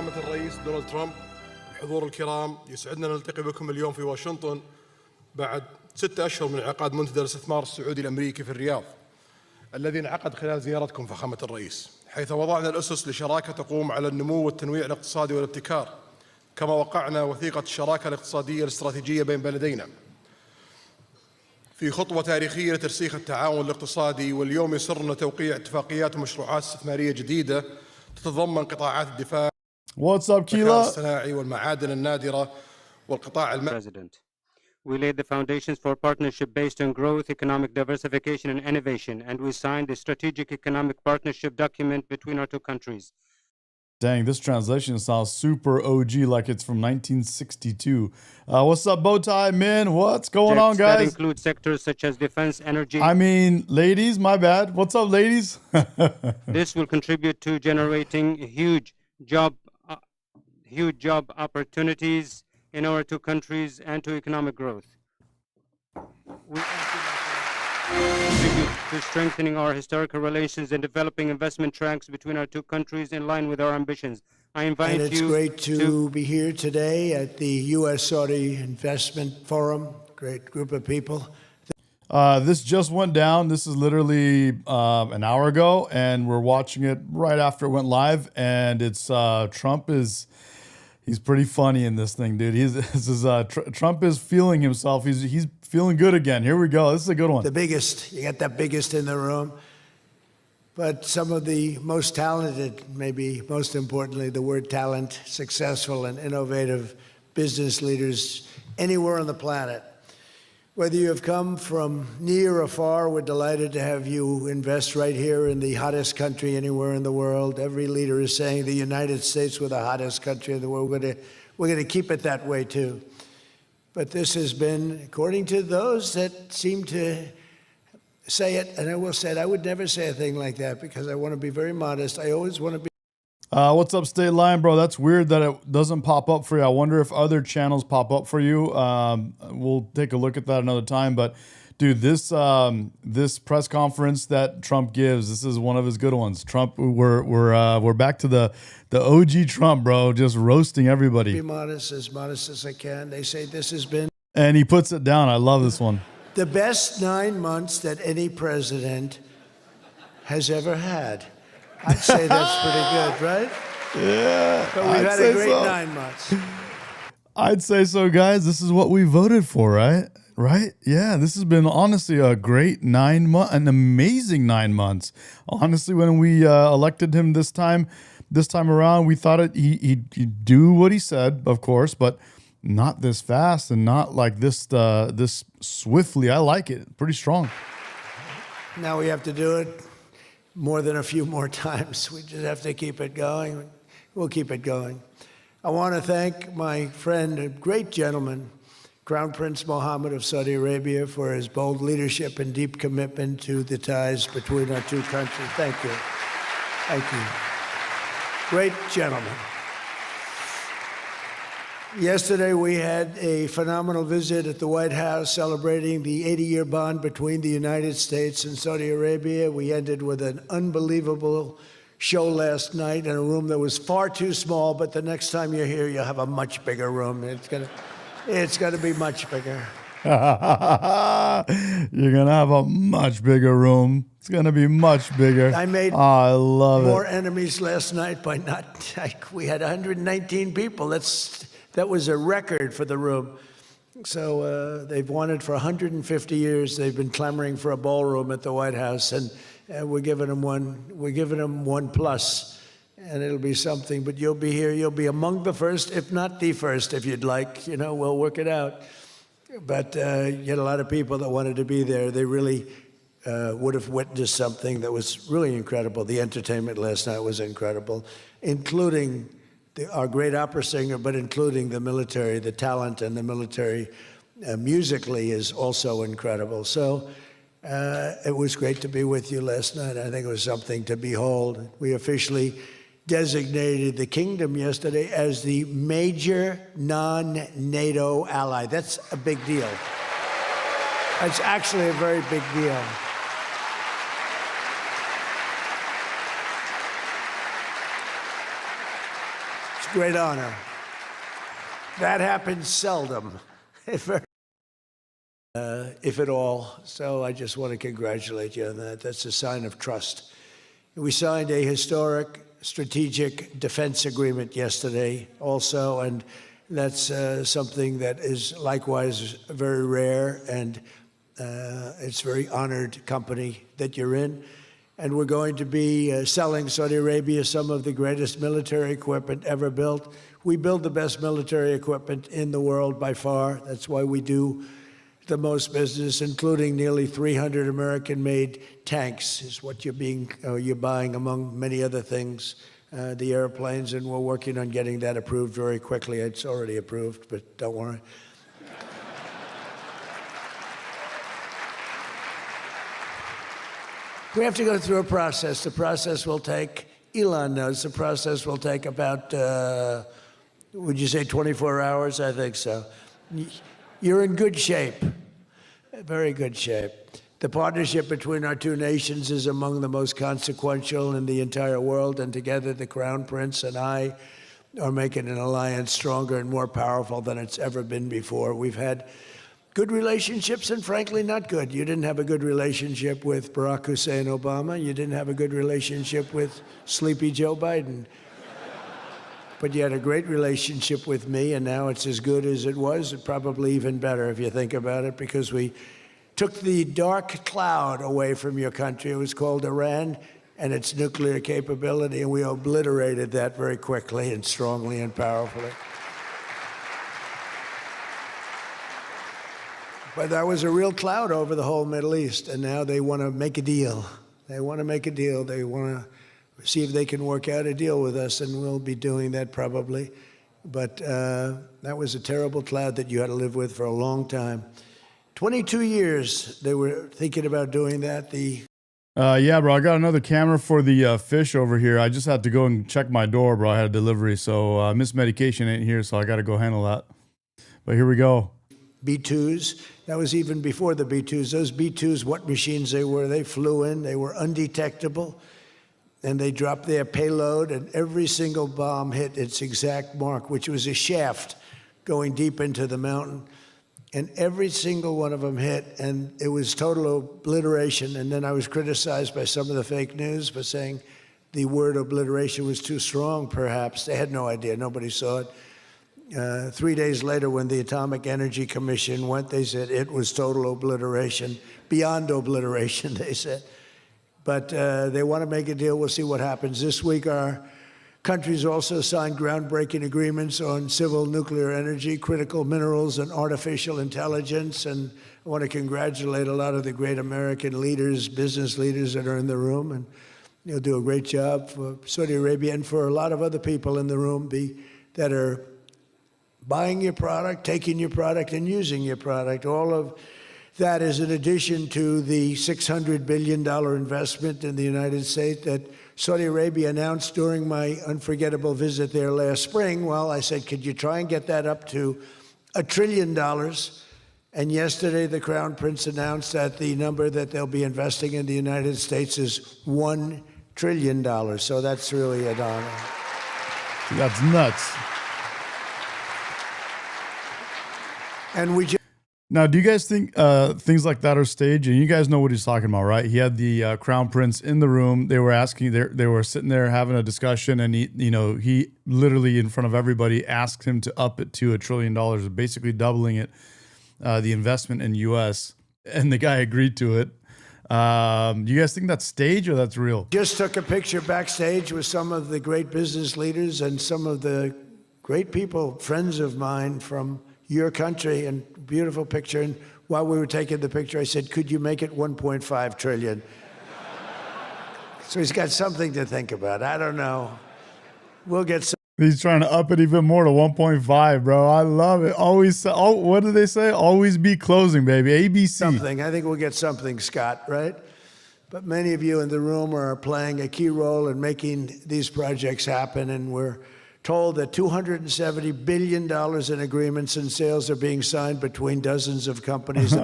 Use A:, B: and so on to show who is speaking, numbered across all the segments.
A: فخامة الرئيس دونالد ترامب، الحضور الكرام، يسعدنا نلتقي بكم اليوم في واشنطن بعد 6 أشهر من انعقاد منتدى الاستثمار السعودي الأمريكي في الرياض، الذي انعقد خلال زيارتكم فخامة الرئيس، حيث وضعنا الأسس لشراكة تقوم على النمو والتنويع الاقتصادي والابتكار، كما وقعنا وثيقة الشراكة الاقتصادية الاستراتيجية بين بلدينا في خطوة تاريخية لترسيخ التعاون الاقتصادي. واليوم يسرنا توقيع اتفاقيات ومشروعات استثمارية جديدة تتضمن قطاعات الدفاع والذكاء الصناعي والمعادن النادرة والقطاع
B: President. We laid the foundations for partnership based on growth, economic diversification, and innovation, and we signed a strategic economic partnership document between our two countries.
C: Dang, this translation sounds super OG, like it's from 1962. What's up, Bowtie Man? What's going on, guys?
B: That include sectors such as defense, energy.
C: I mean, ladies, my bad. What's up, ladies?
B: This will contribute to generating huge job opportunities in our two countries and to economic growth. We contribute to strengthening our historical relations and developing investment tracks between our two countries in line with our ambitions. I invite you.
D: And it's great to be here today at the U.S.-Saudi Investment Forum. Great group of people.
C: This just went down. This is literally an hour ago, and we're watching it right after it went live. And it's Trump is. He's pretty funny in this thing, dude. Trump is feeling himself. He's feeling good again. Here we go. This is a good one.
D: The biggest. You got the biggest in the room. But some of the most talented, maybe most importantly, the word talent, successful and innovative business leaders anywhere on the planet. Whether you have come from near or far, we're delighted to have you invest right here in the hottest country anywhere in the world. Every leader is saying the United States we're the hottest country in the world. We're going to keep it that way too. But this has been, according to those that seem to say it, and I will say it, I would never say a thing like that because I want to be very modest. I always want to be.
C: What's up, State Line, bro? That's weird that it doesn't pop up for you. I wonder if other channels pop up for you. We'll take a look at that another time. But, dude, this press conference that Trump gives, this is one of his good ones. Trump, we're back to the OG Trump, bro, just roasting everybody.
D: Be modest as I can. They say this has been.
C: And he puts it down. I love this one.
D: The best 9 months that any president has ever had. I'd say that's pretty good, right?
C: Yeah.
D: But we've had a great 9 months.
C: I'd say so, guys. This is what we voted for, right? Right? Yeah, this has been honestly a great 9 months, an amazing 9 months. Honestly, when we elected him this time around, we thought he'd do what he said, of course, but not this fast and not like this swiftly. I like it. Pretty strong.
D: Now we have to do it more than a few more times. We just have to keep it going. We'll keep it going. I want to thank my friend, a great gentleman, Crown Prince Mohammed of Saudi Arabia, for his bold leadership and deep commitment to the ties between our two countries. Thank you. Thank you. Great gentleman. Yesterday, we had a phenomenal visit at the White House celebrating the 80-year bond between the United States and Saudi Arabia. We ended with an unbelievable show last night in a room that was far too small, but the next time you're here, you'll have a much bigger room. It's gonna be much bigger.
C: You're gonna have a much bigger room. It's gonna be much bigger.
D: I made
C: I love
D: more
C: it.
D: enemies last night by not. We had 119 people. That was a record for the room. So they've wanted for 150 years. They've been clamoring for a ballroom at the White House, and we're giving them one. We're giving them 1+, and it'll be something. But you'll be here. You'll be among the first, if not the first, if you'd like. You know, we'll work it out. But you had a lot of people that wanted to be there. They really would have witnessed something that was really incredible. The entertainment last night was incredible, including our great opera singer, but including the military. The talent and the military musically is also incredible. So it was great to be with you last night. I think it was something to behold. We officially designated the kingdom yesterday as the major non-NATO ally. That's a big deal. It's actually a very big deal. Great honor. That happens seldom, if at all. So I just want to congratulate you on that. That's a sign of trust. We signed a historic strategic defense agreement yesterday also, and that's something that is likewise very rare, and it's a very honored company that you're in. And we're going to be selling Saudi Arabia some of the greatest military equipment ever built. We build the best military equipment in the world by far. That's why we do the most business, including nearly 300 American-made tanks, is what you're buying, among many other things, the airplanes, and we're working on getting that approved very quickly. It's already approved, but don't worry. We have to go through a process. The process will take, Elon knows, the process will take about, would you say 24 hours? I think so. You're in good shape, very good shape. The partnership between our two nations is among the most consequential in the entire world, and together the Crown Prince and I are making an alliance stronger and more powerful than it's ever been before. We've had good relationships and frankly not good. You didn't have a good relationship with Barack Hussein Obama. You didn't have a good relationship with Sleepy Joe Biden. But you had a great relationship with me, and now it's as good as it was, probably even better if you think about it, because we took the dark cloud away from your country. It was called Iran and its nuclear capability, and we obliterated that very quickly and strongly and powerfully. But that was a real cloud over the whole Middle East, and now they want to make a deal. They want to make a deal. They want to see if they can work out a deal with us, and we'll be doing that probably. But that was a terrible cloud that you had to live with for a long time. 22 years they were thinking about doing that.
C: Yeah, bro, I got another camera for the fish over here. I just had to go and check my door, bro. I had a delivery, so Miss Medication ain't here, so I got to go handle that. But here we go.
D: B-2s. That was even before the B-2s. Those B-2s, what machines they were. They flew in. They were undetectable. And they dropped their payload, and every single bomb hit its exact mark, which was a shaft going deep into the mountain. And every single one of them hit, and it was total obliteration. And then I was criticized by some of the fake news for saying the word obliteration was too strong, perhaps. They had no idea. Nobody saw it. 3 days later, when the Atomic Energy Commission went, they said it was total obliteration, beyond obliteration, they said. But they want to make a deal. We'll see what happens. This week, our countries also signed groundbreaking agreements on civil nuclear energy, critical minerals, and artificial intelligence. And I want to congratulate a lot of the great American leaders, business leaders that are in the room. And you'll do a great job for Saudi Arabia and for a lot of other people in the room that are buying your product, taking your product, and using your product. All of that is in addition to the $600 billion investment in the United States that Saudi Arabia announced during my unforgettable visit there last spring. Well, I said, could you try and get that up to $1 trillion? And yesterday, the Crown Prince announced that the number that they'll be investing in the United States is $1 trillion. So that's really an honor.
C: That's nuts.
D: And we just
C: Now, do you guys think things like that are staged? And you guys know what he's talking about, right? He had the Crown Prince in the room. They were asking, they were sitting there having a discussion, and he literally in front of everybody asked him to up it to $1 trillion, basically doubling it, the investment in U.S. And the guy agreed to it. Do you guys think that's staged or that's real?
D: just took a picture backstage with some of the great business leaders and some of the great people, friends of mine from your country, and beautiful picture. And while we were taking the picture, I said, could you make it 1.5 trillion? So he's got something to think about. I don't know. We'll get some.
C: He's trying to up it even more to 1.5, bro. I love it. Always, what do they say? Always be closing, baby. ABC.
D: Something. I think we'll get something, Scott, right? But many of you in the room are playing a key role in making these projects happen, and we're told that $270 billion in agreements and sales are being signed between dozens of companies.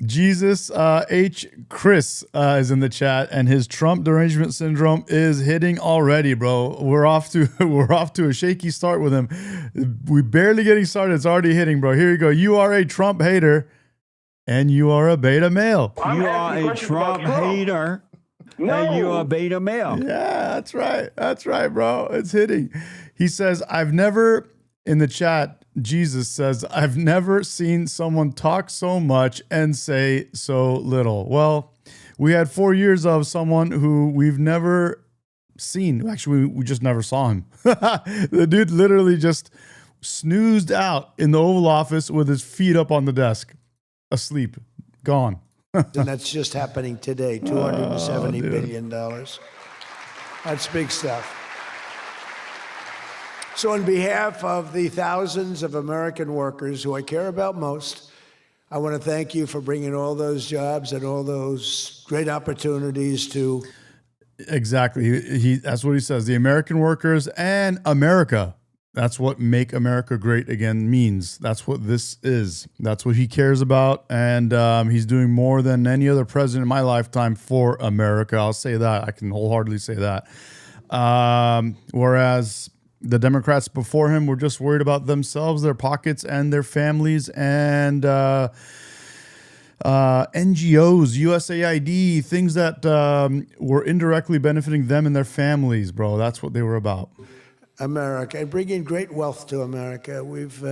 C: Jesus H. Chris is in the chat, and his Trump derangement syndrome is hitting already, bro. We're off to a shaky start with him. We barely getting started. It's already hitting, bro. Here you go. You are a Trump hater, and you are a beta male.
E: You are a Trump hater. And you are a beta male.
C: Yeah, that's right. That's right, bro. It's hitting. He says, I've never, in the chat, Jesus says, I've never seen someone talk so much and say so little. Well, we had 4 years of someone who we've never seen. Actually, we just never saw him. The dude literally just snoozed out in the Oval Office with his feet up on the desk, asleep, gone.
D: And that's just happening today, $270 billion. That's big stuff. So on behalf of the thousands of American workers who I care about most, I want to thank you for bringing all those jobs and all those great opportunities to...
C: Exactly. That's what he says. The American workers and America. That's what Make America Great Again means. That's what this is. That's what he cares about. And he's doing more than any other president in my lifetime for America. I'll say that. I can wholeheartedly say that. Whereas the Democrats before him were just worried about themselves, their pockets, and their families, and NGOs, USAID, things that were indirectly benefiting them and their families, bro. That's what they were about.
D: America and bringing great wealth to America. We've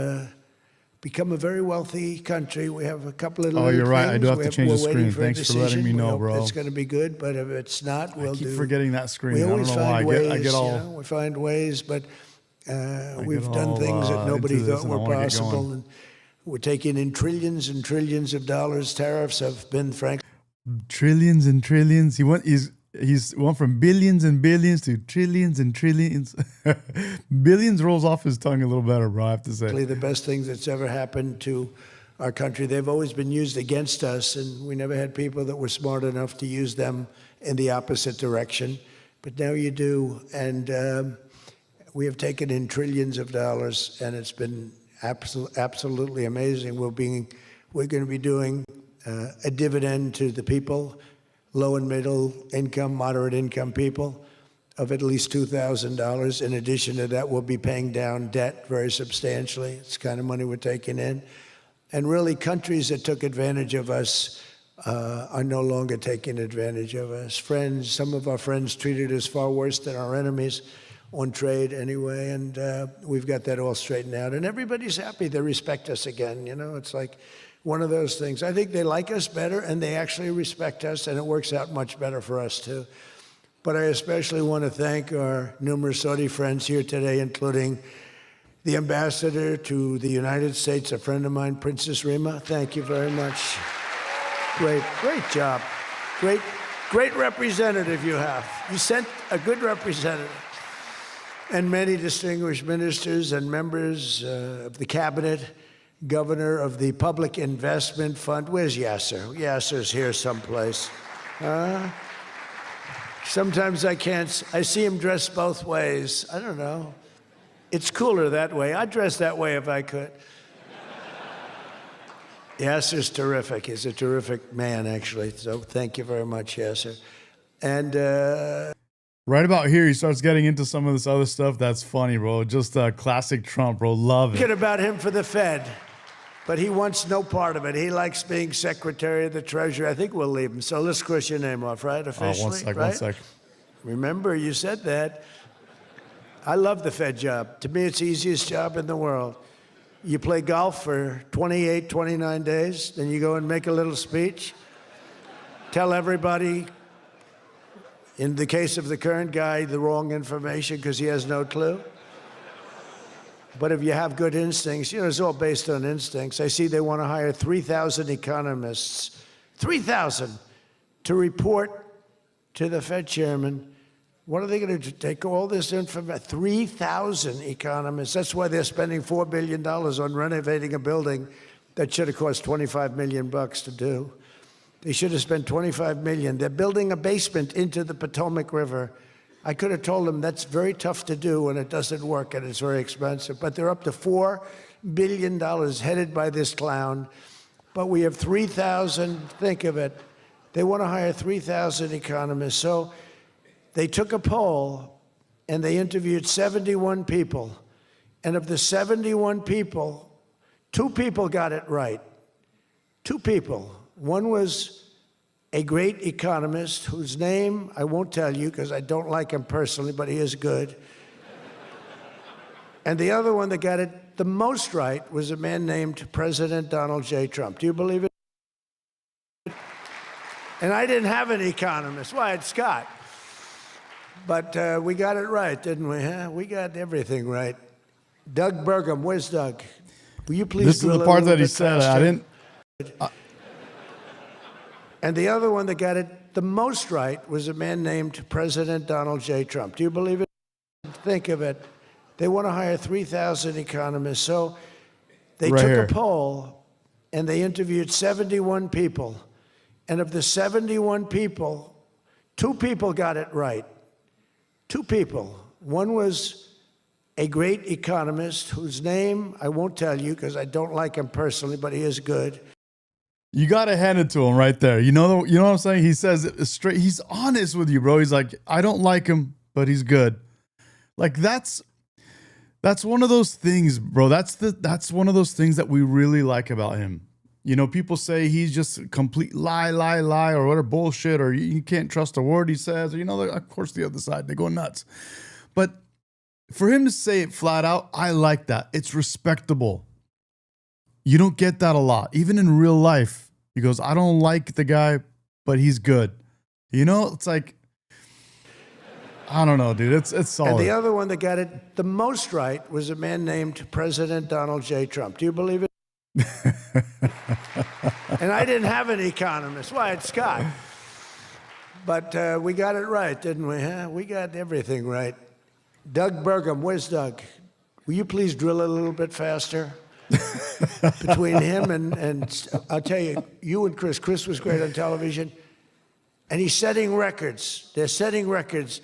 D: become a very wealthy country. We have a couple of little
C: you're right. I do have to
D: things.
C: change the
D: We're waiting
C: screen.
D: for a
C: Thanks for letting me
D: decision.
C: know,
D: We hope
C: bro.
D: It's going to be good, but if it's not, we'll
C: keep
D: do.
C: forgetting that screen.
D: We
C: I don't
D: always
C: know why.
D: find ways.
C: I get all.
D: You know, we find ways, but we've done
C: all,
D: things that nobody
C: into this
D: thought
C: and I
D: were
C: wanna get
D: possible,
C: going.
D: and we're taking in trillions and trillions of dollars. Tariffs have been, frankly,
C: Trillions and trillions. He's went from billions and billions to trillions and trillions. Billions rolls off his tongue a little better, bro, I have to say.
D: the best thing that's ever happened to our country. They've always been used against us, and we never had people that were smart enough to use them in the opposite direction. But now you do, and we have taken in trillions of dollars, and it's been absolutely amazing. We're going to be doing a dividend to the people, low and middle income, moderate income people, of at least $2,000. In addition to that, we'll be paying down debt very substantially. It's the kind of money we're taking in. And really, countries that took advantage of us are no longer taking advantage of us. Some of our friends treated us far worse than our enemies on trade anyway, and we've got that all straightened out. And everybody's happy. They respect us again. You know, it's like one of those things. I think they like us better, and they actually respect us, and it works out much better for us, too. But I especially want to thank our numerous Saudi friends here today, including the ambassador to the United States, a friend of mine, Princess Rima. Thank you very much. Great job. Great representative you have. You sent a good representative. And many distinguished ministers and members of the cabinet, governor of the Public Investment Fund. Where's Yasser? Yasser's here someplace. Sometimes I see him dressed both ways. I don't know. It's cooler that way. I'd dress that way if I could. Yasser's terrific. He's a terrific man, actually. So thank you very much, Yasser. And
C: right about here, he starts getting into some of this other stuff. That's funny, bro. Just classic Trump, bro. Love it.
D: thinking about him for the Fed, but he wants no part of it. He likes being Secretary of the Treasury. I think we'll leave him. So let's cross your name off, right? Officially,
C: one sec.
D: Remember, you said that. I love the Fed job. To me, it's the easiest job in the world. You play golf for 28, 29 days, then you go and make a little speech, tell everybody, in the case of the current guy, the wrong information because he has no clue. But if you have good instincts, you know, it's all based on instincts. I see they want to hire 3,000 economists, 3,000, to report to the Fed chairman. What are they going to do? Take all this information? 3,000 economists. That's why they're spending $4 billion on renovating a building that should have cost $25 million to do. They should have spent $25 million. They're building a basement into the Potomac River I could have told them that's very tough to do and it doesn't work and it's very expensive. But they're up to $4 billion headed by this clown. But we have 3,000, think of it. They want to hire 3,000 economists. So they took a poll and they interviewed 71 people. And of the 71 people, 2 people got it right. 2 people. One was a great economist whose name I won't tell you because I don't like him personally, but he is good. And the other one that got it the most right was a man named President Donald J. Trump. Do you believe it? And I didn't have an economist. Well, I had Scott. But we got it right, didn't we? Huh? We got everything right. Doug Burgum, where's Doug? Will you please
C: This is
D: drill
C: the
D: a
C: part
D: little
C: that he
D: bit
C: said.
D: faster?
C: I didn't.
D: And the other one that got it the most right was a man named President Donald J. Trump. Do you believe it? Think of it. They want to hire 3,000 economists. So they
C: Right
D: took
C: here.
D: a poll and they interviewed 71 people. And of the 71 people, 2 people got it right. 2 people. One was a great economist whose name I won't tell you because I don't like him personally, but he is good.
C: You got to hand it to him right there. You know what I'm saying? He says it straight. He's honest with you, bro. He's like, I don't like him, but he's good. Like that's one of those things, bro. That's one of those things that we really like about him. You know, people say he's just a complete lie, or whatever bullshit, or you can't trust a word he says. Or, you know, of course, the other side, they go nuts. But for him to say it flat out, I like that. It's respectable. You don't get that a lot. Even in real life, he goes, I don't like the guy, but he's good. You know, it's like, I don't know, dude. It's solid.
D: And the other one that got it the most right was a man named President Donald J. Trump. Do you believe it? And I didn't have an economist. Well, I had Scott. But we got it right, didn't we? Huh? We got everything right. Doug Burgum, where's Doug? Will you please drill a little bit faster? Between him and I'll tell you, you and Chris. Chris was great on television. And he's setting records. They're setting records.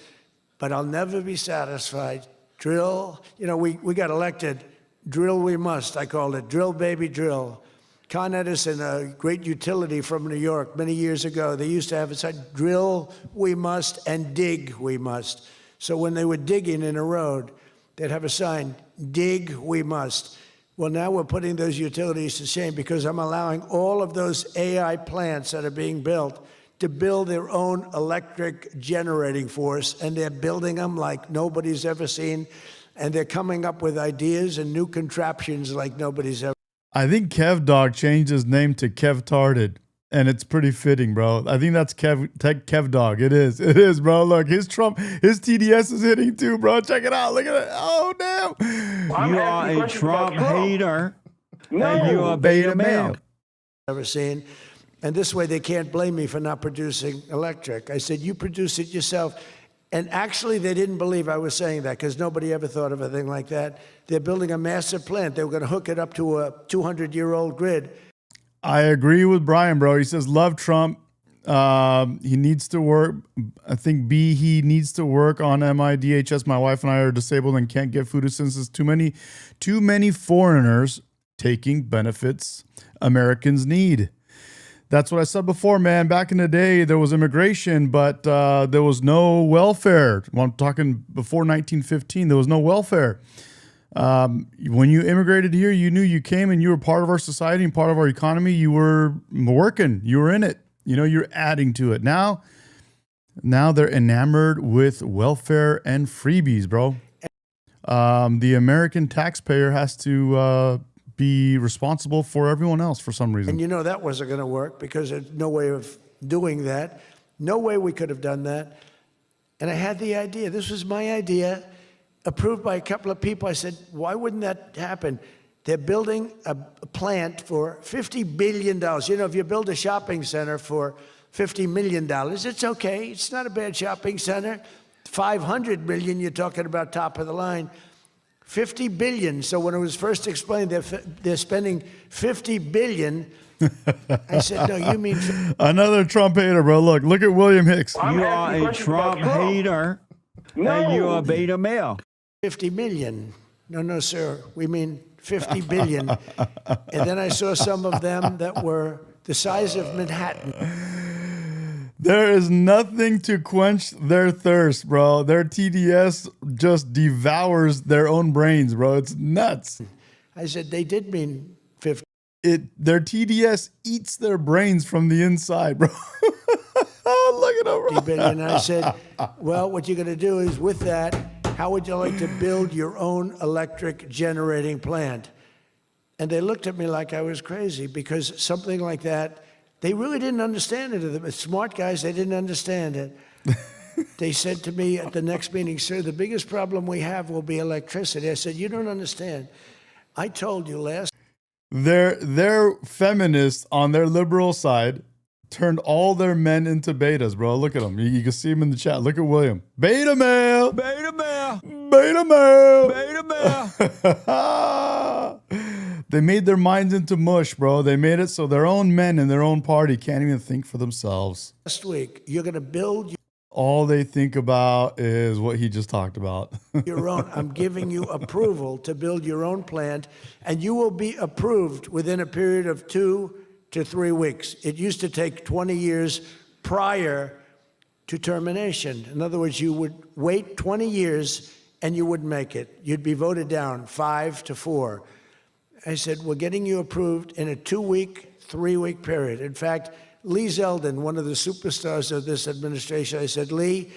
D: But I'll never be satisfied. Drill. You know, we got elected. Drill we must, I called it. Drill, baby, drill. Con Edison, a great utility from New York many years ago, they used to have it said, drill we must and dig we must. So when they were digging in a road, they'd have a sign, dig we must. Well, now we're putting those utilities to shame because I'm allowing all of those AI plants that are being built to build their own electric generating force, and they're building them like nobody's ever seen, and they're coming up with ideas and new contraptions like nobody's ever.
C: I think Kev Dog changed his name to Kev Tarded, and it's pretty fitting, bro. I think that's Kev Dog. It is, bro. Look, his TDS is hitting too, bro. Check it out. Look at it. Oh, damn.
E: You are a Trump hater, and you are a beta male.
D: Ever seen. And this way they can't blame me for not producing electric. I said, you produce it yourself. And actually, they didn't believe I was saying that because nobody ever thought of a thing like that. They're building a massive plant. They were going to hook it up to a 200-year-old grid.
C: I agree with Brian, bro. He says, love Trump. He needs to work. I think B, he needs to work on MIDHS. My wife and I are disabled and can't get food assistance. Too many foreigners taking benefits Americans need. That's what I said before, man. Back in the day, there was immigration, but there was no welfare. Well, I'm talking before 1915, there was no welfare. When you immigrated here, you knew you came and you were part of our society and part of our economy. You were working. You were in it. You know, you're adding to it. Now they're enamored with welfare and freebies, bro. The American taxpayer has to be responsible for everyone else for some reason.
D: And you know that wasn't going to work because there's no way of doing that. No way we could have done that. And I had the idea. This was my idea, approved by a couple of people. I said, why wouldn't that happen? They're building a plant for $50 billion. You know, if you build a shopping center for $50 million, it's okay. It's not a bad shopping center. $500 million, you're talking about top of the line. $50 billion. So when it was first explained, they're spending $50 billion. I said, no, you mean...
C: Another Trump hater, bro. Look at William Hicks.
E: You are a Trump hater, And you're a beta male.
D: 50 million. No, sir. We mean 50 billion. And then I saw some of them that were the size of Manhattan.
C: There is nothing to quench their thirst, bro. Their TDS just devours their own brains, bro. It's nuts.
D: I said, they did mean 50.
C: Their TDS eats their brains from the inside, bro. Look at them, bro.
D: Billion. And I said, well, what you're going to do is with that, how would you like to build your own electric generating plant? And they looked at me like I was crazy because something like that, they really didn't understand it. The smart guys, they didn't understand it. They said to me at the next meeting, sir, the biggest problem we have will be electricity. I said, you don't understand. I told you last.
C: Their feminists on their liberal side turned all their men into betas, bro. Look at them. You can see him in the chat. Look at William. Beta male.
E: Beta male.
C: Beta male.
E: Beta male.
C: They made their minds into mush, bro. They made it so their own men in their own party can't even think for themselves.
D: Last week, you're going to build
C: All they think about is what he just talked about.
D: your own. I'm giving you approval to build your own plant, and you will be approved within a period of 2 to 3 weeks. It used to take 20 years prior to termination. In other words, you would wait 20 years and you wouldn't make it. You'd be voted down 5 to 4. I said, we're getting you approved in a 2-week, 3-week period. In fact, Lee Zeldin, one of the superstars of this administration, I said, Lee,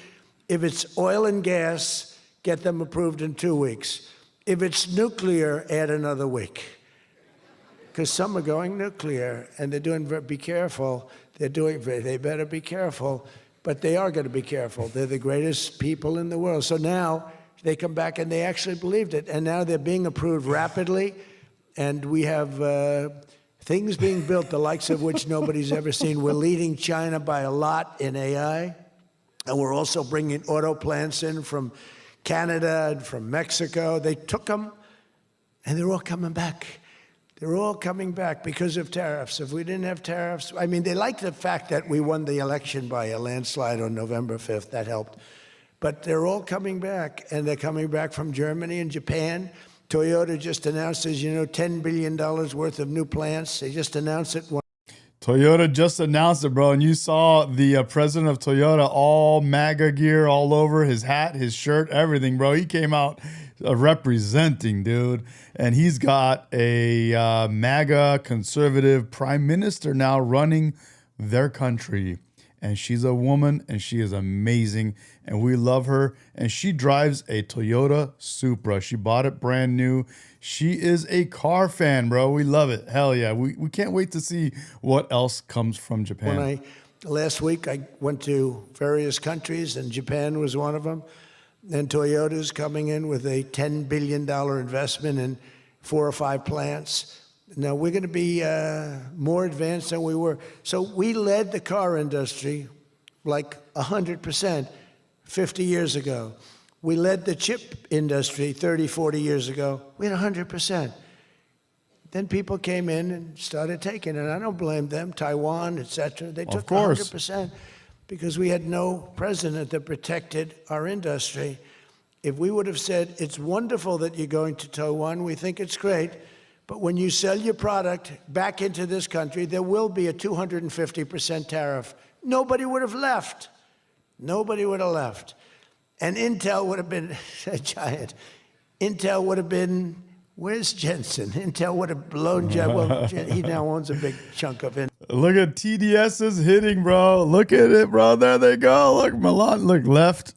D: if it's oil and gas, get them approved in 2 weeks. If it's nuclear, add another week. Because some are going nuclear, and they're doing, be careful. They better be careful, but they are going to be careful. They're the greatest people in the world. So now they come back and they actually believed it, and now they're being approved rapidly, and we have things being built, the likes of which nobody's ever seen. We're leading China by a lot in AI, and we're also bringing auto plants in from Canada and from Mexico. They took them, and they're all coming back. They're all coming back because of tariffs. If we didn't have tariffs, I mean, they like the fact that we won the election by a landslide on November 5th. That helped. But they're all coming back, and they're coming back from Germany and Japan. Toyota just announced, as you know, $10 billion worth of new plants. They just announced it.
C: Toyota just announced it, bro. And you saw the president of Toyota, all MAGA gear all over, his hat, his shirt, everything, bro. He came out representing, dude. And he's got a MAGA conservative prime minister now running their country. And she's a woman, and she is amazing, and we love her. And she drives a Toyota Supra. She bought it brand new. She is a car fan, bro. We love it. Hell yeah. We can't wait to see what else comes from Japan.
D: Last week, I went to various countries, and Japan was one of them. And Toyota's coming in with a $10 billion investment in 4 or 5 plants. Now, we're going to be more advanced than we were. So we led the car industry like 100% 50 years ago. We led the chip industry 30, 40 years ago. We had 100%. Then people came in and started taking it. I don't blame them. Taiwan, et cetera. They took 100% because we had no president that protected our industry. If we would have said, it's wonderful that you're going to Taiwan, we think it's great, but when you sell your product back into this country, there will be a 250% tariff. Nobody would have left. Nobody would have left. And Intel would have been a giant. Intel would have been, where's Jensen? Intel would have blown, well, he now owns a big chunk of it.
C: Look at TDS is hitting, bro. Look at it, bro. There they go. Look, Milan, look, left.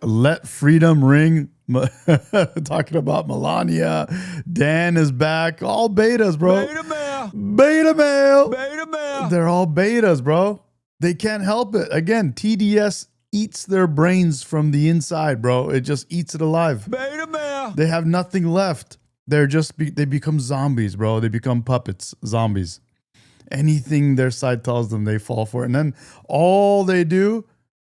C: Let freedom ring. Talking about Melania. Dan is back. All betas, bro.
E: Beta male.
C: Beta male.
E: Beta male.
C: They're all betas, bro. They can't help it. Again, TDS eats their brains from the inside, bro. It just eats it alive.
E: Beta male.
C: They have nothing left. They're just, they become zombies, bro. They become puppets, zombies. Anything their side tells them, they fall for it. And then all they do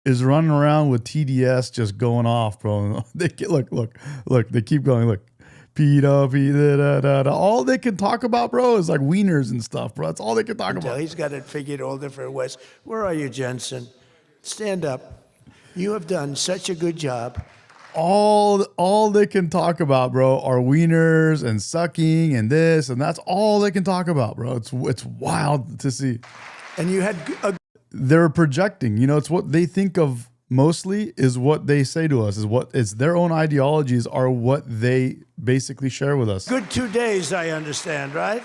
C: is running around with TDS just going off, bro. They get, look, they keep going, look. All they can talk about, bro, is like wieners and stuff, bro. That's all they can talk about.
D: He's got it figured all different ways. Where are you, Jensen? Stand up. You have done such a good job.
C: All they can talk about, bro, are wieners and sucking and this, and that's all they can talk about, bro. It's wild to see.
D: And you had
C: They're projecting. You know, it's what they think of mostly is what they say to us, is what it's their own ideologies are what they basically share with us.
D: good 2 days, I understand, right?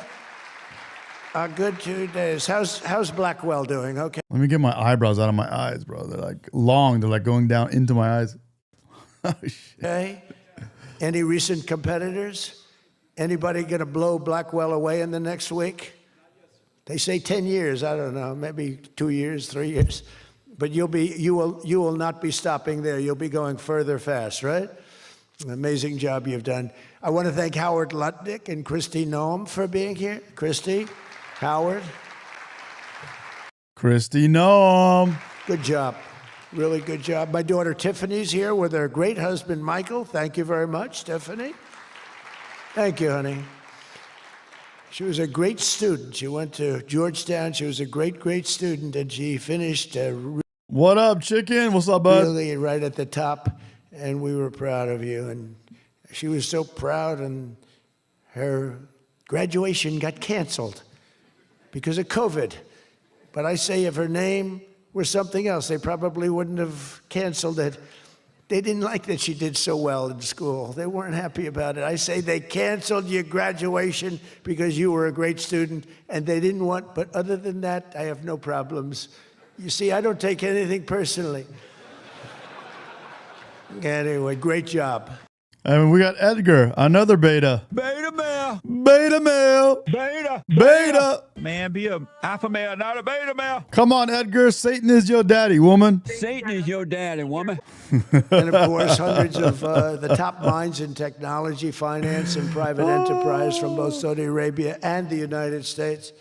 D: A good 2 days. How's Blackwell doing? Okay.
C: Let me get my eyebrows out of my eyes, bro. They're like long. They're like going down into my eyes. Oh, shit.
D: Okay. Any recent competitors? Anybody going to blow Blackwell away in the next week? They say 10 years. I don't know. Maybe 2 years, 3 years. But you will not be stopping there. You'll be going further fast, right? An amazing job you've done. I want to thank Howard Lutnick and Christy Noem for being here. Christy, Howard.
C: Christy Noem.
D: Good job. Really good job. My daughter Tiffany's here with her great husband, Michael. Thank you very much, Tiffany. Thank you, honey. She was a great student. She went to Georgetown. She was a great, great student, and she finished
C: What up, chicken? What's up, bud?
D: really right at the top, and we were proud of you. And she was so proud, and her graduation got canceled because of COVID. But I say if her name were something else, they probably wouldn't have canceled it. They didn't like that she did so well in school. They weren't happy about it. I say they canceled your graduation because you were a great student, and they didn't want, but other than that, I have no problems. You see, I don't take anything personally. Anyway, great job.
C: And we got Edgar, another beta.
E: Beta male.
C: Beta male.
E: Beta.
C: Beta.
E: Man, be a alpha male, not a beta male.
C: Come on, Edgar. Satan is your daddy, woman.
E: Satan is your daddy, woman.
D: And of course, hundreds of the top minds in technology, finance, and private enterprise from both Saudi Arabia and the United States.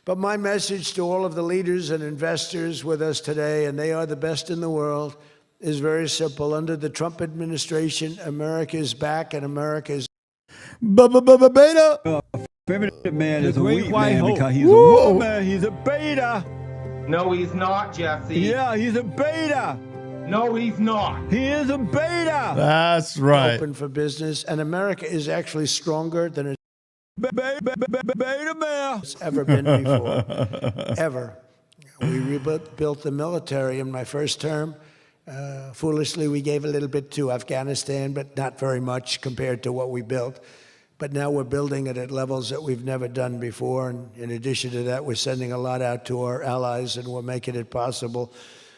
D: But my message to all of the leaders and investors with us today, and they are the best in the world, is very simple. Under the Trump administration, America is back and America is
C: Beta.
E: Primitive man is a
F: great
E: weak
F: white
E: man
F: hope.
E: because he's a
C: Whoa.
E: woman. He's a beta.
F: No, he's not, Jesse.
E: Yeah, he's a beta.
F: No, he's not.
E: He is a beta.
C: That's right.
D: open for business, and America is actually stronger than
E: Beta male.
D: it's ever been before, ever. We rebuilt the military in my first term. Foolishly, we gave a little bit to Afghanistan, but not very much compared to what we built. But now we're building it at levels that we've never done before. And in addition to that, we're sending a lot out to our allies, and we're making it possible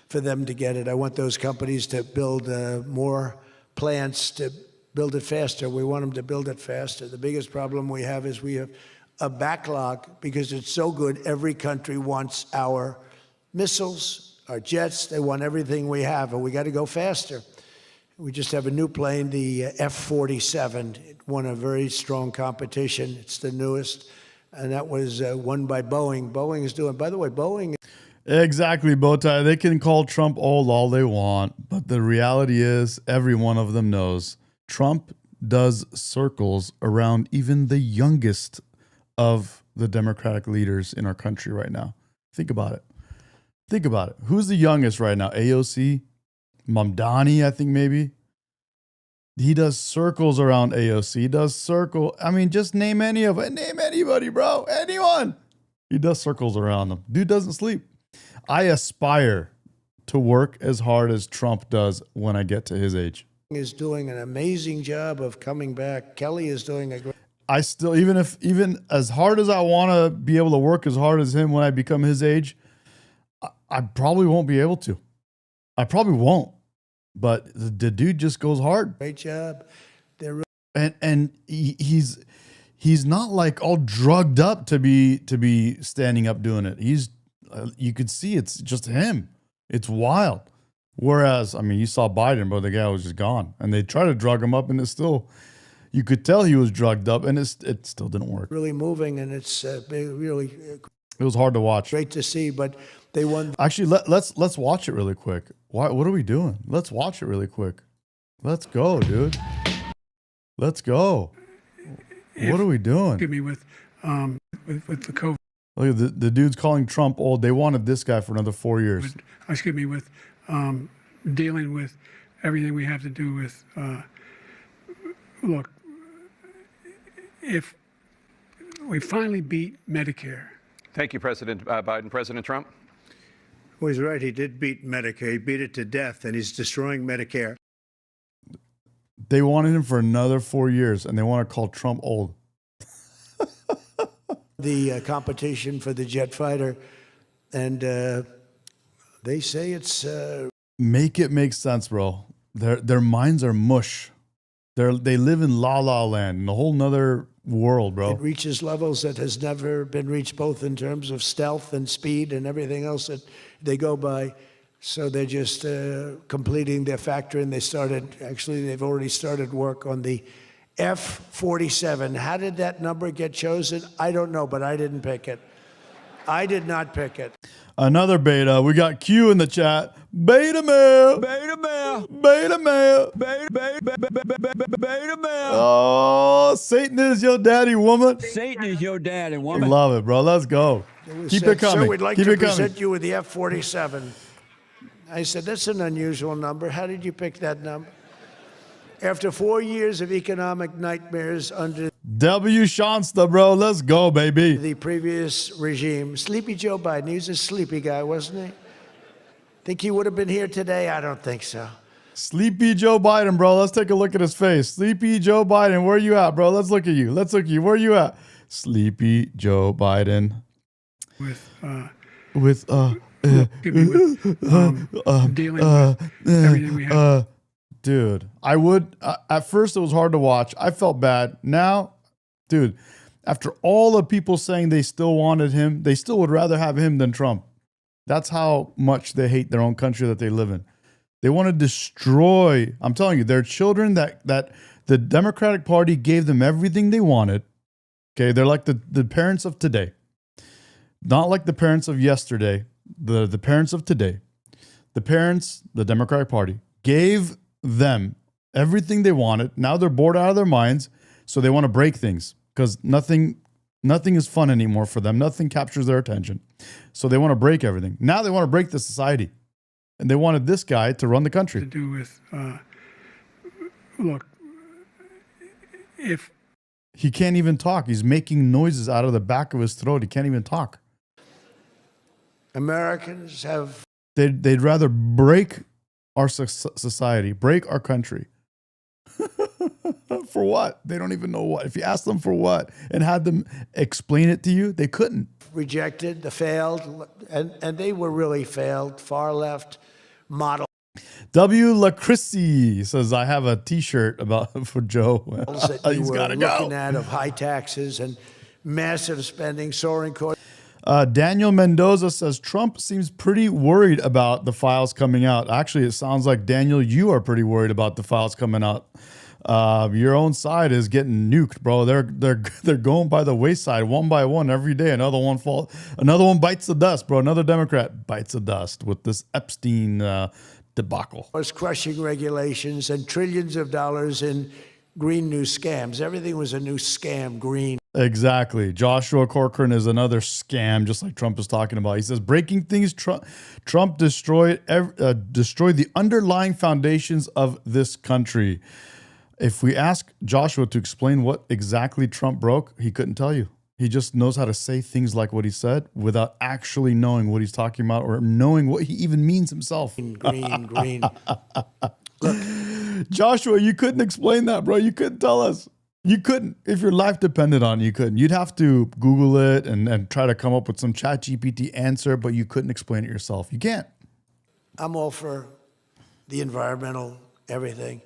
D: for them to get it. I want those companies to build more plants, to build it faster. We want them to build it faster. The biggest problem we have is we have a backlog because it's so good. Every country wants our missiles, our jets. They want everything we have, and we got to go faster. We just have a new plane, the F-47. It won a very strong competition. It's the newest, and that was won by Boeing. Boeing is doing, by the way, Boeing.
C: Exactly, Bowtie. They can call Trump old all they want, but the reality is every one of them knows Trump does circles around even the youngest of the Democratic leaders in our country right now. Think about it. Think about it. Who's the youngest right now? AOC? Mamdani, I think maybe. He does circles around AOC. He does circle. I mean, just name any of it. Name anybody, bro. Anyone. He does circles around them. Dude doesn't sleep. I aspire to work as hard as Trump does when I get to his age.
D: Is doing an amazing job of coming back. Kelly is doing a great.
C: I still, even as hard as I want to be able to work as hard as him when I become his age, I probably won't be able to. I probably won't. But the dude just goes hard.
D: Great job. They're
C: And he's not like all drugged up to be standing up doing it. He's you could see it's just him. It's wild. Whereas, I mean, you saw Biden, but the guy was just gone. And they tried to drug him up, and it's still, you could tell he was drugged up, and it still didn't work.
D: really moving, and it's really
C: It was hard to watch.
D: great to see. But they won.
C: Actually, let's watch it really quick. What are we doing? Let's watch it really quick. Let's go, dude. Let's go. What are we doing?
G: Excuse me, with the COVID.
C: Look at the dude's calling Trump old. They wanted this guy for another 4 years.
G: Excuse me, with dealing with everything we have to do with, look, if we finally beat Medicare.
H: Thank you, President Biden. President Trump?
D: Well, he's right. He did beat Medicare. He beat it to death, and he's destroying Medicare.
C: They wanted him for another 4 years, and they want to call Trump old.
D: The competition for the jet fighter, and they say it's...
C: Make it make sense, bro. Their minds are mush. They live in la la land, in a whole nother world, bro.
D: It reaches levels that has never been reached, both in terms of stealth and speed and everything else that they go by. So they're just completing their factory, and they've already started work on the F-47. How did that number get chosen? I don't know, but I didn't pick it. I did not pick it.
C: Another beta. We got Q in the chat. Beta male.
E: Beta male.
C: Beta male.
E: Beta male.
C: Oh, Satan is your daddy, woman.
E: Satan is your dad and woman.
C: Love it, bro. Let's go. Keep it coming.
D: Sir, we'd like
C: Keep
D: to
C: it coming.
D: present you with the F-47. I said, that's an unusual number. How did you pick that number? After 4 years of economic nightmares under
C: W. Shansta, bro. Let's go, baby.
D: the previous regime, Sleepy Joe Biden, he was a sleepy guy, wasn't he? Think he would have been here today? I don't think so.
C: Sleepy Joe Biden, bro. Let's take a look at his face. Sleepy Joe Biden, where you at, bro? Let's look at you. Let's look at you. Where you at? Sleepy Joe Biden.
G: Dealing with everything we have.
C: Dude, I would, at first it was hard to watch. I felt bad. Now, dude, after all the people saying they still wanted him, they still would rather have him than Trump. That's how much they hate their own country that they live in. They want to destroy, I'm telling you, their children that the Democratic Party gave them everything they wanted. Okay, they're like the parents of today. Not like the parents of yesterday, the parents of today. The parents, the Democratic Party, gave them everything they wanted. Now they're bored out of their minds, so they want to break things because nothing is fun anymore for them. Nothing captures their attention. So they want to break everything. Now they want to break the society. And they wanted this guy to run the country.
G: To do with, look, if
C: he can't even talk. He's making noises out of the back of his throat. He can't even talk.
D: Americans have...
C: They'd rather break our society, break our country. For what? They don't even know what. If you asked them for what and had them explain it to you, they couldn't.
D: Rejected, the failed, and they were really failed, far left model.
C: W. Lacrissy says, I have a t-shirt about for Joe.
D: That you
C: He's
D: were
C: got to
D: looking
C: go.
D: at of high taxes and massive spending, soaring costs.
C: Daniel Mendoza says, Trump seems pretty worried about the files coming out. Actually, it sounds like, Daniel, you are pretty worried about the files coming out. Your own side is getting nuked, bro. They're going by the wayside one by one every day. Another one bites the dust, bro. Another Democrat bites the dust with this Epstein debacle.
D: Was crushing regulations and trillions of dollars in green new scams. Everything was a new scam, green.
C: Exactly. Joshua Corcoran is another scam, just like Trump is talking about. He says, breaking things, Trump destroyed the underlying foundations of this country. If we ask Joshua to explain what exactly Trump broke, he couldn't tell you. He just knows how to say things like what he said without actually knowing what he's talking about or knowing what he even means himself.
D: Green. Look,
C: Joshua, you couldn't explain that, bro. You couldn't tell us. You couldn't. If your life depended on it, you couldn't. You'd have to Google it and try to come up with some ChatGPT answer, but you couldn't explain it yourself. You can't.
D: I'm all for the environmental everything.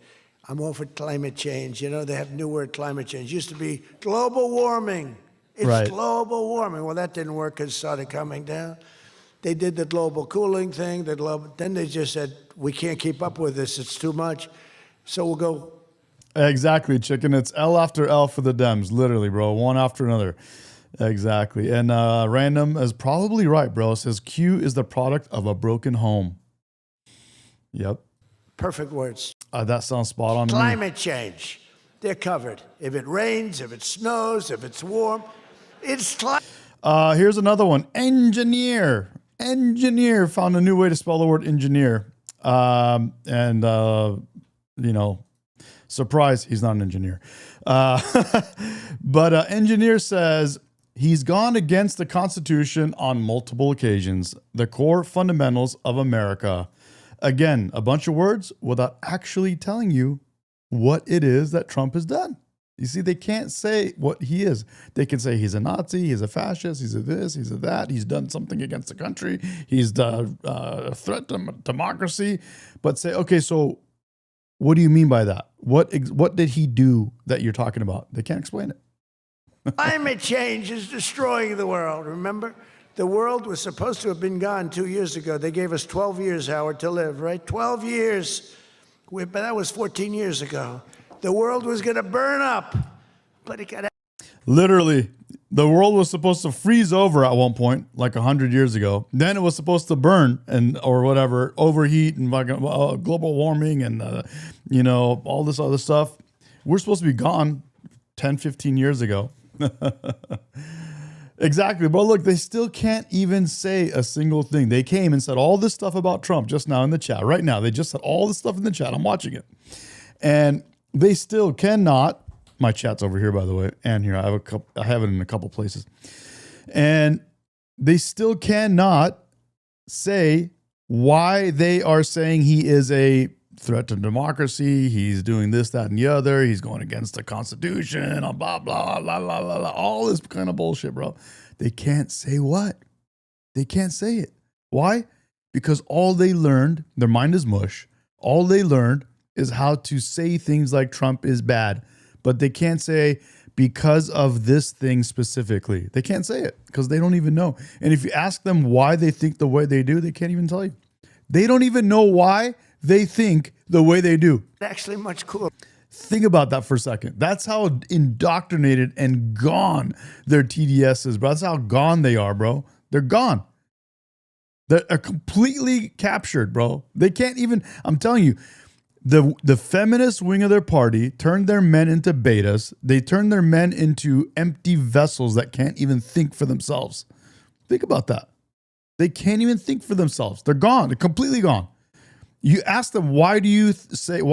D: I'm all for climate change. You know, they have new word, climate change. Used to be global warming. It's
C: right.
D: Global warming. Well, that didn't work because it started coming down. They did the global cooling thing. Then they just said, we can't keep up with this. It's too much. So we'll go.
C: Exactly, chicken. It's L after L for the Dems. Literally, bro. One after another. Exactly. And Random is probably right, bro. It says Q is the product of a broken home. Yep.
D: Perfect words.
C: That sounds spot on to me.
D: Climate change. They're covered. If it rains, if it snows, if it's warm, it's climate.
C: Here's another one. Engineer. Engineer found a new way to spell the word engineer. You know, surprise, he's not an engineer. But engineer says he's gone against the Constitution on multiple occasions, the core fundamentals of America. Again, a bunch of words without actually telling you what it is that Trump has done. You see, they can't say what he is. They can say he's a Nazi, he's a fascist, he's a this, he's a that, he's done something against the country, he's a threat to democracy. But say, okay, so what do you mean by that? What did he do that you're talking about? They can't explain it.
D: Climate change is destroying the world, remember? The world was supposed to have been gone 2 years ago. They gave us 12 years, Howard, to live, right? 12 years. But that was 14 years ago. The world was going to burn up, but it got...
C: Literally, the world was supposed to freeze over at one point, like 100 years ago. Then it was supposed to burn or whatever, overheat and global warming and, you know, all this other stuff. We're supposed to be gone 10, 15 years ago. Exactly. But look, they still can't even say a single thing. They came and said all this stuff about Trump just now in the chat. Right now, they just said all this stuff in the chat. I'm watching it. And they still cannot. My chat's over here, by the way, and here I have it in a couple places. And they still cannot say why they are saying he is a threat to democracy. He's doing this, that, and the other. He's going against the Constitution, blah, blah, blah, blah, blah, blah, all this kind of bullshit, bro. They can't say what? They can't say it. Why? Because all they learned, their mind is mush. All they learned is how to say things like Trump is bad. But they can't say because of this thing specifically. They can't say it because they don't even know. And if you ask them why they think the way they do, they can't even tell you. They don't even know why they think the way they do.
D: Actually much cooler.
C: Think about that for a second. That's how indoctrinated and gone their TDS is, bro. That's how gone they are, bro. They're gone. They're completely captured, bro. They can't even, I'm telling you, the feminist wing of their party turned their men into betas. They turned their men into empty vessels that can't even think for themselves. Think about that. They can't even think for themselves. They're gone. They're completely gone. You ask them, why did you say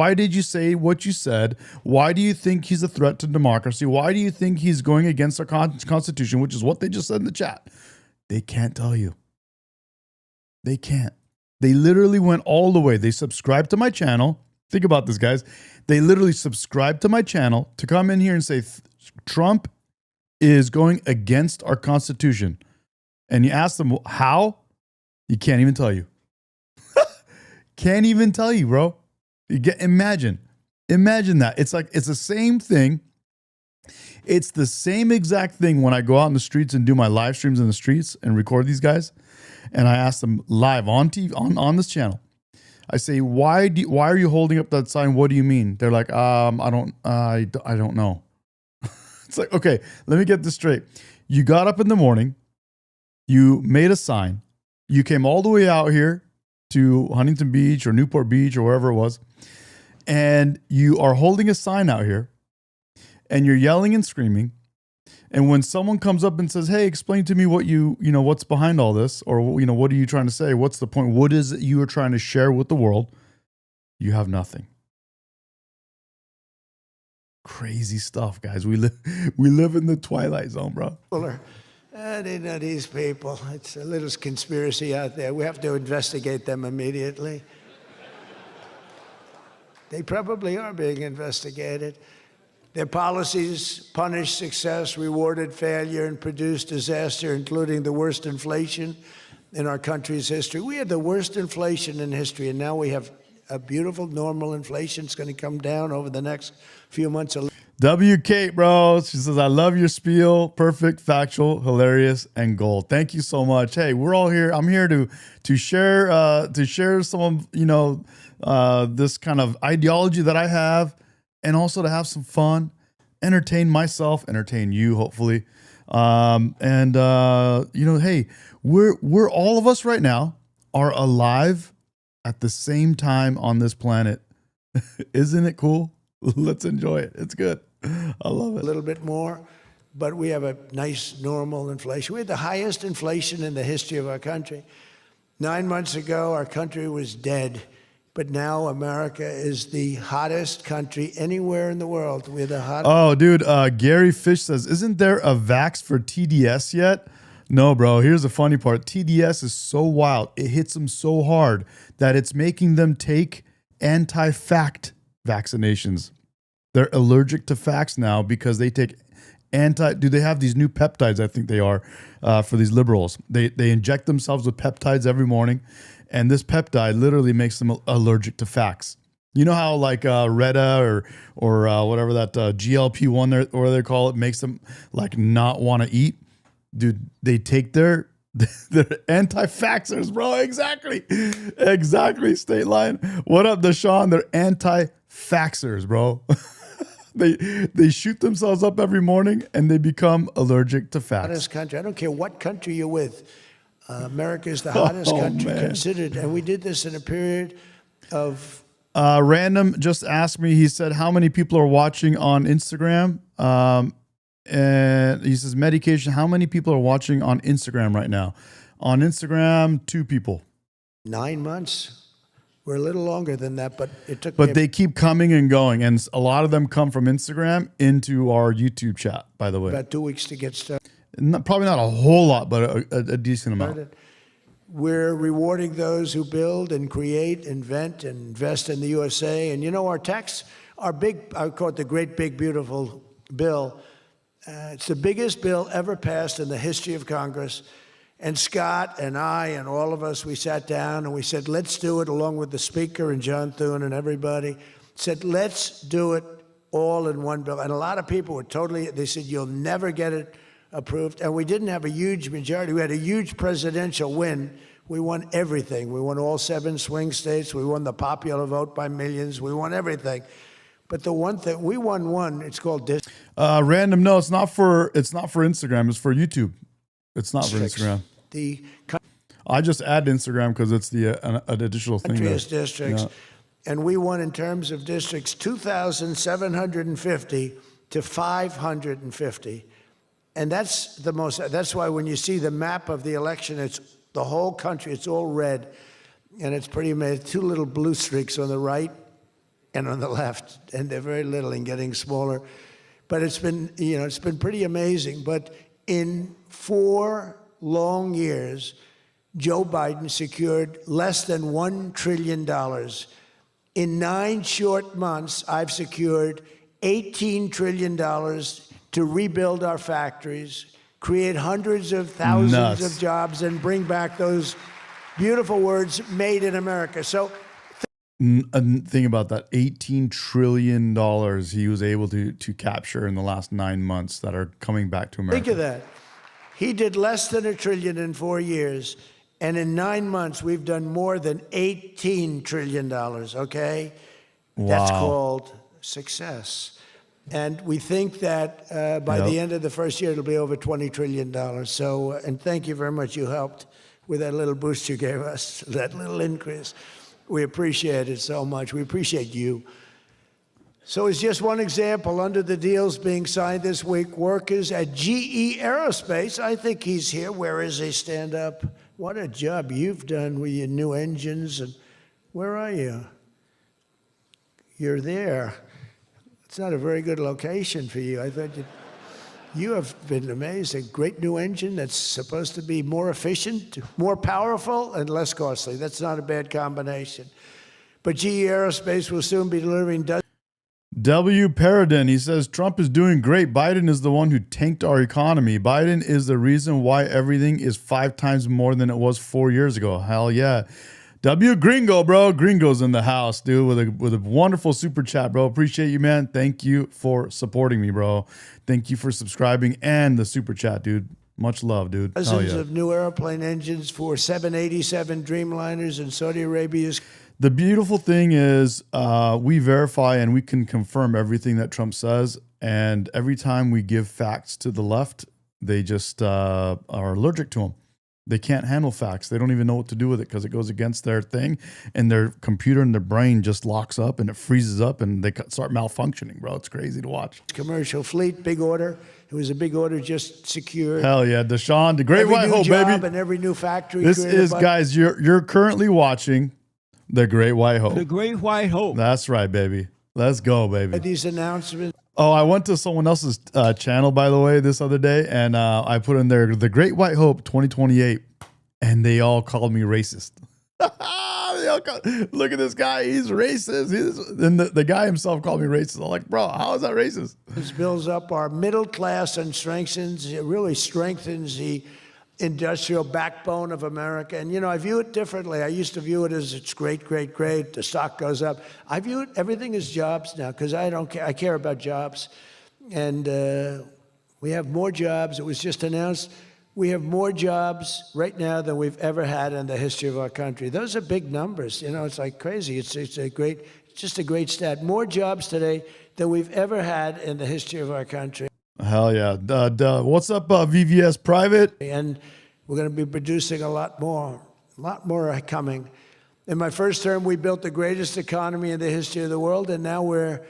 C: what you said? Why do you think he's a threat to democracy? Why do you think he's going against our Constitution, which is what they just said in the chat? They can't tell you. They can't. They literally went all the way. They subscribed to my channel. Think about this, guys. They literally subscribed to my channel to come in here and say, Trump is going against our Constitution. And you ask them how? You can't even tell you. Can't even tell you, bro. Imagine that. It's like, it's the same thing. It's the same exact thing when I go out in the streets and do my live streams in the streets and record these guys. And I ask them live on TV, on this channel. I say, why are you holding up that sign? What do you mean? They're like, I don't know. It's like, okay, let me get this straight. You got up in the morning, you made a sign, you came all the way out here to Huntington Beach or Newport Beach or wherever it was, and you are holding a sign out here, and you're yelling and screaming. And when someone comes up and says, hey, explain to me what what's behind all this, or, what are you trying to say? What's the point? What is it you are trying to share with the world? You have nothing. Crazy stuff, guys. We live in the twilight zone, bro.
D: These people, it's a little conspiracy out there. We have to investigate them immediately. They probably are being investigated. Their policies punished success, rewarded failure, and produced disaster, including the worst inflation in our country's history. We had the worst inflation in history, and now we have a beautiful, normal inflation. It's going to come down over the next few months.
C: W. Kate, bro. She says, I love your spiel. Perfect, factual, hilarious, and gold. Thank you so much. Hey, we're all here. I'm here to share some of, this kind of ideology that I have, and also to have some fun, entertain myself, entertain you, hopefully. Hey, we're all of us right now are alive at the same time on this planet. Isn't it cool? Let's enjoy it. It's good. I love it.
D: A little bit more, but we have a nice, normal inflation. We had the highest inflation in the history of our country. 9 months ago, our country was dead. But now America is the hottest country anywhere in the world. We're the hottest.
C: Oh, dude, Gary Fish says, isn't there a vax for TDS yet? No, bro. Here's the funny part. TDS is so wild. It hits them so hard that it's making them take anti-fact vaccinations. They're allergic to facts now because they take do they have these new peptides? I think they are for these liberals. They inject themselves with peptides every morning, and this peptide literally makes them allergic to facts. You know how like Retta or whatever that GLP-1 or they call it makes them like not want to eat? Dude, they take their anti-faxers, bro. Exactly. State line. What up, Deshaun? They're anti-faxers, bro. They shoot themselves up every morning and they become allergic to facts.
D: Hottest country. I don't care what country you're with. America is the hottest country considered, and we did this in a period of.
C: Random just asked me. He said, "How many people are watching on Instagram?" And he says, "Medication. How many people are watching on Instagram right now?" On Instagram, 2 people.
D: 9 months. We're a little longer than that, but it took.
C: But they keep coming and going, and a lot of them come from Instagram into our YouTube chat. By the way,
D: about 2 weeks to get started.
C: Probably not a whole lot, but a decent amount.
D: We're rewarding those who build and create, invent, and invest in the USA. And you know, our tax, our big, I call it the great big beautiful bill. It's the biggest bill ever passed in the history of Congress. And Scott and I and all of us, we sat down and we said, let's do it, along with the Speaker and John Thune and everybody, said, let's do it all in one bill. And a lot of people were they said, you'll never get it approved. And we didn't have a huge majority. We had a huge presidential win. We won everything. We won all 7 swing states. We won the popular vote by millions. We won everything. But the one thing, we won one, it's called
C: Random, no, it's not for Instagram. It's for YouTube. It's not for Instagram. I just add Instagram because it's an additional thing.
D: Country's districts, and we won in terms of districts 2,750 to 550, and that's the most. That's why when you see the map of the election, it's the whole country. It's all red, and it's pretty amazing. 2 little blue streaks on the right and on the left, and they're very little and getting smaller. But it's been pretty amazing. But in 4 long years, Joe Biden secured less than $1 trillion. In 9 short months, I've secured $18 trillion to rebuild our factories, create hundreds of thousands of jobs, and bring back those beautiful words, made in America. So
C: think about that, $18 trillion he was able to capture in the last 9 months that are coming back to America.
D: Think of that. He did less than $1 trillion in 4 years, and in 9 months, we've done more than $18 trillion, okay?
C: Wow.
D: That's called success. And we think that by the end of the first year, it'll be over $20 trillion. So, and thank you very much. You helped with that little boost you gave us, that little increase. We appreciate it so much. We appreciate you. So it's just one example. Under the deals being signed this week, workers at GE Aerospace, I think he's here. Where is he? Stand up. What a job you've done with your new engines. And where are you? You're there. It's not a very good location for you. I thought you have been amazing. Great new engine that's supposed to be more efficient, more powerful, and less costly. That's not a bad combination. But GE Aerospace will soon be delivering dozens.
C: W. Paradin, he says, Trump is doing great. Biden is the one who tanked our economy. Biden is the reason why everything is 5 times more than it was 4 years ago. Hell yeah. W. Gringo, bro. Gringo's in the house, dude, with a wonderful super chat, bro. Appreciate you, man. Thank you for supporting me, bro. Thank you for subscribing and the super chat, dude. Much love, dude.
D: Dozens of new airplane engines for 787 Dreamliners in Saudi Arabia's.
C: The beautiful thing is we verify and we can confirm everything that Trump says. And every time we give facts to the left, they just are allergic to them. They can't handle facts. They don't even know what to do with it because it goes against their thing. And their computer and their brain just locks up and it freezes up and they start malfunctioning, bro. It's crazy to watch.
D: Commercial fleet, big order. It was a big order just secured.
C: Hell yeah. Deshaun, the great white hope, baby.
D: And every new factory.
C: This is, guys, you're currently watching The Great White Hope.
E: The Great White Hope.
C: That's right, baby. Let's go, baby.
D: These announcements.
C: Oh, I went to someone else's channel, by the way, this other day, and I put in there The Great White Hope 2028, and they all called me racist. Look at this guy. He's racist. And the guy himself called me racist. I'm like, bro, how is that racist?
D: This builds up our middle class and it really strengthens the industrial backbone of America. And, you know, I view it differently. I used to view it as it's great, great, great. The stock goes up. I view it, everything is jobs now because I don't care. I care about jobs. And we have more jobs. It was just announced. We have more jobs right now than we've ever had in the history of our country. Those are big numbers. You know, it's like crazy. It's just a great stat. More jobs today than we've ever had in the history of our country.
C: Hell yeah. What's up, VVS Private?
D: And we're going to be producing a lot more coming. In my first term, we built the greatest economy in the history of the world, and now we're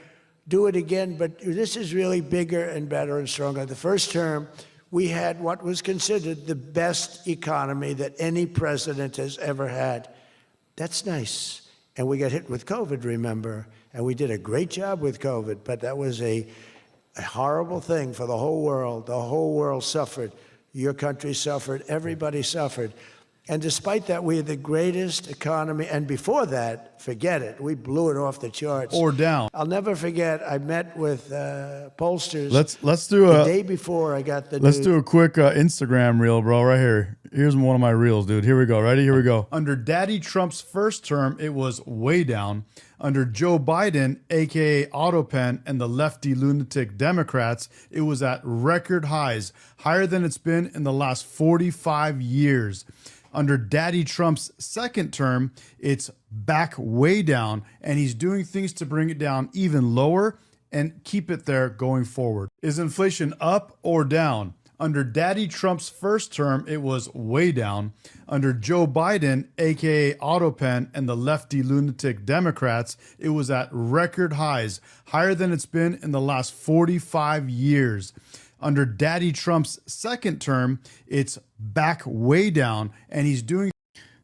D: do it again. But this is really bigger and better and stronger. The first term, we had what was considered the best economy that any president has ever had. That's nice. And we got hit with COVID, remember? And we did a great job with COVID, but that was a horrible thing for the whole world. The whole world suffered. Your country suffered. Everybody suffered. And despite that, we had the greatest economy. And before that, forget it. We blew it off the charts.
C: Or down.
D: I'll never forget, I met with pollsters.
C: Let's do
D: the day before I got the news.
C: Do a quick Instagram reel, bro, right here. Here's one of my reels, dude. Here we go. Ready? Here we go. Under Daddy Trump's first term, it was way down. Under Joe Biden, aka Autopen, and the lefty lunatic Democrats, it was at record highs, higher than it's been in the last 45 years. Under Daddy Trump's second term, it's back way down, and he's doing things to bring it down even lower and keep it there going forward. Is inflation up or down? Under Daddy Trump's first term, it was way down. Under Joe Biden, aka Autopen, and the lefty lunatic Democrats, it was at record highs, higher than it's been in the last 45 years. Under Daddy Trump's second term, it's back way down, and he's doing...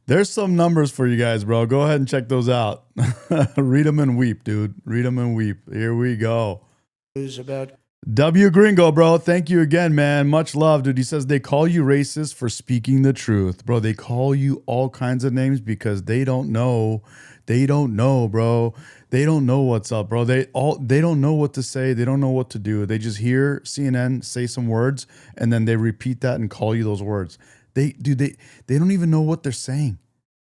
C: There's some numbers for you guys, bro. Go ahead and check those out. Read them and weep, dude. Read them and weep. Here we go.
D: About
C: W Gringo, bro. Thank you again, man. Much love, dude. He says they call you racist for speaking the truth. Bro, they call you all kinds of names because they don't know. They don't know, bro. They don't know what's up, bro. They don't know what to say. They don't know what to do. They just hear CNN say some words and then they repeat that and call you those words. They don't even know what they're saying.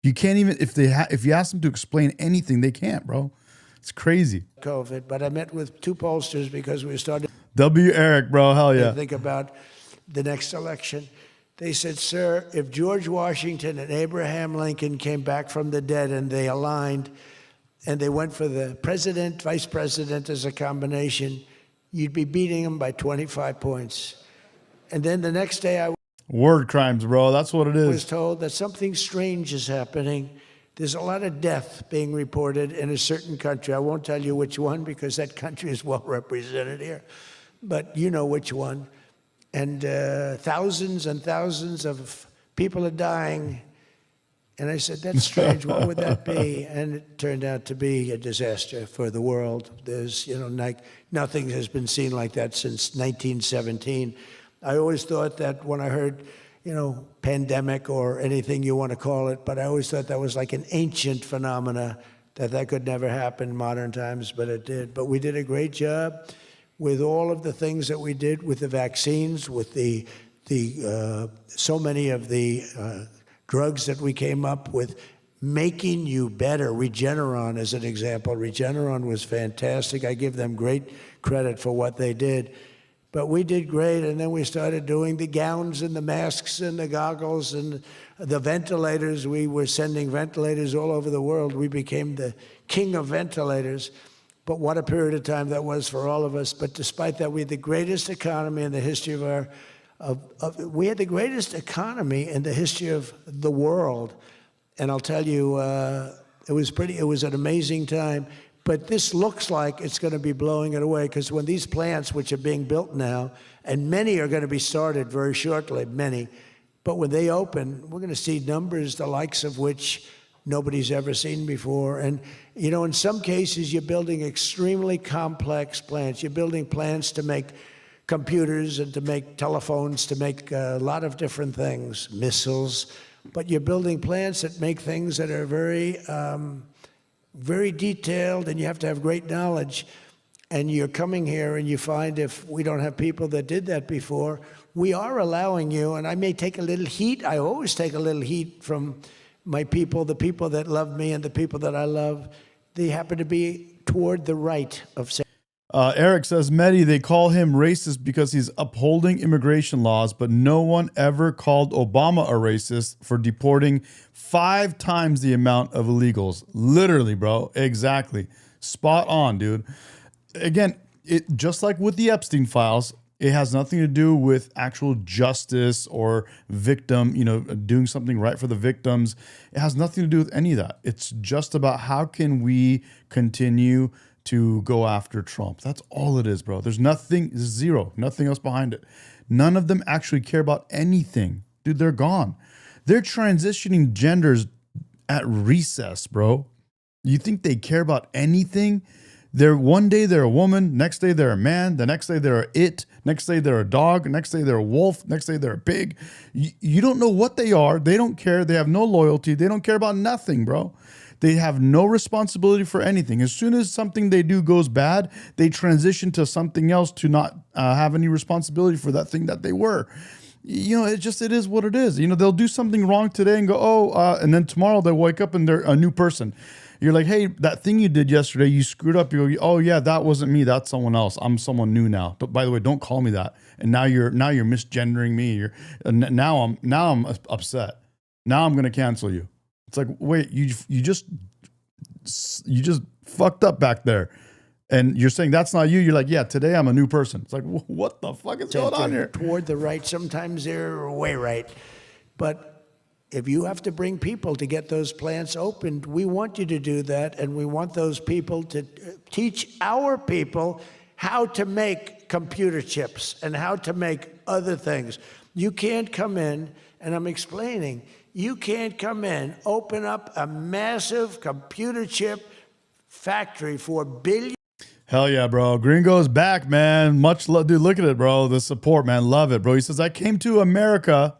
C: You can't even if you ask them to explain anything, they can't, bro. It's crazy.
D: COVID, but I met with two pollsters because we started
C: W Eric, bro. Hell yeah.
D: to think about the next election. They said, sir, if George Washington and Abraham Lincoln came back from the dead and they aligned and they went for the president, vice president as a combination, you'd be beating them by 25 points. And then the next day I
C: word crimes, bro. That's what it is.
D: was told that something strange is happening. There's a lot of death being reported in a certain country. I won't tell you which one because that country is well represented here, but you know which one. And thousands and thousands of people are dying. And I said, that's strange. What would that be? And it turned out to be a disaster for the world. There's, like nothing has been seen like that since 1917. I always thought that when I heard, pandemic or anything you want to call it, but I always thought that was like an ancient phenomena, that could never happen in modern times, but it did. But we did a great job with all of the things that we did with the vaccines, with the so many of the drugs that we came up with, making you better. Regeneron is an example. Regeneron was fantastic. I give them great credit for what they did. But we did great, and then we started doing the gowns and the masks and the goggles and the ventilators. We were sending ventilators all over the world. We became the king of ventilators. But what a period of time that was for all of us. But despite that, we had the greatest economy in the history we had the greatest economy in the history of the world. And I'll tell you, it was an amazing time. But this looks like it's going to be blowing it away, because when these plants, which are being built now, and many are going to be started very shortly, many, but when they open, we're going to see numbers the likes of which nobody's ever seen before. And, you know, in some cases, you're building extremely complex plants. You're building plants to make computers and to make telephones, to make a lot of different things, missiles. But you're building plants that make things that are very, very detailed, and you have to have great knowledge. And you're coming here and you find if we don't have people that did that before, we are allowing you, and I may take a little heat. I always take a little heat from my people, the people that love me and the people that I love. They happen to be toward the right of
C: Eric says, Medi, they call him racist because he's upholding immigration laws, but no one ever called Obama a racist for deporting 5 times the amount of illegals. Literally, bro. Exactly. Spot on, dude. Again, it just like with the Epstein files, it has nothing to do with actual justice or victim, you know, doing something right for the victims. It has nothing to do with any of that. It's just about how can we continue to go after Trump. That's all it is, bro. There's nothing, zero, nothing else behind it. None of them actually care about anything. Dude, they're gone. They're transitioning genders at recess, bro. You think they care about anything? They're one day they're a woman, next day they're a man, the next day they're it, next day they're a dog, next day they're a wolf, next day they're a pig. You don't know what they are. They don't care. They have no loyalty. They don't care about nothing, bro. They have no responsibility for anything. As soon as something they do goes bad, they transition to something else to not have any responsibility for that thing that they were. You know, it is what it is. You know, they'll do something wrong today and go, and then tomorrow they'll wake up and they're a new person. You're like, hey, that thing you did yesterday, you screwed up. You go, oh yeah, that wasn't me. That's someone else. I'm someone new now. But by the way, don't call me that. And now you're misgendering me. Now I'm upset. Now I'm gonna cancel you. It's like, wait, you just fucked up back there. And you're saying that's not you. You're like, yeah, today I'm a new person. It's like, what the fuck is going on here?
D: Toward the right. Sometimes they're way right. But if you have to bring people to get those plants opened, we want you to do that. And we want those people to teach our people how to make computer chips and how to make other things. You can't come in, and I'm explaining, you can't come in, open up a massive computer chip factory for billions.
C: Hell yeah, bro. Gringo's back, man. Much love. Dude, look at it, bro. The support, man. Love it, bro. He says, I came to America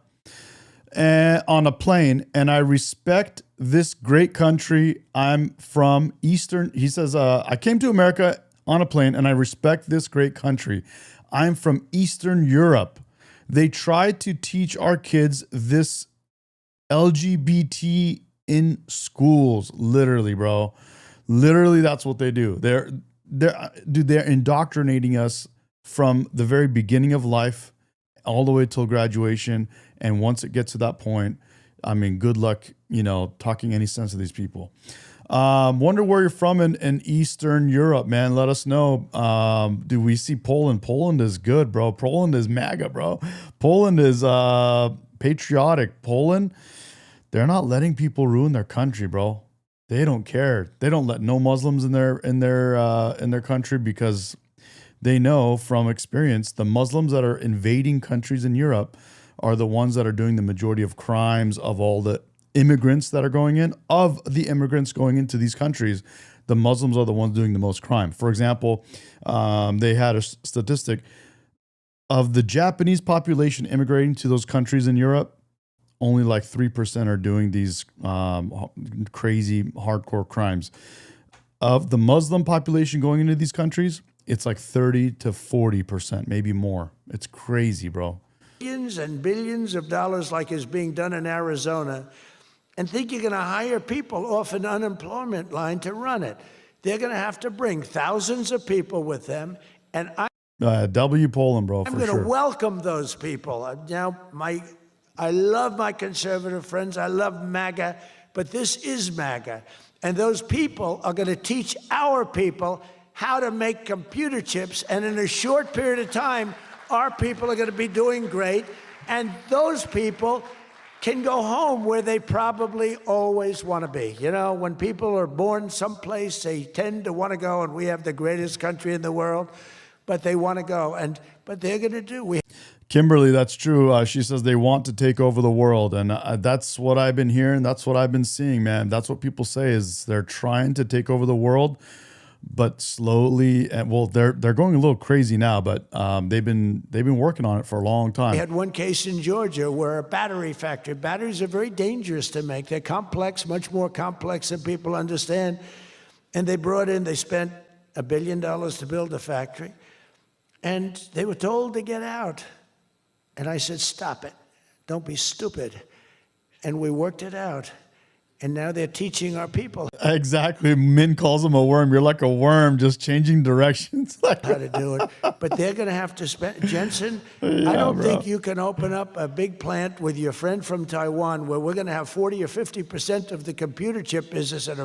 C: on a plane, and I respect this great country. I'm from Eastern. He says, I came to America on a plane, and I respect this great country. I'm from Eastern Europe. They try to teach our kids this LGBT in schools. Literally, bro. Literally, that's what they do. They're indoctrinating us from the very beginning of life all the way till graduation. And once it gets to that point, I mean, good luck, you know, talking any sense to these people. Wonder where you're from in Eastern Europe, man. Let us know. Do we see Poland? Poland is good, bro. Poland is MAGA, bro. Poland is patriotic. Poland, they're not letting people ruin their country, bro. They don't care. They don't let no Muslims in their country because they know from experience the Muslims that are invading countries in Europe are the ones that are doing the majority of crimes of all the immigrants that are going in. Of the immigrants going into these countries, the Muslims are the ones doing the most crime. For example, they had a statistic of the Japanese population immigrating to those countries in Europe. Only like 3% are doing these crazy hardcore crimes. Of the Muslim population going into these countries, it's like 30 to 40%, maybe more. It's crazy, bro.
D: Billions and billions of dollars like is being done in Arizona, and think you're going to hire people off an unemployment line to run it. They're going to have to bring thousands of people with them, and
C: W Poland, bro,
D: I'm
C: for
D: going to
C: sure.
D: welcome those people. Now, I love my conservative friends. I love MAGA, but this is MAGA. And those people are going to teach our people how to make computer chips. And in a short period of time, our people are going to be doing great. And those people can go home where they probably always want to be. You know, when people are born someplace, they tend to want to go, and we have the greatest country in the world. but they want to go. But they're going to do.
C: Kimberly, that's true. She says they want to take over the world. And that's what I've been hearing. That's what I've been seeing, man. That's what people say is they're trying to take over the world, but slowly. And well, they're going a little crazy now, but they've been working on it for a long time.
D: We had one case in Georgia where a battery factory. Batteries are very dangerous to make. They're complex, much more complex than people understand. And they spent $1 billion to build a factory. And they were told to get out. And I said, stop it. Don't be stupid. And we worked it out. And now they're teaching our people
C: Exactly. Min calls him a worm. You're like a worm, just changing directions.
D: how to do it. But they're going to have to spend. Jensen, I don't think you can open up a big plant with your friend from Taiwan where we're going to have 40 or 50% of the computer chip business at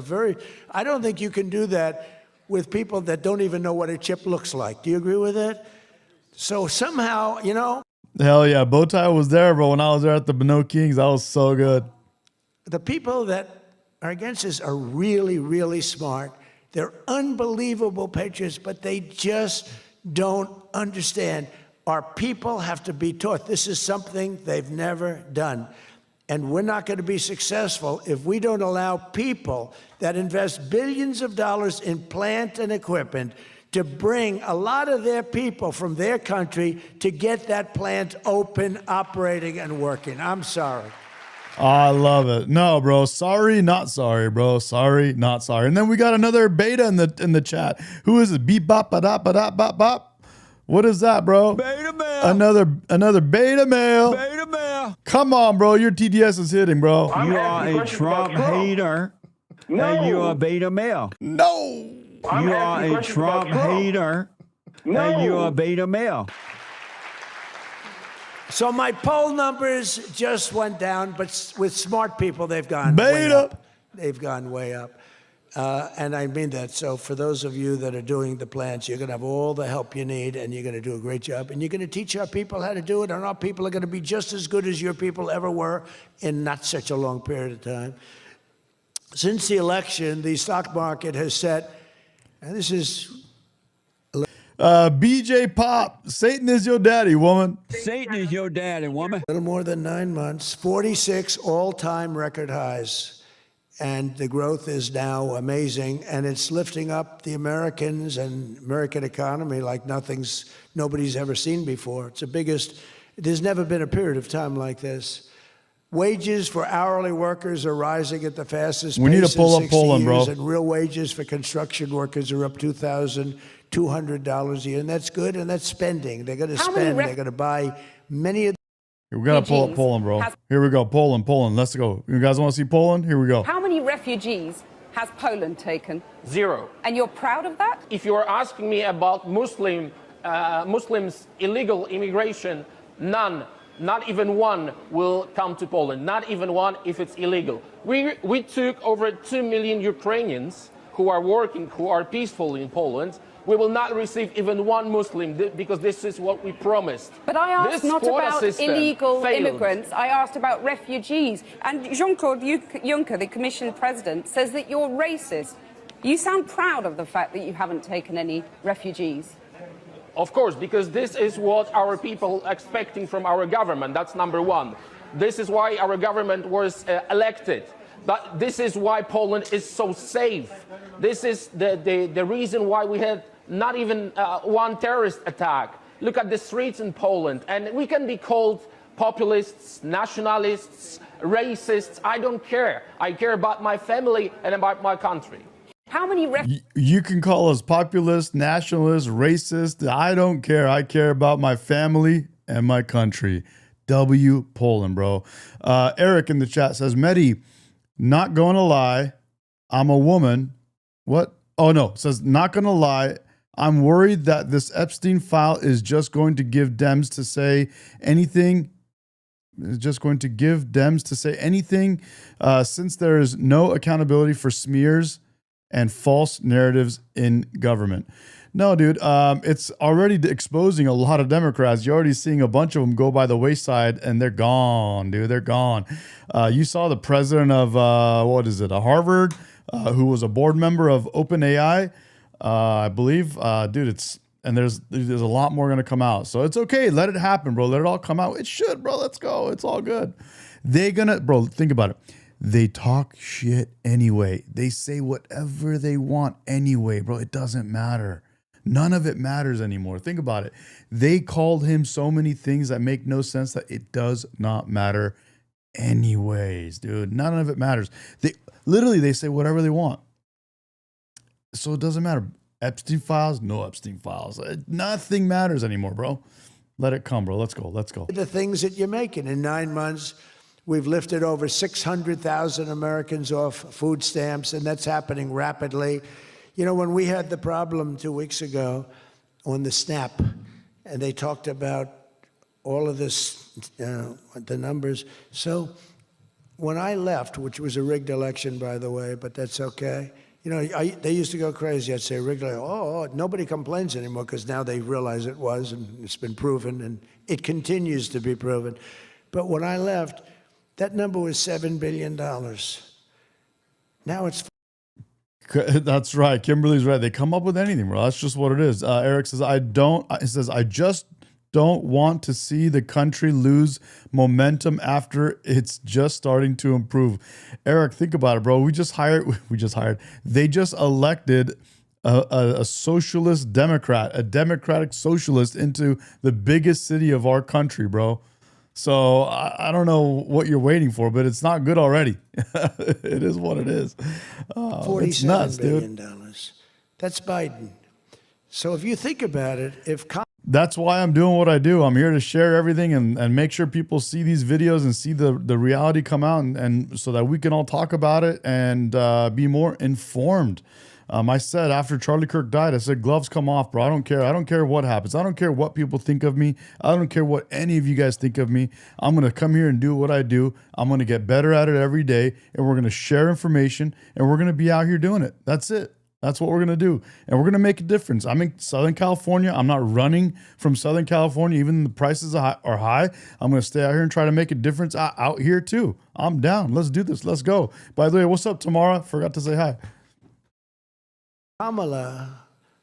D: I don't think you can do that with people that don't even know what a chip looks like. Do you agree with that? So somehow,
C: Hell yeah. Bowtie was there, bro. When I was there at the Beno Kings, that was so good.
D: the people that are against this are really, really smart. They're unbelievable patriots, but they just don't understand. Our people have to be taught. This is something they've never done. And we're not going to be successful if we don't allow people that invest billions of dollars in plant and equipment to bring a lot of their people from their country to get that plant open, operating, and working. I'm sorry.
C: I love it. No, bro. Sorry, not sorry, bro. Sorry, not sorry. And then we got another beta in the chat. Who is it? Beep bop ba da ba da bop bop. What is that, bro?
E: Beta male.
C: Another beta male.
E: Beta male.
C: Come on, bro. Your TDS is hitting, bro.
E: You are a Trump hater. And you are beta male.
C: No.
E: You are a Trump hater. And you are beta male.
D: So my poll numbers just went down, but with smart people, they've gone way
C: Beta.
D: up. They've gone way up. And I mean that. So for those of you that are doing the plans, you're going to have all the help you need, and you're going to do a great job. And you're going to teach our people how to do it, and our people are going to be just as good as your people ever were in not such a long period of time. Since the election, the stock market has set, and this is
C: BJ Pop, Satan is your daddy, woman.
E: Satan is your daddy, woman.
D: a little more than 9 months, 46 all-time record highs. And the growth is now amazing, and it's lifting up the Americans and American economy like nobody's ever seen before. It's the biggest. There's never been a period of time like this. Wages for hourly workers are rising at the fastest
C: We need
D: pace
C: to pull
D: in
C: up
D: 60
C: Poland, bro.
D: years, and real wages for construction workers are up $2,200 a year, and that's good, and that's spending. They're going to spend. They're going to buy many of.
C: We got to pull up Poland, bro. Here we go. Poland. Let's go. You guys want to see Poland? Here we go.
I: How many refugees has Poland taken?
F: 0.
I: And you're proud of that?
F: If you're asking me about Muslims' illegal immigration, none, not even one, will come to Poland. Not even one if it's illegal. We took over 2 million Ukrainians who are working, who are peaceful in Poland. We will not receive even one Muslim because this is what we promised.
I: But I asked
F: This
I: not
F: quota
I: about
F: system
I: illegal
F: failed.
I: immigrants. I asked about refugees. And Jean-Claude Juncker, the Commission President, says that you're racist. You sound proud of the fact that you haven't taken any refugees.
F: Of course, because this is what our people are expecting from our government. That's number one. This is why our government was elected. But this is why Poland is so safe. This is the reason why we had not even one terrorist attack. Look at the streets in Poland. And we can be called populists, nationalists, racists. I don't care. I care about my family and about my country.
I: How many
C: You can call us populist, nationalist, racist. I don't care. I care about my family and my country. W Poland, bro. Eric in the chat says, Medi, not going to lie, I'm a woman. What? Oh, no. It says, not going to lie, I'm worried that this Epstein file is just going to give Dems to say anything. It's just going to give Dems to say anything since there is no accountability for smears and false narratives in government. No, dude, it's already exposing a lot of Democrats. You're already seeing a bunch of them go by the wayside, and they're gone, dude. They're gone. You saw the president of, Harvard, who was a board member of OpenAI, I believe. Dude, and there's a lot more going to come out. So it's okay. Let it happen, bro. Let it all come out. It should, bro. Let's go. It's all good. Bro, think about it. They talk shit anyway. They say whatever they want anyway, bro. It doesn't matter. None of it matters anymore. Think about it. They called him so many things that make no sense that it does not matter anyways, dude. None of it matters. They say whatever they want. So it doesn't matter. Epstein files, no Epstein files. Nothing matters anymore, bro. Let it come, bro. Let's go.
D: The things that you're making. In 9 months, we've lifted over 600,000 Americans off food stamps, and that's happening rapidly. You know, when we had the problem 2 weeks ago on the SNAP, and they talked about all of this, the numbers. So when I left, which was a rigged election, by the way, but that's okay. You know, they used to go crazy. I'd say rigged, nobody complains anymore because now they realize it was, and it's been proven, and it continues to be proven. But when I left, that number was $7 billion. Now it's...
C: That's right. Kimberly's right. They come up with anything, bro. That's just what it is. Eric says, I just don't want to see the country lose momentum after it's just starting to improve. Eric, think about it, bro. They just elected a socialist Democrat, a democratic socialist into the biggest city of our country, bro. So I don't know what you're waiting for, but it's not good already. It is what it is. It's nuts, dude.
D: $47 billion. That's Biden. So if you think about it,
C: that's why I'm doing what I do. I'm here to share everything and make sure people see these videos and see the reality come out, and so that we can all talk about it and be more informed. I said after Charlie Kirk died, I said, gloves come off, bro. I don't care. I don't care what happens. I don't care what people think of me. I don't care what any of you guys think of me. I'm going to come here and do what I do. I'm going to get better at it every day, and we're going to share information, and we're going to be out here doing it. That's it. That's what we're going to do. And we're going to make a difference. I'm in Southern California. I'm not running from Southern California. Even the prices are high. I'm going to stay out here and try to make a difference out here too. I'm down. Let's do this. Let's go. By the way, what's up, Tamara? Forgot to say hi.
D: Kamala,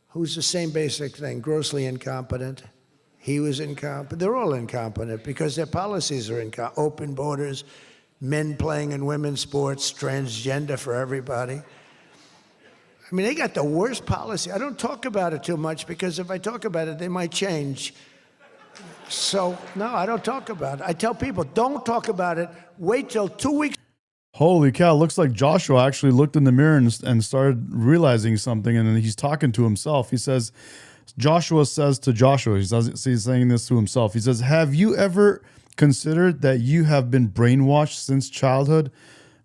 D: who's the same basic thing, grossly incompetent. He was incompetent. They're all incompetent because their policies are incompetent. Open borders, men playing in women's sports, transgender for everybody. I mean, they got the worst policy. I don't talk about it too much because if I talk about it, they might change. So, no, I don't talk about it. I tell people, don't talk about it. Wait till 2 weeks.
C: Holy cow, looks like Joshua actually looked in the mirror and started realizing something, and then he's talking to himself. He says, Joshua says to Joshua, he's saying this to himself. He says, have you ever considered that you have been brainwashed since childhood?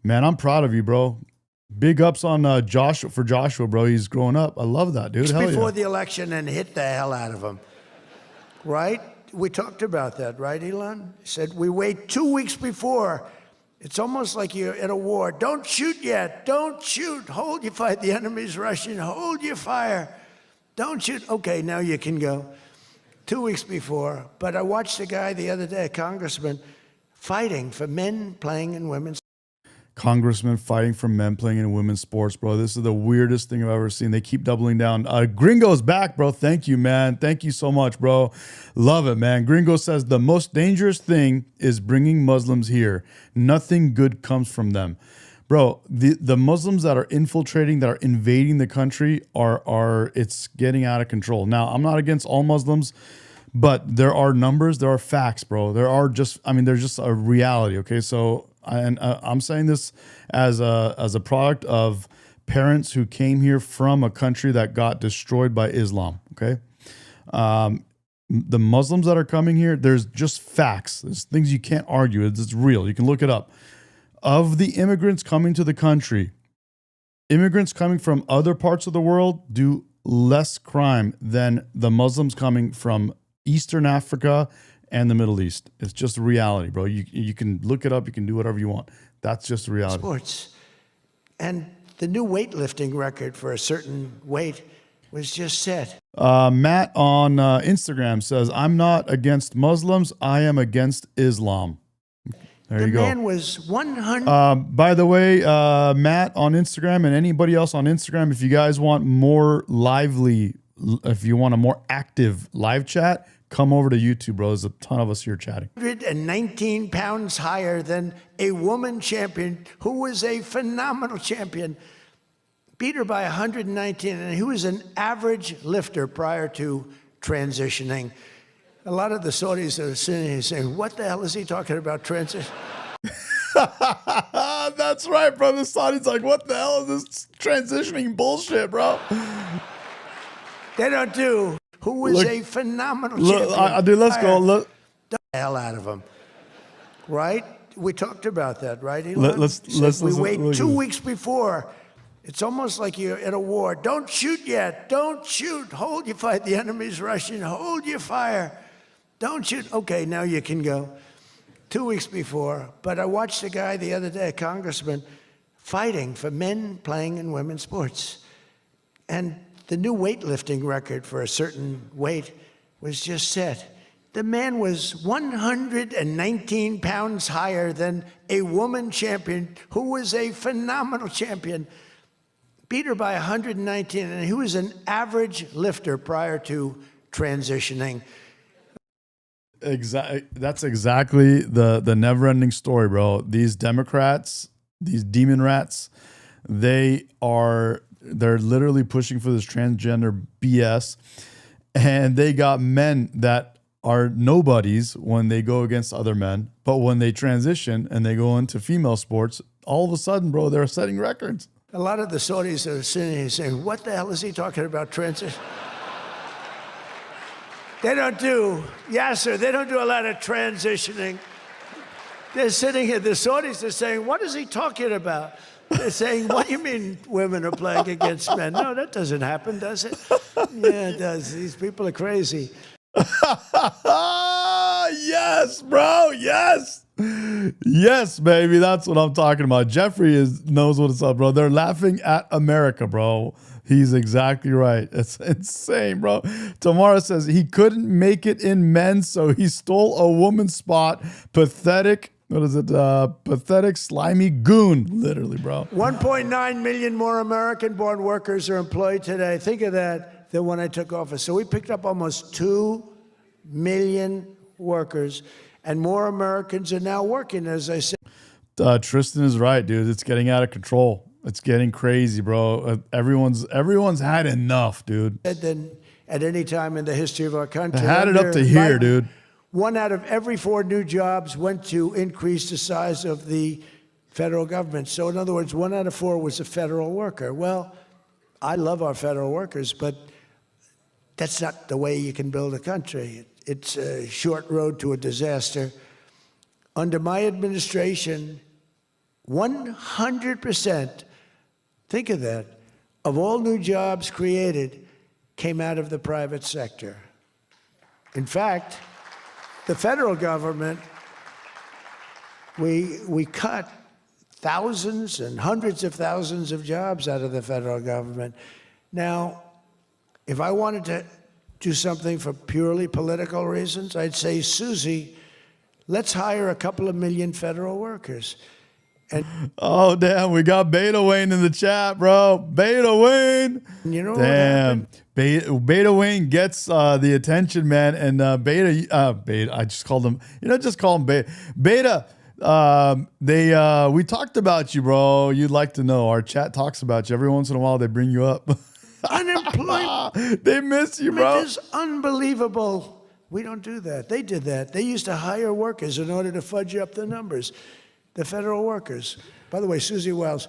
C: Man, I'm proud of you, bro. Big ups on Joshua, bro. He's growing up. I love that, dude. Hell
D: Before
C: yeah.
D: the election and hit the hell out of him. Right? We talked about that, right, Elon? He said, we wait 2 weeks before. It's almost like you're at a war. Don't shoot yet. Don't shoot. Hold your fire. The enemy's rushing. Hold your fire. Don't shoot. Okay, now you can go. 2 weeks before. But I watched a guy the other day, a congressman, fighting for men playing in women's.
C: Congressman fighting for men playing in women's sports, bro. This is the weirdest thing I've ever seen. They keep doubling down. Gringo's back, bro. Thank you, man. Thank you so much, bro. Love it, man. Gringo says the most dangerous thing is bringing Muslims here. Nothing good comes from them. Bro, the Muslims that are infiltrating, that are invading the country it's getting out of control. Now, I'm not against all Muslims, but there are numbers, there are facts, bro. There's just a reality, okay? So, and I'm saying this as a product of parents who came here from a country that got destroyed by Islam, okay? The Muslims that are coming here, there's just facts. There's things you can't argue. It's real. You can look it up. Of the immigrants coming to the country, immigrants coming from other parts of the world do less crime than the Muslims coming from Eastern Africa and the Middle East. It's just a reality, bro. You can look it up. You can do whatever you want. That's just a reality.
D: Sports. And the new weightlifting record for a certain weight was just set.
C: Matt on Instagram says, I'm not against Muslims. I am against Islam. There you go.
D: The man was 100.
C: By the way, Matt on Instagram and anybody else on Instagram, if you guys want more lively if you want a more active live chat, come over to YouTube, bro. There's a ton of us here chatting.
D: 119 pounds higher than a woman champion who was a phenomenal champion. Beat her by 119, and he was an average lifter prior to transitioning. A lot of the Saudis are sitting here saying, what the hell is he talking about transition?
C: That's right, bro. The Saudis like, what the hell is this transitioning bullshit, bro?
D: They don't do. Who was a phenomenal champion.
C: Dude, let's go. Look.
D: The hell out of him. Right? We talked about that, right,
C: Let's
D: Elon? We
C: listen,
D: wait
C: look at
D: 2
C: this.
D: weeks before. It's almost like you're in a war. Don't shoot yet. Don't shoot. Hold your fire. The enemy's rushing. Hold your fire. Don't shoot. Okay, now you can go. 2 weeks before. But I watched a guy the other day, a congressman, fighting for men playing in women's sports. And the new weightlifting record for a certain weight was just set. The man was 119 pounds higher than a woman champion who was a phenomenal champion. Beat her by 119, and he was an average lifter prior to transitioning.
C: That's exactly the never-ending story, bro. These Democrats, these demon rats, they're literally pushing for this transgender BS, and they got men that are nobodies when they go against other men, but when they transition and they go into female sports, all of a sudden, bro, they're setting records.
D: A lot of the Saudis are sitting here saying, what the hell is he talking about transition? They don't do, Yasser, they don't do a lot of transitioning. They're sitting here, the Saudis are saying, what is he talking about? They're saying, what do you mean women are playing against men? No, that doesn't happen, does it? Yeah, it does. These people are crazy.
C: Yes, bro. Yes. Yes, baby. That's what I'm talking about. Jeffrey knows what's up, bro. They're laughing at America, bro. He's exactly right. It's insane, bro. Tamara says he couldn't make it in men, so he stole a woman's spot. Pathetic. What is it? Pathetic, slimy goon. Literally, bro.
D: 1.9 million more American-born workers are employed today. Think of that, than when I took office. So we picked up almost 2 million workers, and more Americans are now working, as I said.
C: Tristan is right, dude. It's getting out of control. It's getting crazy, bro. Everyone's had enough, dude.
D: Than at any time in the history of our country.
C: They had it up to here, dude.
D: 1 out of every 4 new jobs went to increase the size of the federal government. So in other words, 1 out of 4 was a federal worker. Well, I love our federal workers, but that's not the way you can build a country. It's a short road to a disaster. Under my administration, 100%, think of that, of all new jobs created came out of the private sector. In fact, the federal government, we cut thousands and hundreds of thousands of jobs out of the federal government. Now, if I wanted to do something for purely political reasons, I'd say, Susie, let's hire a couple of million federal workers. And
C: oh, damn, we got Beta Wayne in the chat, bro. Beta Wayne.
D: You know
C: damn. Beta Wayne gets the attention, man. And Beta, I just called him, just call him Beta. Beta, we talked about you, bro. You'd like to know. Our chat talks about you. Every once in a while, they bring you up.
D: Unemployment.
C: They miss you, bro.
D: It is unbelievable. We don't do that. They did that. They used to hire workers in order to fudge up the numbers. The federal workers. By the way, Susie Wells,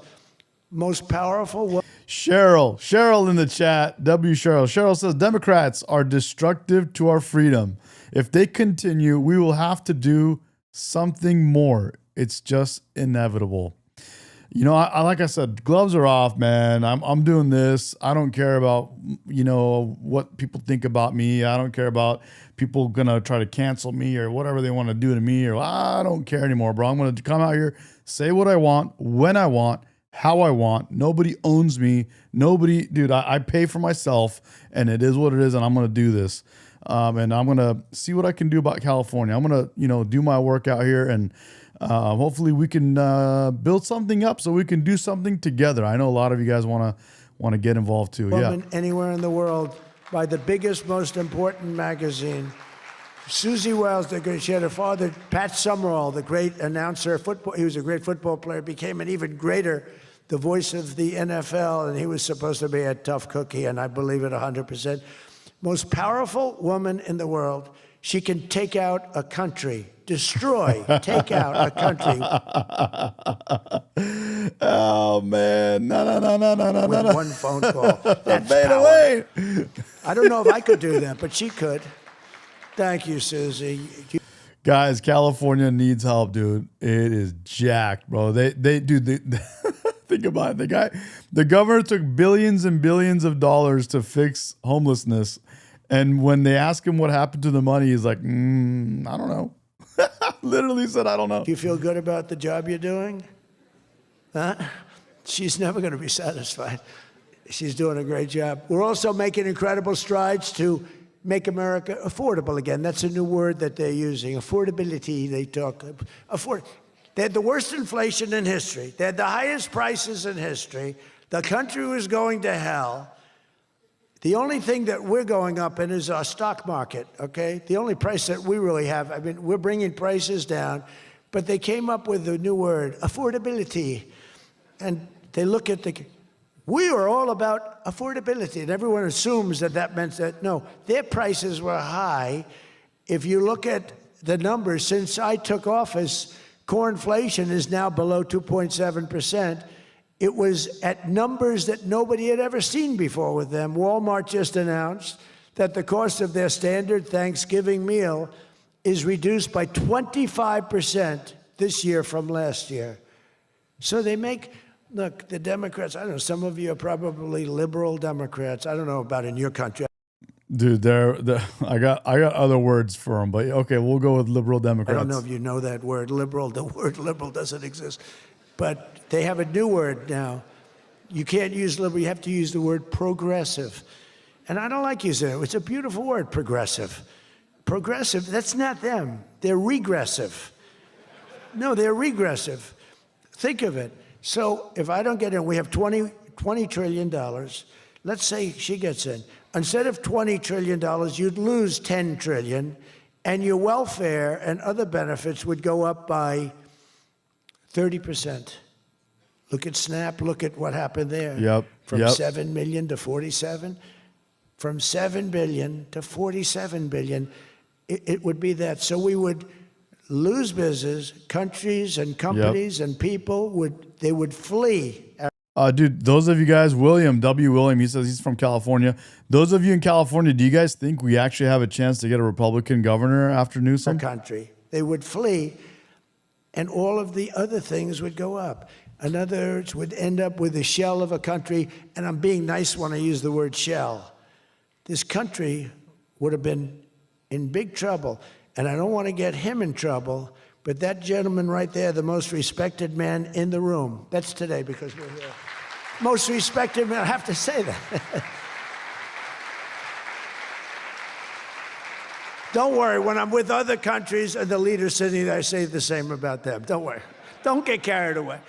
D: most powerful.
C: Cheryl in the chat. Cheryl says Democrats are destructive to our freedom. If they continue, we will have to do something more. It's just inevitable. I like I said, gloves are off, man. I'm doing this. I don't care about, what people think about me. I don't care about people gonna try to cancel me or whatever they want to do to me, or I don't care anymore, bro. I'm gonna come out here, say what I want, when I want, how I want. Nobody owns me. Nobody, dude, I pay for myself, and it is what it is, and I'm gonna do this. And I'm gonna see what I can do about California. I'm gonna, do my work out here, and hopefully we can build something up so we can do something together. I know a lot of you guys want to get involved too.
D: Woman anywhere in the world by the biggest, most important magazine. Susie Wells, she had her father, Pat Summerall, the great announcer, football. He was a great football player, became an even greater, the voice of the NFL, and he was supposed to be a tough cookie, and I believe it 100%. Most powerful woman in the world. She can take out a country, destroy, take out a country.
C: Oh man, no.
D: With one phone call. That's
C: Fade
D: power.
C: away.
D: I don't know if I could do that, but she could. Thank you, Susie.
C: Guys, California needs help, dude. It is jacked, bro. They do think about it. The governor took billions and billions of dollars to fix homelessness. And when they ask him what happened to the money, he's like, I don't know. Literally said, I don't know.
D: Do you feel good about the job you're doing? Huh? She's never going to be satisfied. She's doing a great job. We're also making incredible strides to make America affordable again. That's a new word that they're using. Affordability, they talk. They had the worst inflation in history. They had the highest prices in history. The country was going to hell. The only thing that we're going up in is our stock market, okay? The only price that we really have, I mean, we're bringing prices down, but they came up with a new word, affordability. And they look at we were all about affordability, and everyone assumes that that meant that, no, their prices were high. If you look at the numbers, since I took office, core inflation is now below 2.7%. It was at numbers that nobody had ever seen before with them. Walmart just announced that the cost of their standard Thanksgiving meal is reduced by 25% this year from last year. So they make, look, the Democrats, I don't know, some of you are probably liberal Democrats. I don't know about in your country.
C: Dude, I got other words for them, but okay, we'll go with liberal Democrats.
D: I don't know if you know that word, liberal. The word liberal doesn't exist. But they have a new word now. You can't use liberal, you have to use the word progressive. And I don't like using it. It's a beautiful word, progressive. Progressive, that's not them. They're regressive. No, they're regressive. Think of it. So if I don't get in, we have $20 trillion. Let's say she gets in. Instead of $20 trillion, you'd lose $10 trillion, and your welfare and other benefits would go up by 30%. Look at SNAP. Look at what happened there.
C: Yep.
D: From 7 million to 47. From 7 billion to 47 billion. It would be that. So we would lose business. Countries and companies and people would flee.
C: Dude, those of you guys, William, he says he's from California. Those of you in California, do you guys think we actually have a chance to get a Republican governor after Newsom?
D: Our country. They would flee. And all of the other things would go up. In other words, would end up with a shell of a country, and I'm being nice when I use the word shell. This country would have been in big trouble, and I don't want to get him in trouble, but that gentleman right there, the most respected man in the room, that's today because we're here. Most respected man, I have to say that. Don't worry, when I'm with other countries and the leaders sitting there, I say the same about them. Don't worry. Don't get carried away.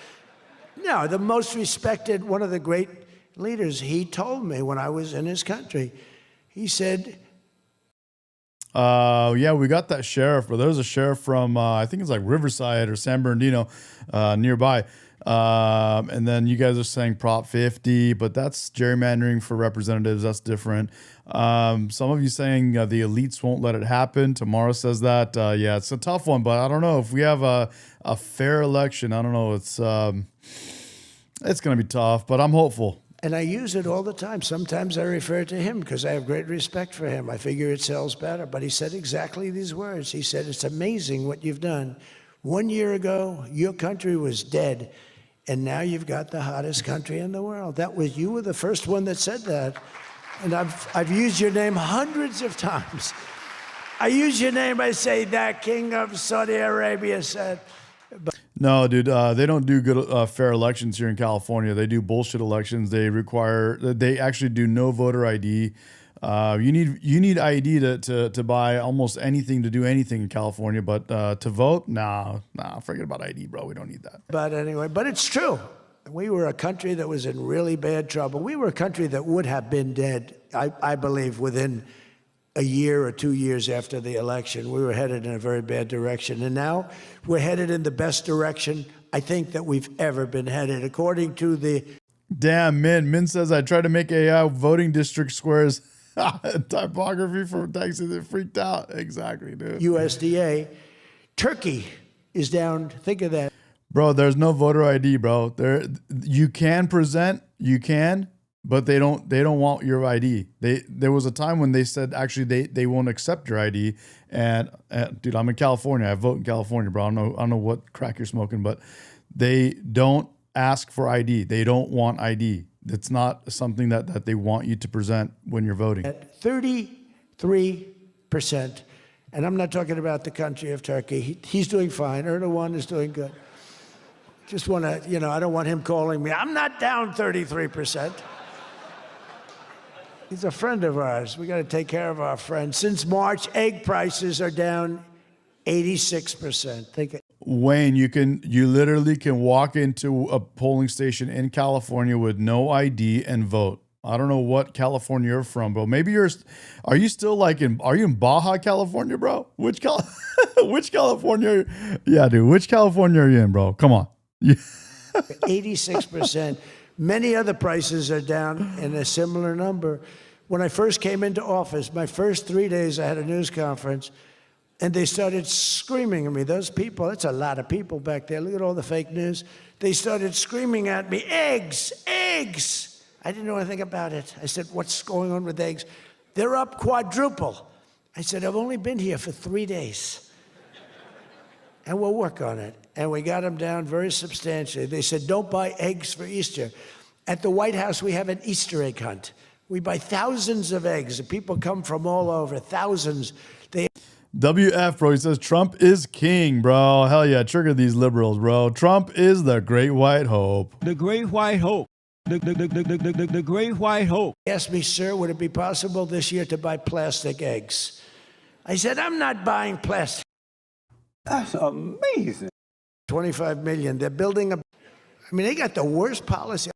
D: No, the most respected, one of the great leaders, he told me when I was in his country, he said...
C: yeah, we got that sheriff, but there's a sheriff from, I think it's like Riverside or San Bernardino nearby. And then you guys are saying Prop 50, but that's gerrymandering for representatives. That's different. Some of you saying the elites won't let it happen. Tamara says that. Yeah, it's a tough one, but I don't know if we have a fair election. I don't know. It's going to be tough, but I'm hopeful.
D: And I use it all the time. Sometimes I refer to him because I have great respect for him. I figure it sells better. But he said exactly these words. He said, it's amazing what you've done. 1 year ago, your country was dead. And now you've got the hottest country in the world. You were the first one that said that. And I've used your name hundreds of times. I use your name, I say, that king of Saudi Arabia said.
C: No, dude, they don't do good, fair elections here in California. They do bullshit elections. They actually do no voter ID. You need ID to buy almost anything, to do anything in California, but to vote, nah, forget about ID, bro. We don't need that.
D: But anyway, but it's true. We were a country that was in really bad trouble. We were a country that would have been dead, I believe, within a year or 2 years after the election. We were headed in a very bad direction. And now we're headed in the best direction, I think, that we've ever been headed. According to the...
C: Damn, Min says, I tried to make AI voting district squares typography for Texas. They freaked out. Exactly, dude.
D: USDA, Turkey is down. Think of that.
C: Bro, there's no voter ID, bro. You can present, but they don't want your ID. There was a time when they said actually they won't accept your ID. And dude, I'm in California. I vote in California, bro. I don't know what crack you're smoking, but they don't ask for ID. They don't want ID. It's not something that they want you to present when you're voting.
D: At 33%, and I'm not talking about the country of Turkey. He's doing fine. Erdogan is doing good. Just want to, I don't want him calling me. I'm not down 33%. He's a friend of ours. We got to take care of our friend. Since March, egg prices are down 86%.
C: Wayne, you literally can walk into a polling station in California with no ID and vote. I don't know what California you're from, bro. Maybe are you still are you in Baja, California, bro? Which California? Yeah, dude. Which California are you in, bro? Come on.
D: 86%. Many other prices are down in a similar number. When I first came into office, my first 3 days, I had a news conference, and they started screaming at me. Those people, that's a lot of people back there. Look at all the fake news. They started screaming at me, eggs, eggs. I didn't know anything about it. I said, what's going on with eggs? They're up quadruple. I said, I've only been here for 3 days. And we'll work on it. And we got them down very substantially. They said, don't buy eggs for Easter. At the White House, we have an Easter egg hunt. We buy thousands of eggs. The people come from all over, thousands.
C: WF, bro. He says, Trump is king, bro. Hell yeah. Trigger these liberals, bro. Trump is the great white hope.
E: The great white hope. The great white hope.
D: He asked me, sir, would it be possible this year to buy plastic eggs? I said, I'm not buying plastic.
E: That's amazing.
D: 25 million. They're building they got the worst policy.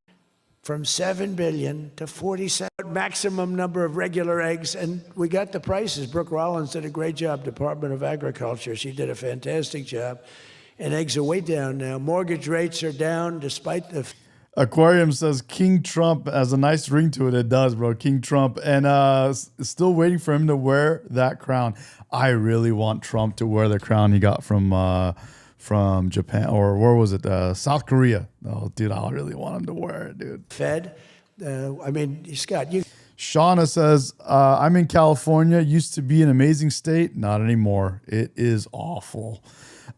D: From 7 billion to 47 maximum number of regular eggs, and we got the prices. Brooke Rollins did a great job, Department of Agriculture. She did a fantastic job, and eggs are way down now. Mortgage rates are down despite the...
C: Aquarium says King Trump has a nice ring to it. It does, bro. King Trump. And still waiting for him to wear that crown. I really want Trump to wear the crown he got from Japan, or where was it? South Korea. Oh, dude, I really want him to wear it, dude.
D: Fed. Scott, you...
C: Shauna says, I'm in California. Used to be an amazing state. Not anymore. It is awful.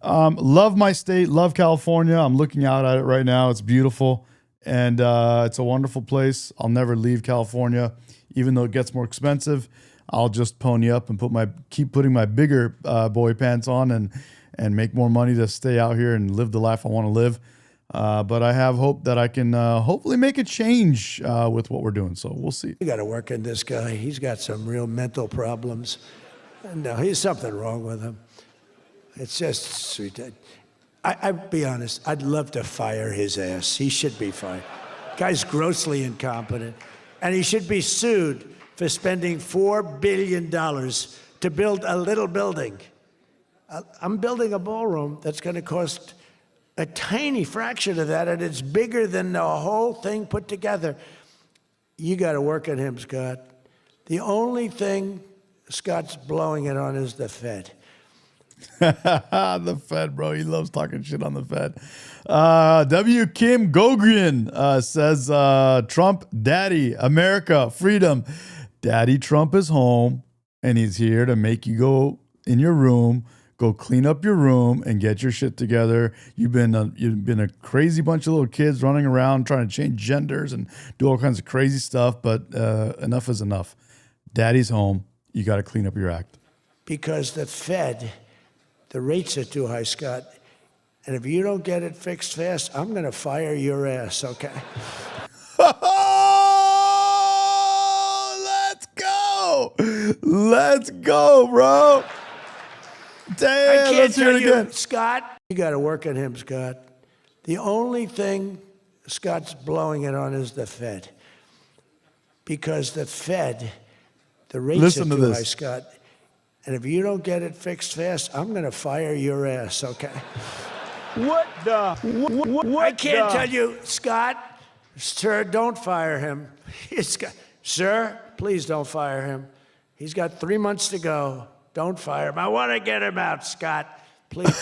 C: Love my state. Love California. I'm looking out at it right now. It's beautiful. And it's a wonderful place. I'll never leave California. Even though it gets more expensive, I'll just pony up and keep putting my bigger boy pants on and make more money to stay out here and live the life I want to live. But I have hope that I can hopefully make a change with what we're doing. So we'll see.
D: You got to work in this guy. He's got some real mental problems. No, he's something wrong with him. It's just sweet. I'd be honest, I'd love to fire his ass. He should be fired. Guy's grossly incompetent. And he should be sued for spending $4 billion to build a little building. I'm building a ballroom that's going to cost a tiny fraction of that, and it's bigger than the whole thing put together. You got to work on him, Scott. The only thing Scott's blowing it on is the Fed.
C: The Fed, bro. He loves talking shit on the Fed. W. Kim Gogrian says, Trump, daddy, America, freedom. Daddy Trump is home, and he's here to make you go in your room, go clean up your room, and get your shit together. You've been a crazy bunch of little kids running around trying to change genders and do all kinds of crazy stuff, but enough is enough. Daddy's home. You got to clean up your act.
D: Because the Fed... the rates are too high, Scott. And if you don't get it fixed fast, I'm going to fire your ass, okay?
C: Let's go. Let's go, bro. Damn,
D: I can't
C: let's hear
D: tell
C: it
D: you,
C: again.
D: Scott, you got to work on him, Scott. The only thing Scott's blowing it on is the Fed. Because the Fed, the rates
C: Listen
D: are
C: to
D: too
C: this.
D: high, Scott. And if you don't get it fixed fast, I'm going to fire your ass, okay?
E: What the? What
D: I can't
E: the?
D: tell you, Scott, sir, don't fire him. Sir, please don't fire him. He's got 3 months to go. Don't fire him. I want to get him out, Scott. Please.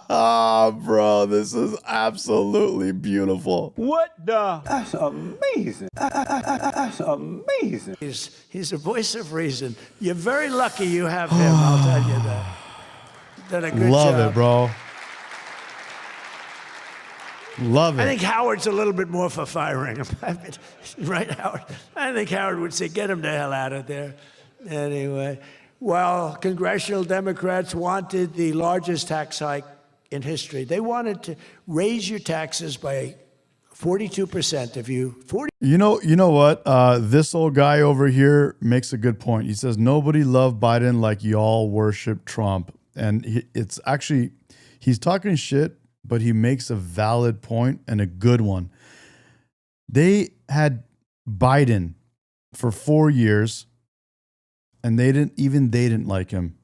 C: Bro, this is absolutely beautiful.
E: What the? That's amazing. That's amazing.
D: He's a voice of reason. You're very lucky you have him, I'll tell you that. Done a good
C: Love
D: job.
C: it, bro. Love it.
D: I think Howard's a little bit more for firing him. Right, Howard? I think Howard would say, get him the hell out of there. Anyway, while congressional Democrats wanted the largest tax hike in history, they wanted to raise your taxes by 42% if you...
C: You know what? This old guy over here makes a good point. He says, nobody loved Biden like y'all worship Trump. And it's actually, he's talking shit, but he makes a valid point and a good one. They had Biden for 4 years, and they didn't like him.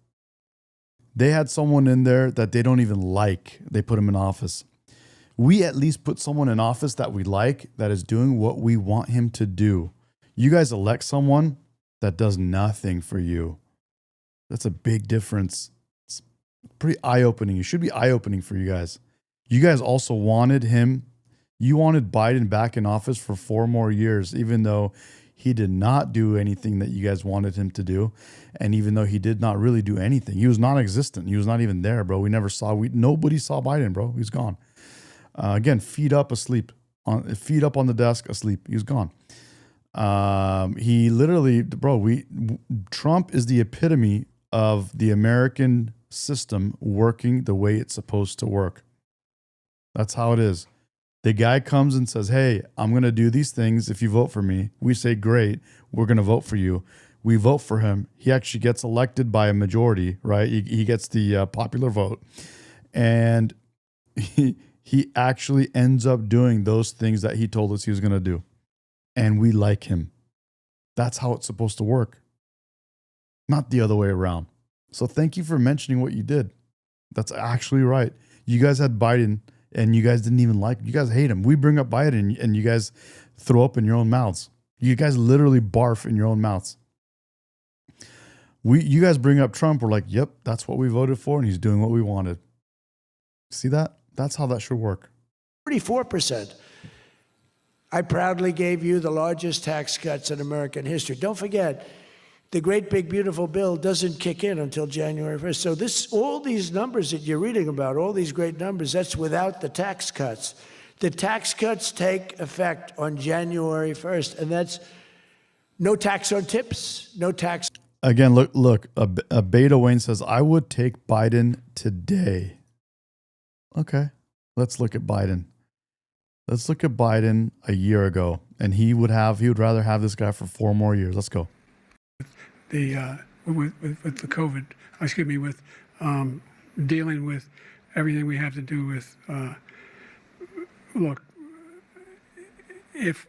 C: They had someone in there that they don't even like. They put him in office. We at least put someone in office that we like, that is doing what we want him to do. You guys elect someone that does nothing for you. That's a big difference. It's pretty eye-opening. It should be eye-opening for you guys. You guys also wanted him. You wanted Biden back in office for 4 more years, even though he did not do anything that you guys wanted him to do. And even though he did not really do anything, he was non-existent. He was not even there, bro. Nobody saw Biden, bro. He's gone. Again, feet up, asleep. Feet up on the desk, asleep. He was gone. He literally, Trump is the epitome of the American system working the way it's supposed to work. That's how it is. The guy comes and says, hey, I'm going to do these things if you vote for me. We say, great, we're going to vote for you. We vote for him. He actually gets elected by a majority, right? He gets the popular vote. And he actually ends up doing those things that he told us he was going to do. And we like him. That's how it's supposed to work. Not the other way around. So thank you for mentioning what you did. That's actually right. You guys had Biden and you guys didn't even like him. You guys hate him. We bring up Biden and you guys throw up in your own mouths. You guys literally barf in your own mouths. You guys bring up Trump. We're like, yep, that's what we voted for and he's doing what we wanted. See that? That's how that should work.
D: 44%. I proudly gave you the largest tax cuts in American history. Don't forget, the great big beautiful bill doesn't kick in until January 1st. So all these numbers that you're reading about, all these great numbers, that's without the tax cuts. The tax cuts take effect on January 1st, and that's no tax on tips, no tax.
C: Again, look, a Beta Wayne says, I would take Biden today. Okay, let's look at Biden. Let's look at Biden a year ago, and he would rather have this guy for 4 more years. Let's go.
G: With the COVID, with dealing with everything we have to do with, look, if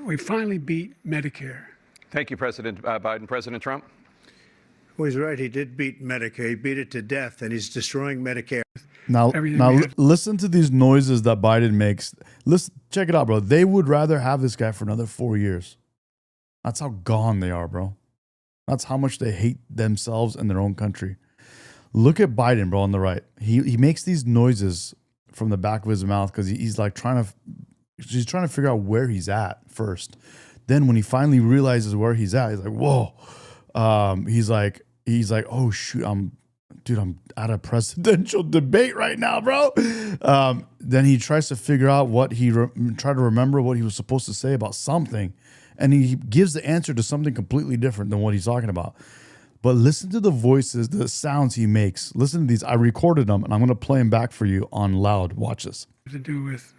G: we finally beat Medicare.
H: Thank you, President Biden. President Trump?
D: Well, he's right. He did beat Medicare. He beat it to death, and he's destroying Medicare.
C: Now listen to these noises that Biden makes. Listen, check it out, bro. They would rather have this guy for another 4 years. That's how gone they are, bro. That's how much they hate themselves and their own country. Look at Biden, bro, on the right. He makes these noises from the back of his mouth because he's like trying to figure out where he's at first. Then when he finally realizes where he's at, he's like, whoa. He's like, oh shoot, I'm at a presidential debate right now, bro. Then he tries to figure out try to remember what he was supposed to say about something. And he gives the answer to something completely different than what he's talking about. But listen to the voices, the sounds he makes. Listen to these. I recorded them, and I'm going to play them back for you on loud. Watch this.
G: To do with,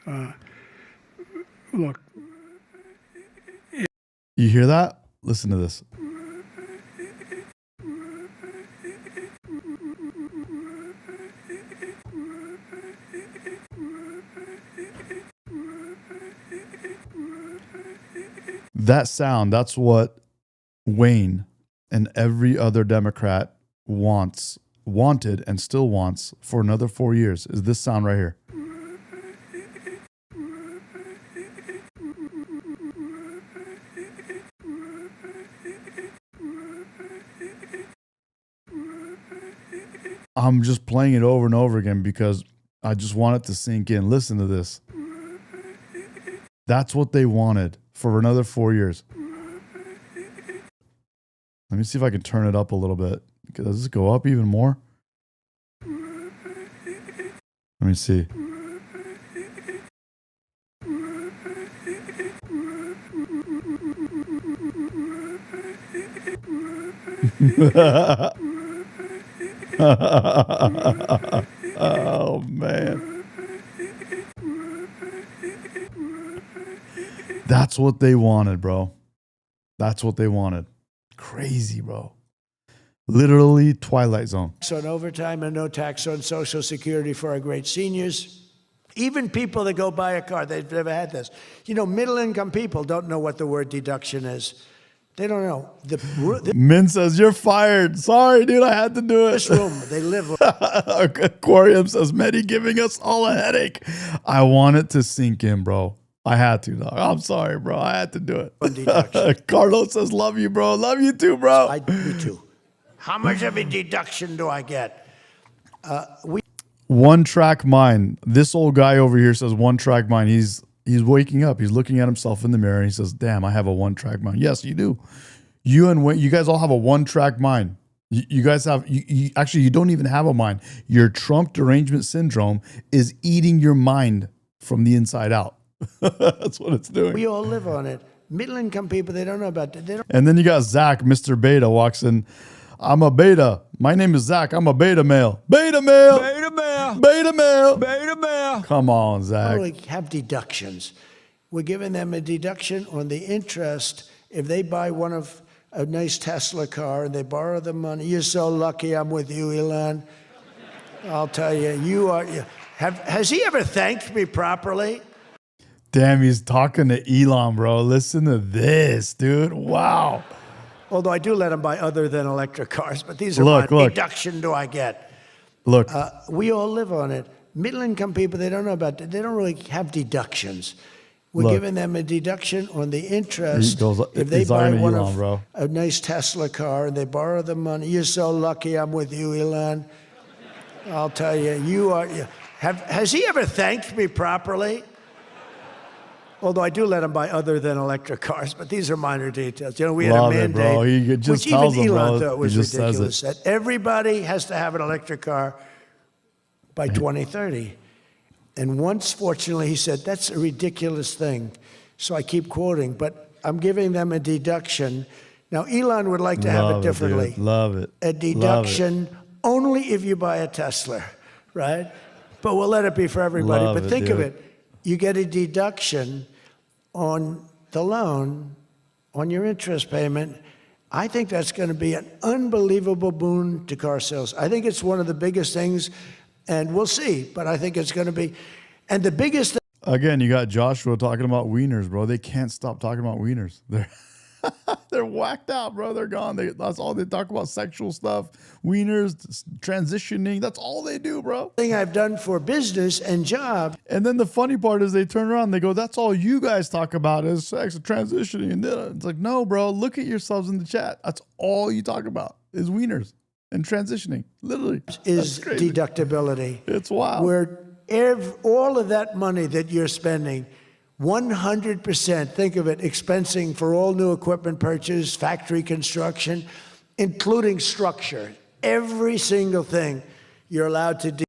G: look.
C: You hear that? Listen to this. That sound, that's what Wayne and every other Democrat wanted, and still wants for another 4 years, is this sound right here. I'm just playing it over and over again because I just want it to sink in. Listen to this. That's what they wanted for another 4 years. Let me see if I can turn it up a little bit. Does this go up even more? Let me see. Oh, man. That's what they wanted, bro. That's what they wanted. Crazy, bro. Literally Twilight Zone.
D: On overtime and no tax on Social Security for our great seniors. Even people that go buy a car, they've never had this. You know, middle-income people don't know what the word deduction is. They don't know.
C: Min says, you're fired. Sorry, dude, I had to do it.
D: This room, they live.
C: Aquarium says, Medi giving us all a headache. I want it to sink in, bro. I had to, dog. I'm sorry, bro. I had to do it. Carlos says, love you, bro. Love you too, bro.
D: Me too. How much of a deduction do I get?
C: One track mind. This old guy over here says one track mind. He's waking up. He's looking at himself in the mirror. And he says, damn, I have a one track mind. Yes, you do. You guys all have a one track mind. You guys have, actually, you don't even have a mind. Your Trump derangement syndrome is eating your mind from the inside out. That's what it's doing.
D: We all live on it. Middle-income people, they don't know about that.
C: And then you got Zach, Mr. Beta, walks in. I'm a beta. My name is Zach. I'm a beta male. Beta male.
E: Beta male.
C: Beta male.
E: Beta male.
C: Come on, Zach.
D: We have deductions. We're giving them a deduction on the interest if they buy a nice Tesla car and they borrow the money. You're so lucky I'm with you, Elon. I'll tell you, has he ever thanked me properly?
C: Damn, he's talking to Elon, bro. Listen to this, dude. Wow.
D: Although I do let him buy other than electric cars, but these are what deduction do I get?
C: Look.
D: We all live on it. Middle-income people, they don't know about that. They don't really have deductions. We're giving them a deduction on the interest if they buy a nice Tesla car and they borrow the money. You're so lucky I'm with you, Elon. I'll tell you, has he ever thanked me properly? Although I do let him buy other than electric cars, but these are minor details. You know, we had a mandate,
C: bro. He just
D: which even
C: them,
D: Elon
C: bro.
D: thought was ridiculous, that everybody has to have an electric car by 2030. And once, fortunately, he said, that's a ridiculous thing. So I keep quoting, but I'm giving them a deduction. Now, Elon would like to have it differently.
C: Love it.
D: A deduction only if you buy a Tesla, right? But we'll let it be for everybody. But think of it. You get a deduction on the loan, on your interest payment. I think that's going to be an unbelievable boon to car sales. I think it's one of the biggest things, and we'll see, but I think it's going to be. And the biggest thing.
C: Again, you got Joshua talking about wieners, bro. They can't stop talking about wieners. They're whacked out, bro. They're gone. That's all they talk about, sexual stuff, wieners, transitioning. That's all they do, bro.
D: Thing I've done for business and job.
C: And then the funny part is they turn around and they go, that's all you guys talk about is sex and transitioning. And then it's like, no, bro, look at yourselves in the chat. That's all you talk about is wieners and transitioning. Literally.
D: Is deductibility.
C: It's wild.
D: Where all of that money that you're spending, 100%, think of it, expensing for all new equipment purchase, factory construction, including structure. Every single thing you're allowed to do.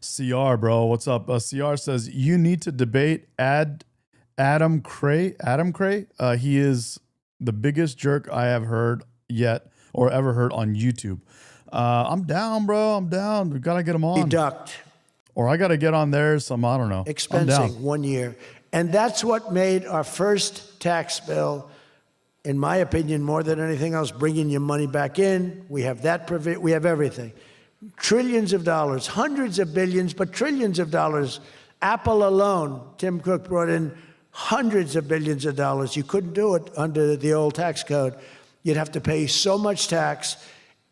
C: CR, bro, what's up? CR says, you need to debate Adam Cray. Adam Cray? He is the biggest jerk I have heard yet or ever heard on YouTube. I'm down, bro. I'm down. We got to get him on.
D: Deduct.
C: Or I got to get on there some, I don't know.
D: Expensing 1 year. And that's what made our first tax bill, in my opinion, more than anything else, bringing your money back in. We have that, we have everything. Trillions of dollars, hundreds of billions, but trillions of dollars. Apple alone, Tim Cook brought in hundreds of billions of dollars. You couldn't do it under the old tax code. You'd have to pay so much tax,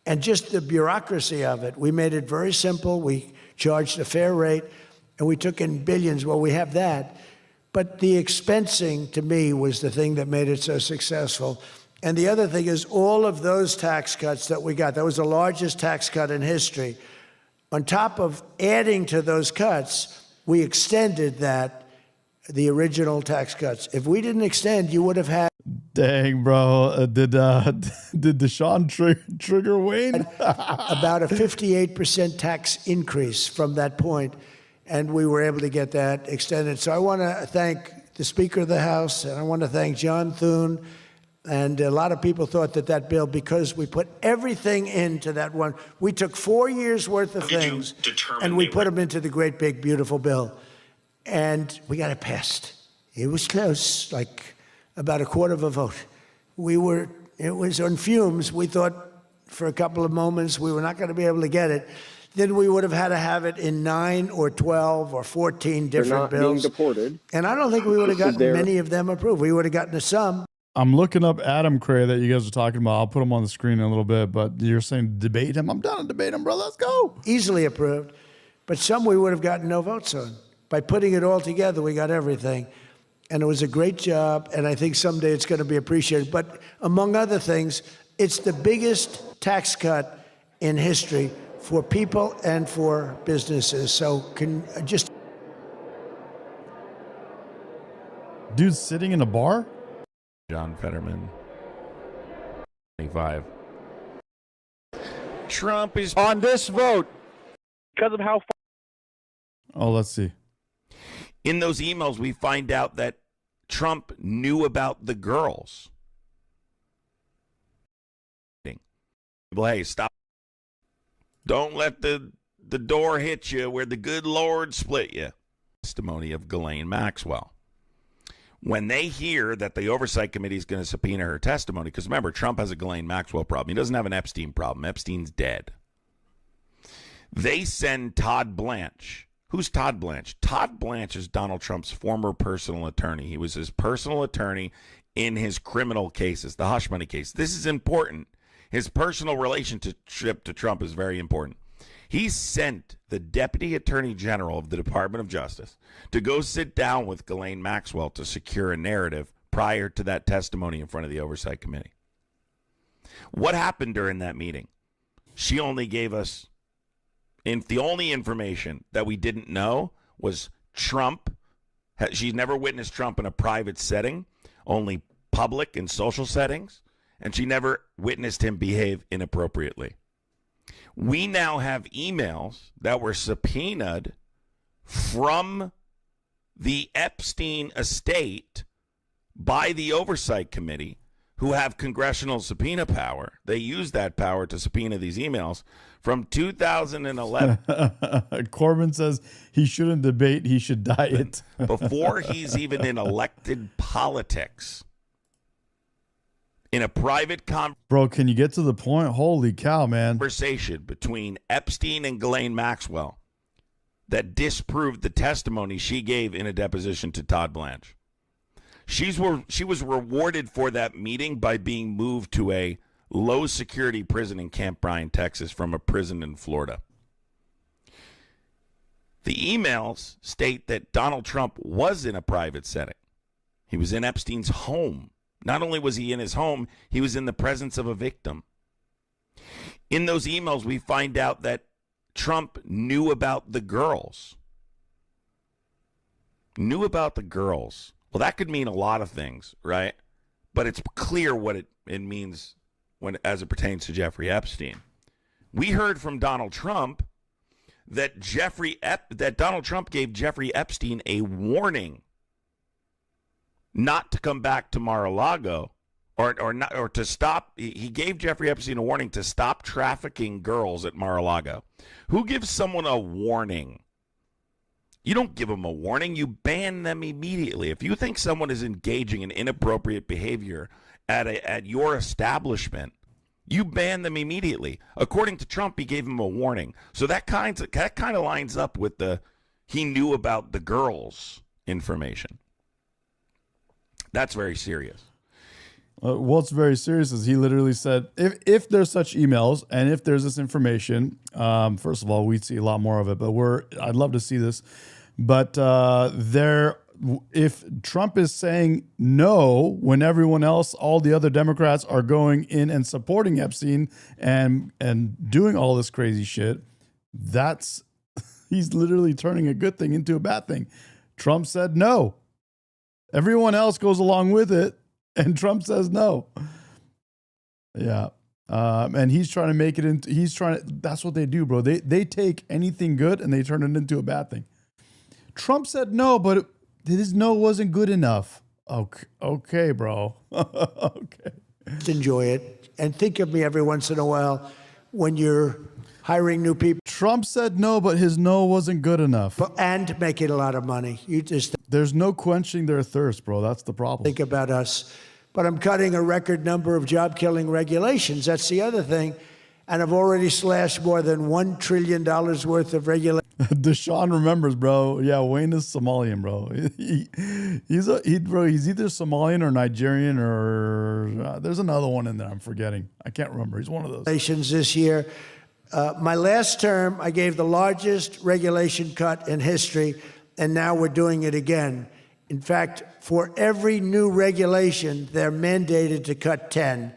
D: and just the bureaucracy of it. We made it very simple. We charged a fair rate, and we took in billions. Well, we have that. But the expensing, to me, was the thing that made it so successful. And the other thing is all of those tax cuts that we got, that was the largest tax cut in history. On top of adding to those cuts, we extended the original tax cuts. If we didn't extend, you would have had.
C: Dang, bro. Did Deshaun trigger Wayne?
D: About a 58% tax increase from that point, and we were able to get that extended. So I want to thank the Speaker of the House, and I want to thank John Thune. And a lot of people thought that bill, because we put everything into that one, we took 4 years worth of things and we put them into the great big beautiful bill, and we got it passed. It was close, like about a quarter of a vote. It was on fumes. We thought for a couple of moments we were not going to be able to get it. Then we would have had to have it in 9 or 12 or 14 different bills.
J: Being deported.
D: And I don't think we would have gotten many of them approved. We would have gotten to some.
C: I'm looking up Adam Cray that you guys are talking about. I'll put him on the screen in a little bit, but you're saying debate him. I'm down to debate him, bro. Let's go.
D: Easily approved. But some we would have gotten no votes on. By putting it all together, we got everything. And it was a great job, and I think someday it's going to be appreciated. But among other things, it's the biggest tax cut in history for people and for businesses. So
C: Dude's sitting in a bar?
K: John Fetterman. 25. Trump is
E: on this vote
J: because of how.
C: Oh, let's see.
K: In those emails, we find out that Trump knew about the girls. Well, hey, stop. Don't let the door hit you where the good Lord split you. Testimony of Ghislaine Maxwell. When they hear that the Oversight Committee is going to subpoena her testimony, because remember, Trump has a Ghislaine Maxwell problem. He doesn't have an Epstein problem. Epstein's dead. They send Todd Blanche. Who's Todd Blanche? Todd Blanche is Donald Trump's former personal attorney. He was his personal attorney in his criminal cases, the hush money case. This is important. His personal relationship to Trump is very important. He sent the Deputy Attorney General of the Department of Justice to go sit down with Ghislaine Maxwell to secure a narrative prior to that testimony in front of the Oversight Committee. What happened during that meeting? She only gave us, the only information that we didn't know was Trump. She's never witnessed Trump in a private setting, only public and social settings, and she never witnessed him behave inappropriately. We now have emails that were subpoenaed from the Epstein estate by the Oversight Committee, who have congressional subpoena power. They use that power to subpoena these emails from 2011.
C: Corbin says he shouldn't debate, he should diet.
K: Before he's even in elected politics. In a private
C: Bro, can you get to the point? Holy cow, man.
K: Conversation between Epstein and Ghislaine Maxwell that disproved the testimony she gave in a deposition to Todd Blanche. She was rewarded for that meeting by being moved to a low-security prison in Camp Bryan, Texas, from a prison in Florida. The emails state that Donald Trump was in a private setting. He was in Epstein's home. Not only was he in his home, he was in the presence of a victim. In those emails, we find out that Trump knew about the girls. Knew about the girls. Well, that could mean a lot of things, right? But it's clear what it means as it pertains to Jeffrey Epstein. We heard from Donald Trump that Donald Trump gave Jeffrey Epstein a warning not to come back to Mar-a-Lago or to stop. He gave Jeffrey Epstein a warning to stop trafficking girls at Mar-a-Lago. Who gives someone a warning? You don't give them a warning. You ban them immediately. If you think someone is engaging in inappropriate behavior at your establishment, you ban them immediately. According to Trump, he gave him a warning. So that kind of lines up with he knew about the girls information. That's very serious.
C: What's very serious is he literally said, if there's such emails and if there's this information, first of all, we'd see a lot more of it, but I'd love to see this. But if Trump is saying no when everyone else, all the other Democrats are going in and supporting Epstein and doing all this crazy shit, he's literally turning a good thing into a bad thing. Trump said no. Everyone else goes along with it. And Trump says no. Yeah. And he's trying to make it into, that's what they do, bro. They take anything good and they turn it into a bad thing. Trump said no, but his no wasn't good enough. Okay, bro. Okay.
D: Enjoy it. And think of me every once in a while when you're hiring new people.
C: Trump said no, but his no wasn't good enough.
D: And making a lot of money.
C: There's no quenching their thirst, bro. That's the problem.
D: Think about us. But I'm cutting a record number of job-killing regulations. That's the other thing. And I've already slashed more than $1 trillion worth of regulations.
C: Deshaun remembers, bro. Yeah, Wayne is Somalian, bro. He's either Somalian or Nigerian or there's another one in there. I'm forgetting. I can't remember. He's one of those.
D: This year. My last term, I gave the largest regulation cut in history, and now we're doing it again. In fact, for every new regulation, they're mandated to cut 10.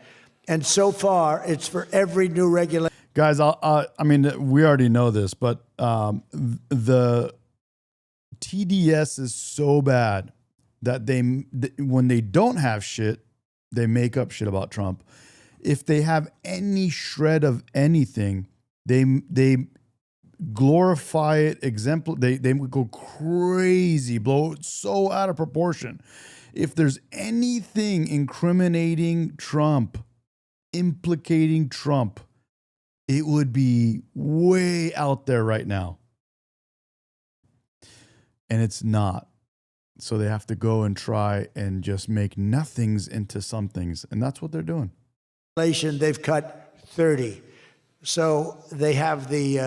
D: And so far, it's for every new regulation.
C: Guys, I mean, we already know this, but the TDS is so bad that when they don't have shit, they make up shit about Trump. If they have any shred of anything, they glorify it, they go crazy, blow it so out of proportion. If there's anything incriminating Trump, implicating Trump, it would be way out there right now. And it's not. So they have to go and try and just make nothings into somethings. And that's what they're doing.
D: They've cut 30. So they have the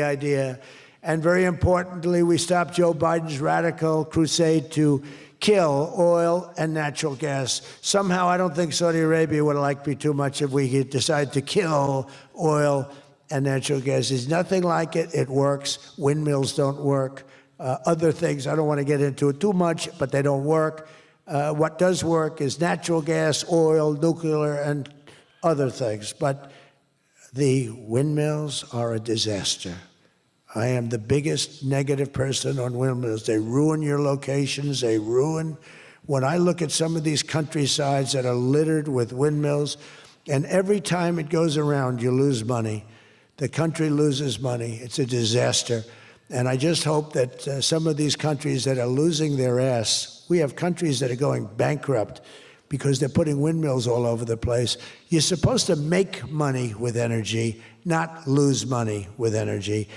D: idea. And very importantly, we stopped Joe Biden's radical crusade to kill oil and natural gas. Somehow, I don't think Saudi Arabia would like me too much if we could decide to kill oil and natural gas. There's nothing like it. It works. Windmills don't work. Other things, I don't want to get into it too much, but they don't work. What does work is natural gas, oil, nuclear, and other things. But the windmills are a disaster. I am the biggest negative person on windmills. They ruin your locations. When I look at some of these countrysides that are littered with windmills, and every time it goes around, you lose money. The country loses money. It's a disaster. And I just hope that some of these countries that are losing their ass, we have countries that are going bankrupt because they're putting windmills all over the place. You're supposed to make money with energy, not lose money with energy.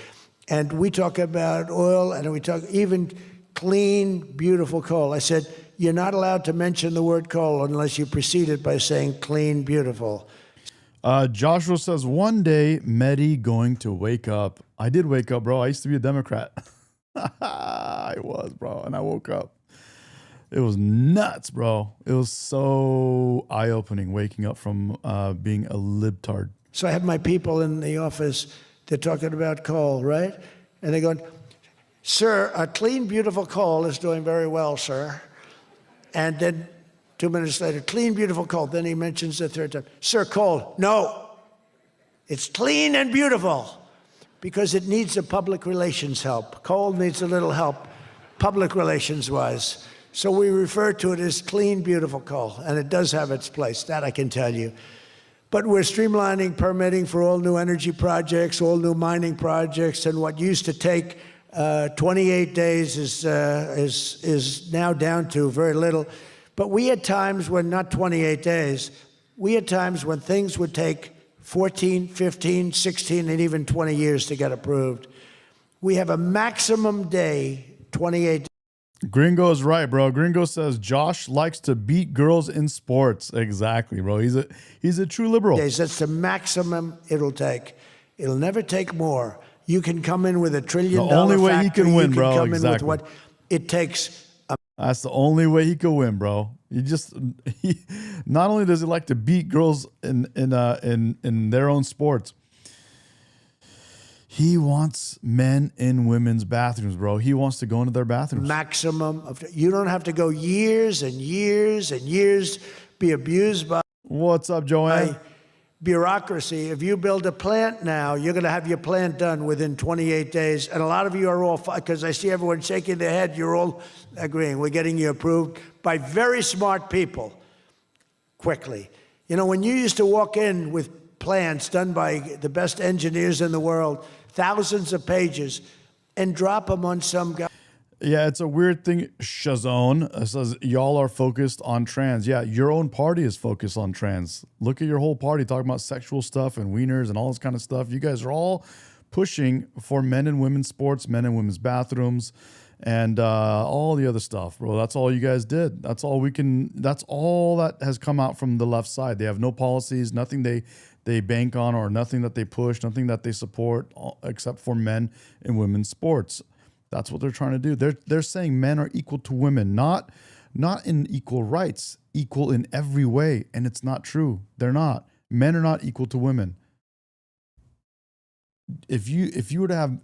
D: And we talk about oil, and we talk even clean, beautiful coal. I said, you're not allowed to mention the word coal unless you precede it by saying clean, beautiful.
C: Joshua says, one day, Medi going to wake up. I did wake up, bro. I used to be a Democrat. I was, bro, and I woke up. It was nuts, bro. It was so eye-opening waking up from being a libtard.
D: So I have my people in the office. They're talking about coal, right? And they're going, sir, a clean, beautiful coal is doing very well, sir. And then 2 minutes later, clean, beautiful coal. Then he mentions the third time, sir, coal. No, it's clean and beautiful because it needs a public relations help. Coal needs a little help public relations-wise. So we refer to it as clean, beautiful coal, and it does have its place, that I can tell you. But we're streamlining permitting for all new energy projects, all new mining projects, and what used to take 28 days is now down to very little. But we had times when, not 28 days, we had times when things would take 14, 15, 16, and even 20 years to get approved. We have a maximum day, 28 days.
C: Gringo is right, bro. Gringo says Josh likes to beat girls in sports. Exactly, bro. He's a true liberal.
D: That's the maximum it'll take. It'll never take more. You can come in with $1 trillion.
C: The only way
D: factory,
C: he can win, bro.
D: Come
C: exactly.
D: in with what it takes.
C: That's the only way he could win, bro. He not only does he like to beat girls in their own sports, he wants men in women's bathrooms, bro. He wants to go into their bathrooms.
D: Maximum of, you don't have to go years and years and years, be abused by
C: What's up, Joanne?
D: bureaucracy. If you build a plant now, you're going to have your plant done within 28 days. And a lot of you are all, because I see everyone shaking their head, you're all agreeing. We're getting you approved by very smart people quickly. You know, when you used to walk in with plans done by the best engineers in the world, thousands of pages, and drop them on some guy.
C: Yeah, it's a weird thing. Shazone says, y'all are focused on trans. Yeah, your own party is focused on trans. Look at your whole party talking about sexual stuff and wieners and all this kind of stuff. You guys are all pushing for men and women's sports, men and women's bathrooms, and all the other stuff, bro. That's all you guys did. That's all that has come out from the left side. They have no policies, nothing they bank on, or nothing that they push, nothing that they support, except for men and women's sports. That's what they're trying to do. They're saying men are equal to women, not in equal rights, equal in every way, and it's not true. They're not. Men are not equal to women. If you were to have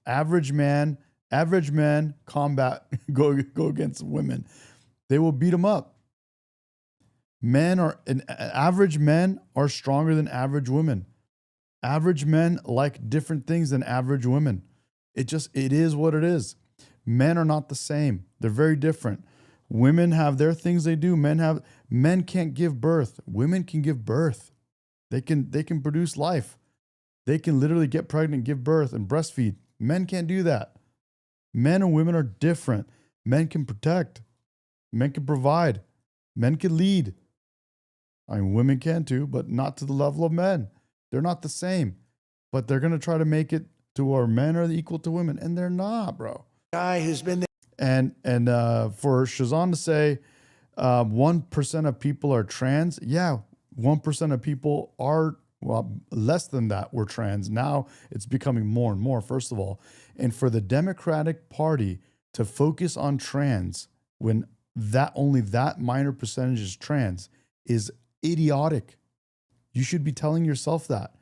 C: average men combat go against women, they will beat them up. Average men are stronger than average women. Average men like different things than average women. It is what it is. Men are not the same. They're very different. Women have their things they do. Men can't give birth. Women can give birth. They can produce life. They can literally get pregnant, give birth, and breastfeed. Men can't do that. Men and women are different. Men can protect. Men can provide. Men can lead. I mean, women can too, but not to the level of men. They're not the same. But they're going to try to make it to where men are equal to women, and they're not, bro.
D: Guy who's been there.
C: And for Shazan to say 1% of people are trans, yeah, 1% of people are, well, less than that were trans. Now it's becoming more and more, first of all. And for the Democratic Party to focus on trans when only that minor percentage is trans is idiotic. You should be telling yourself that.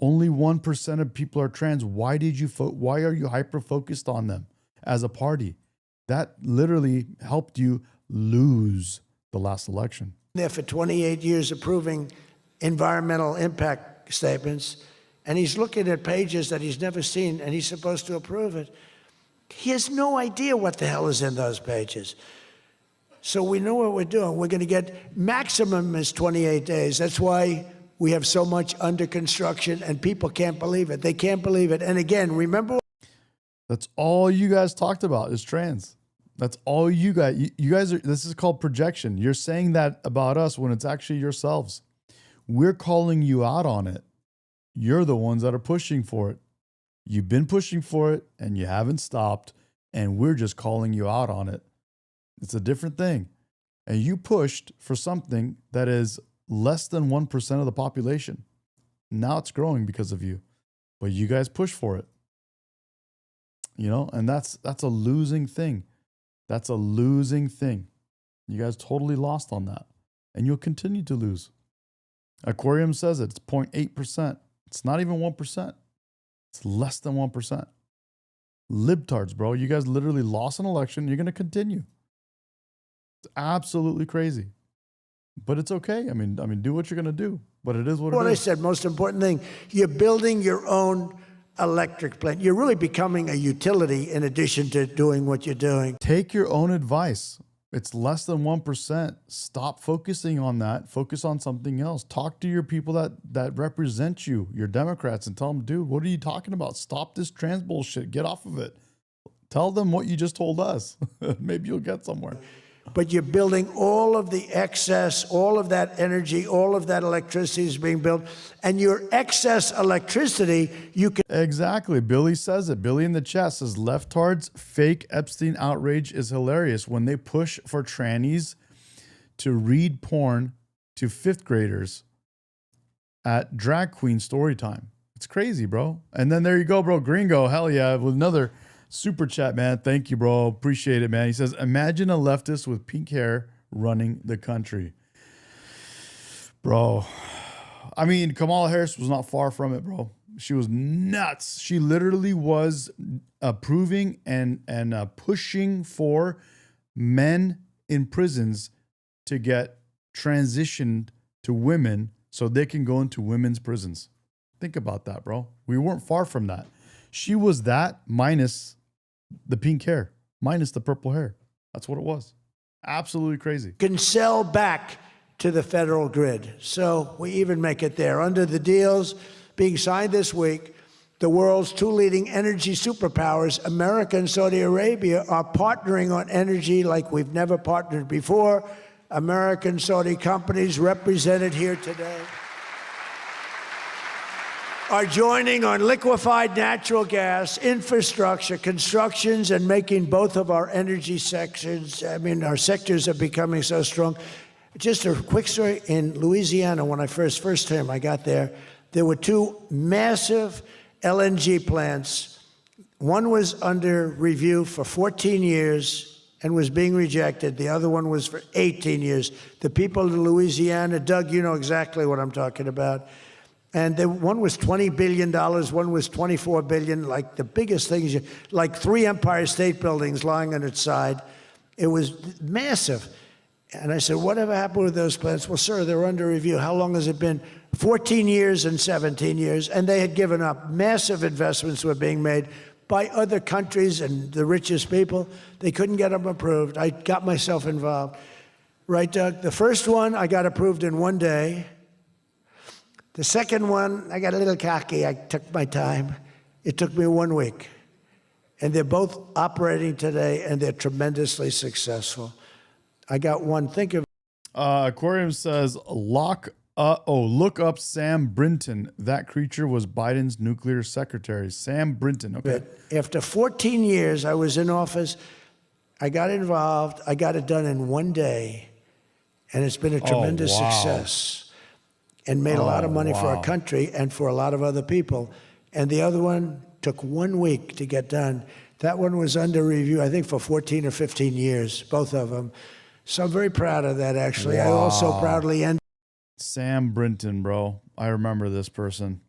C: Only 1% of people are trans. Why are you hyper-focused on them as a party? That literally helped you lose the last election.
D: There for 28 years approving environmental impact statements, and he's looking at pages that he's never seen, and he's supposed to approve it. He has no idea what the hell is in those pages. So we know what we're doing. We're going to get maximum is 28 days. That's why we have so much under construction, and people can't believe it. They can't believe it. And again, remember,
C: that's all you guys talked about is trans. That's all you guys. You guys are. This is called projection. You're saying that about us when it's actually yourselves. We're calling you out on it. You're the ones that are pushing for it. You've been pushing for it, and you haven't stopped. And we're just calling you out on it. It's a different thing. And you pushed for something that is less than 1% of the population. Now it's growing because of you. But you guys push for it. You know, and that's a losing thing. That's a losing thing. You guys totally lost on that. And you'll continue to lose. Aquarium says it. It's 0.8%. It's not even 1%. It's less than 1%. Libtards, bro. You guys literally lost an election. You're going to continue. It's absolutely crazy. But it's okay. I mean, do what you're going to do. But it is what it is.
D: What I said, most important thing, you're building your own electric plant. You're really becoming a utility in addition to doing what you're doing.
C: Take your own advice. It's less than 1%. Stop focusing on that. Focus on something else. Talk to your people that represent you, your Democrats, and tell them, dude, what are you talking about? Stop this trans bullshit. Get off of it. Tell them what you just told us. Maybe you'll get somewhere.
D: But you're building all of the excess, all of that energy, all of that electricity is being built. And your excess electricity, you can...
C: Exactly. Billy says it. Billy in the chat says, leftards' fake Epstein outrage is hilarious when they push for trannies to read porn to 5th graders at drag queen story time. It's crazy, bro. And then there you go, bro. Gringo, hell yeah, with another Super chat, man. Thank you, bro. Appreciate it, man. He says, imagine a leftist with pink hair running the country. Bro, I mean, Kamala Harris was not far from it, bro. She was nuts. She literally was approving and pushing for men in prisons to get transitioned to women so they can go into women's prisons. Think about that, bro. We weren't far from that. She was that minus the pink hair, minus the purple hair. That's what it was. Absolutely crazy.
D: Can sell back to the federal grid. So we even make it there. Under the deals being signed this week, the world's two leading energy superpowers, America and Saudi Arabia, are partnering on energy like we've never partnered before. American Saudi companies represented here today are joining on liquefied natural gas, infrastructure, constructions, and making both of our energy sections, our sectors are becoming so strong. Just a quick story. In Louisiana, when I first time I got there were two massive LNG plants. One was under review for 14 years and was being rejected. The other one was for 18 years. The people of Louisiana, Doug, you know exactly what I'm talking about. And one was $20 billion, one was $24 billion, like the biggest things, like 3 Empire State Buildings lying on its side. It was massive. And I said, whatever happened with those plants? Well, sir, they're under review. How long has it been? 14 years and 17 years. And they had given up. Massive investments were being made by other countries and the richest people. They couldn't get them approved. I got myself involved. Right, Doug? The first one, I got approved in 1 day. The second one, I got a little cocky. I took my time. It took me 1 week. And they're both operating today, and they're tremendously successful. I got one. Think of
C: Aquarium says, look up Sam Brinton. That creature was Biden's nuclear secretary. Sam Brinton. Okay.
D: After 14 years, I was in office. I got involved. I got it done in 1 day. And it's been a tremendous success. And made a lot of money for our country and for a lot of other people. And the other one took 1 week to get done. That one was under review, I think, for 14 or 15 years, both of them. So I'm very proud of that, actually. I also proudly ended.
C: Sam Brinton, bro. I remember this person.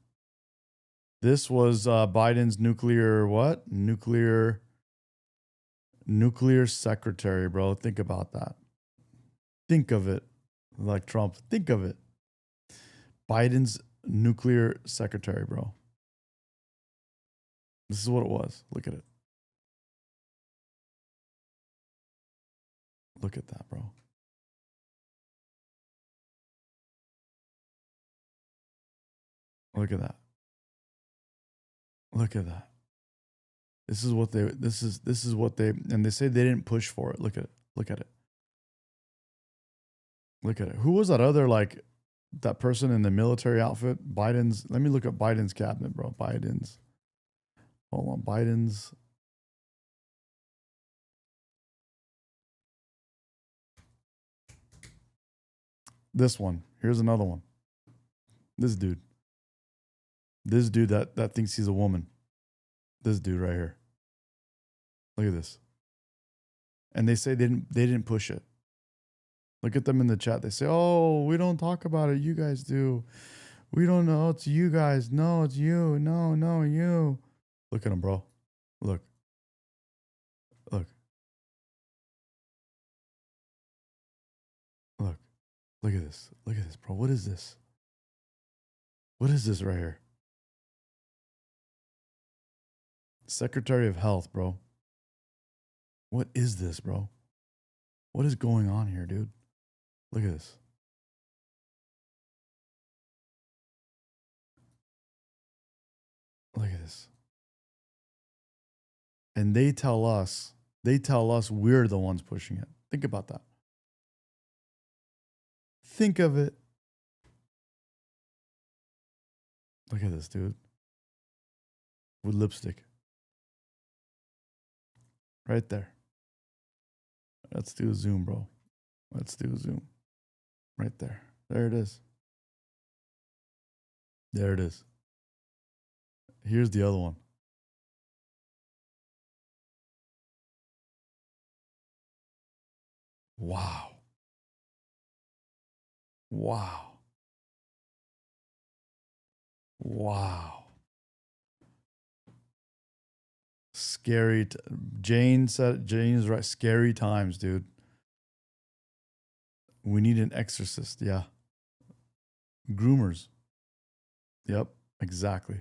C: This was Biden's nuclear what? Nuclear secretary, bro. Think about that. Think of it like Trump. Think of it. Biden's nuclear secretary, bro. This is what it was. Look at it. Look at that, bro. Look at that. Look at that. This is what they and they say they didn't push for it. Look at it. Look at it. Look at it. Who was that other that person in the military outfit? Biden's. Let me look up Biden's cabinet, bro. Biden's. Hold on. Biden's. This one. Here's another one. This dude. This dude that thinks he's a woman. This dude right here. Look at this. And they say they didn't push it. Look at them in the chat. They say, "Oh, we don't talk about it. You guys do. We don't know. It's you guys. No, it's you. No, you." Look at them, bro. Look. Look. Look. Look at this. Look at this, bro. What is this? What is this right here? Secretary of Health, bro. What is this, bro? What is going on here, dude? Look at this. Look at this. And they tell us we're the ones pushing it. Think about that. Think of it. Look at this, dude. With lipstick. Right there. Let's do a zoom, bro. Let's do a zoom. Right there. There it is. There it is. Here's the other one. Wow. Wow. Wow. Scary. Jane's right. Scary times, dude. We need an exorcist. Yeah. Groomers. Yep, exactly.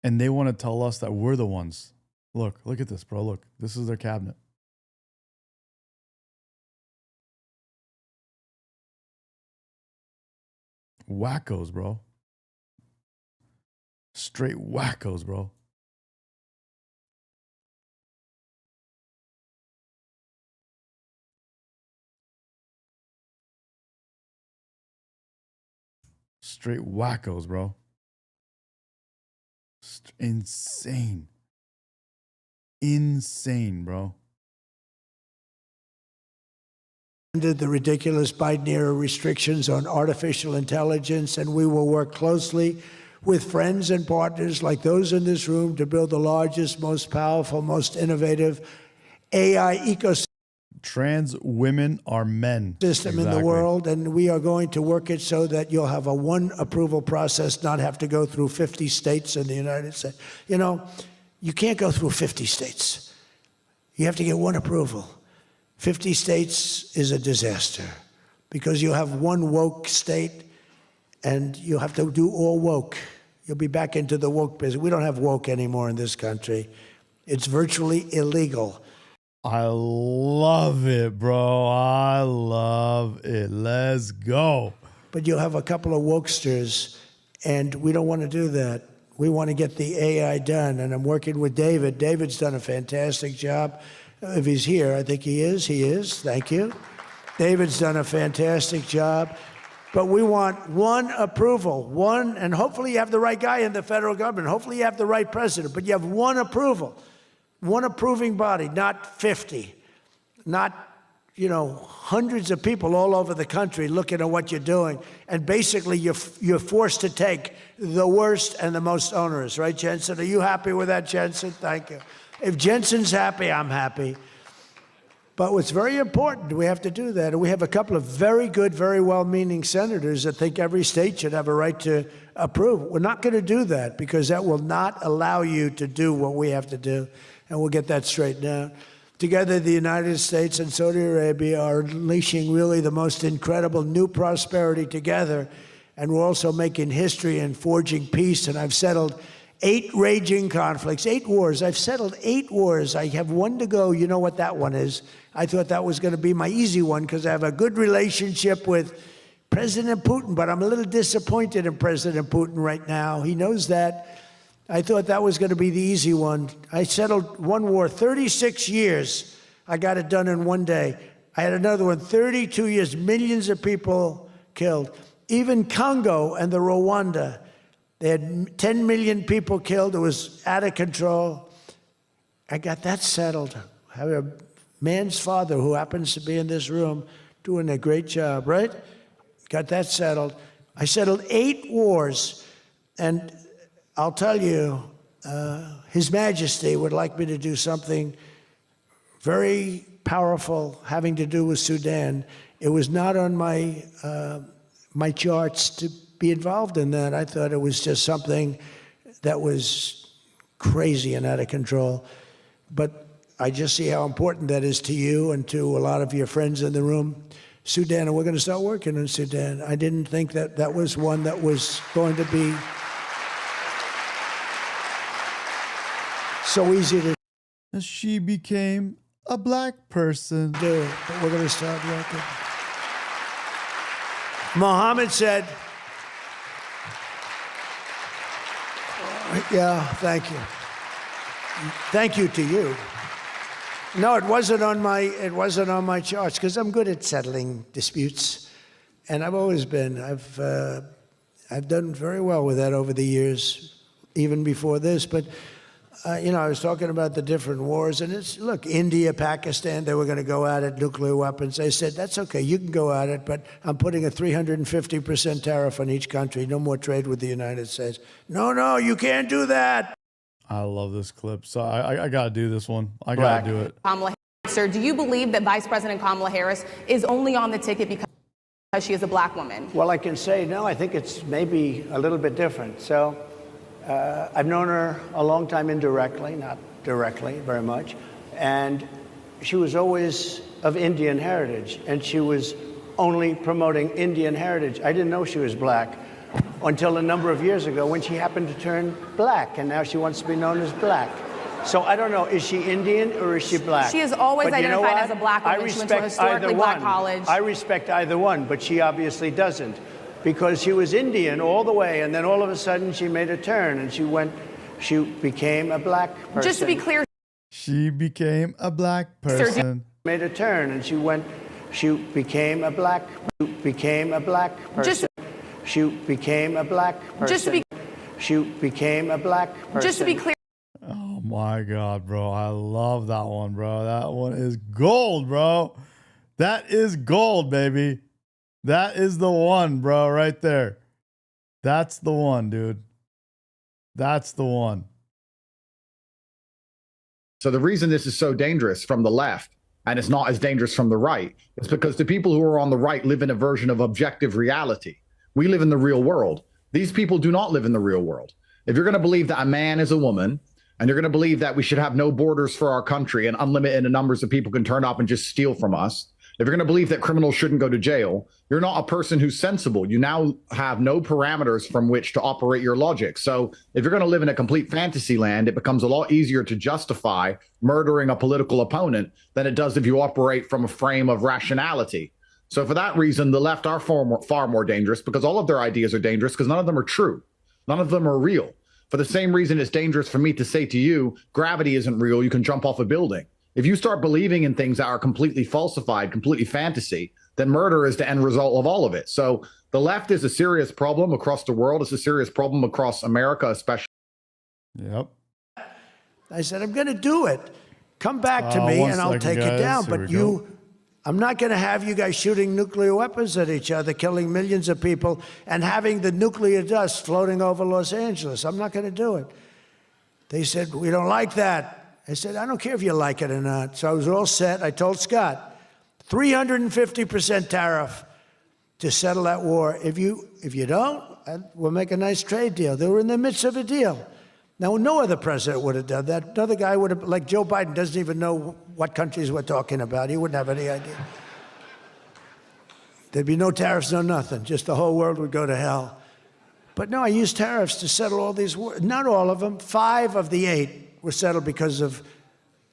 C: And they want to tell us that we're the ones. Look at this, bro. Look, this is their cabinet. Wackos, bro. Straight wackos, bro. Straight wackos, bro. Insane. Insane, bro.
D: The ridiculous Biden-era restrictions on artificial intelligence, and we will work closely with friends and partners like those in this room to build the largest, most powerful, most innovative AI ecosystem.
C: Trans women are men.
D: In the world, and we are going to work it so that you'll have a one approval process, not have to go through 50 states in the United States. You know, you can't go through 50 states. You have to get one approval. 50 states is a disaster because you have one woke state and you have to do all woke. You'll be back into the woke business. We don't have woke anymore in this country. It's virtually illegal.
C: I love it, bro. I love it. Let's go.
D: But you'll have a couple of wokesters, and we don't want to do that. We want to get the AI done, and I'm working with David. David's done a fantastic job. If he's here, I think he is. He is. Thank you. David's done a fantastic job. But we want one approval, one, and hopefully you have the right guy in the federal government. Hopefully you have the right president, but you have one approval. One approving body, not 50, not, hundreds of people all over the country looking at what you're doing. And basically, you're forced to take the worst and the most onerous, right, Jensen? Are you happy with that, Jensen? Thank you. If Jensen's happy, I'm happy. But what's very important, we have to do that. And we have a couple of very good, very well-meaning senators that think every state should have a right to approve. We're not going to do that because that will not allow you to do what we have to do. And we'll get that straightened out. Together, the United States and Saudi Arabia are unleashing really the most incredible new prosperity together. And we're also making history and forging peace. And I've settled 8 raging conflicts, 8 wars. I've settled 8 wars. I have one to go. You know what that one is. I thought that was going to be my easy one because I have a good relationship with President Putin, but I'm a little disappointed in President Putin right now. He knows that. I thought that was going to be the easy one. I settled one war, 36 years. I got it done in one day. I had another one, 32 years, millions of people killed. Even Congo and the Rwanda, they had 10 million people killed. It was out of control. I got that settled. I have a man's father who happens to be in this room doing a great job, right? Got that settled. I settled 8 wars, and I'll tell you, His Majesty would like me to do something very powerful having to do with Sudan. It was not on my my charts to be involved in that. I thought it was just something that was crazy and out of control. But I just see how important that is to you and to a lot of your friends in the room. Sudan, and we're going to start working in Sudan. I didn't think that that was one that was going to be so easy to
C: do. She became a black person.
D: Do it, but we're going to start working. Mohammed said, yeah, thank you. Thank you to you. No, it wasn't on my charts because I'm good at settling disputes, and I've always been. I've done very well with that over the years, even before this. But I was talking about the different wars, and look, India, Pakistan, they were going to go at it, nuclear weapons. I said, that's okay, you can go at it, but I'm putting a 350% tariff on each country. No more trade with the United States. No, you can't do that.
C: I love this clip. So I got to do this one. I got to do it.
J: Kamala Harris sir, do you believe that Vice President Kamala Harris is only on the ticket because she is a black woman?
D: Well, I can say no. I think it's maybe a little bit different. So I've known her a long time indirectly, not directly very much. And she was always of Indian heritage, and she was only promoting Indian heritage. I didn't know she was black until a number of years ago when she happened to turn black, and now she wants to be known as black. So I don't know, is she Indian or is she black?
J: She is always identified as a black woman. She went to a historically black college.
D: I respect either one, but she obviously doesn't, because she was Indian all the way, and then all of a sudden she made a turn, and she became a black person.
J: Just to be clear,
C: she became a black person.
D: Made a turn, and she became a black person. She became a black person. She became a black person.
J: Just to be clear.
C: Oh my God, bro. I love that one, bro. That one is gold, bro. That is gold, baby. That is the one, bro, right there. That's the one, dude. That's the one.
L: So the reason this is so dangerous from the left and it's not as dangerous from the right is because the people who are on the right live in a version of objective reality. We live in the real world. These people do not live in the real world. If you're going to believe that a man is a woman, and you're going to believe that we should have no borders for our country and unlimited numbers of people can turn up and just steal from us, if you're going to believe that criminals shouldn't go to jail, you're not a person who's sensible. You now have no parameters from which to operate your logic. So if you're going to live in a complete fantasy land, it becomes a lot easier to justify murdering a political opponent than it does if you operate from a frame of rationality. So for that reason, the left are far more dangerous, because all of their ideas are dangerous because none of them are true. None of them are real. For the same reason it's dangerous for me to say to you, gravity isn't real, you can jump off a building. If you start believing in things that are completely falsified, completely fantasy, then murder is the end result of all of it. So the left is a serious problem across the world. It's a serious problem across America, especially.
C: Yep.
D: I said, I'm going to do it. Come back to me and I'll take it down. But I'm not going to have you guys shooting nuclear weapons at each other, killing millions of people, and having the nuclear dust floating over Los Angeles. I'm not going to do it. They said, we don't like that. I said, I don't care if you like it or not. So I was all set. I told Scott, 350% tariff to settle that war. If you don't, we'll make a nice trade deal. They were in the midst of a deal. Now, no other president would have done that. Another guy would have, like Joe Biden, doesn't even know what countries we're talking about. He wouldn't have any idea. There'd be no tariffs, no nothing. Just the whole world would go to hell. But no, I used tariffs to settle all these wars. Not all of them. 5 of the 8 were settled because of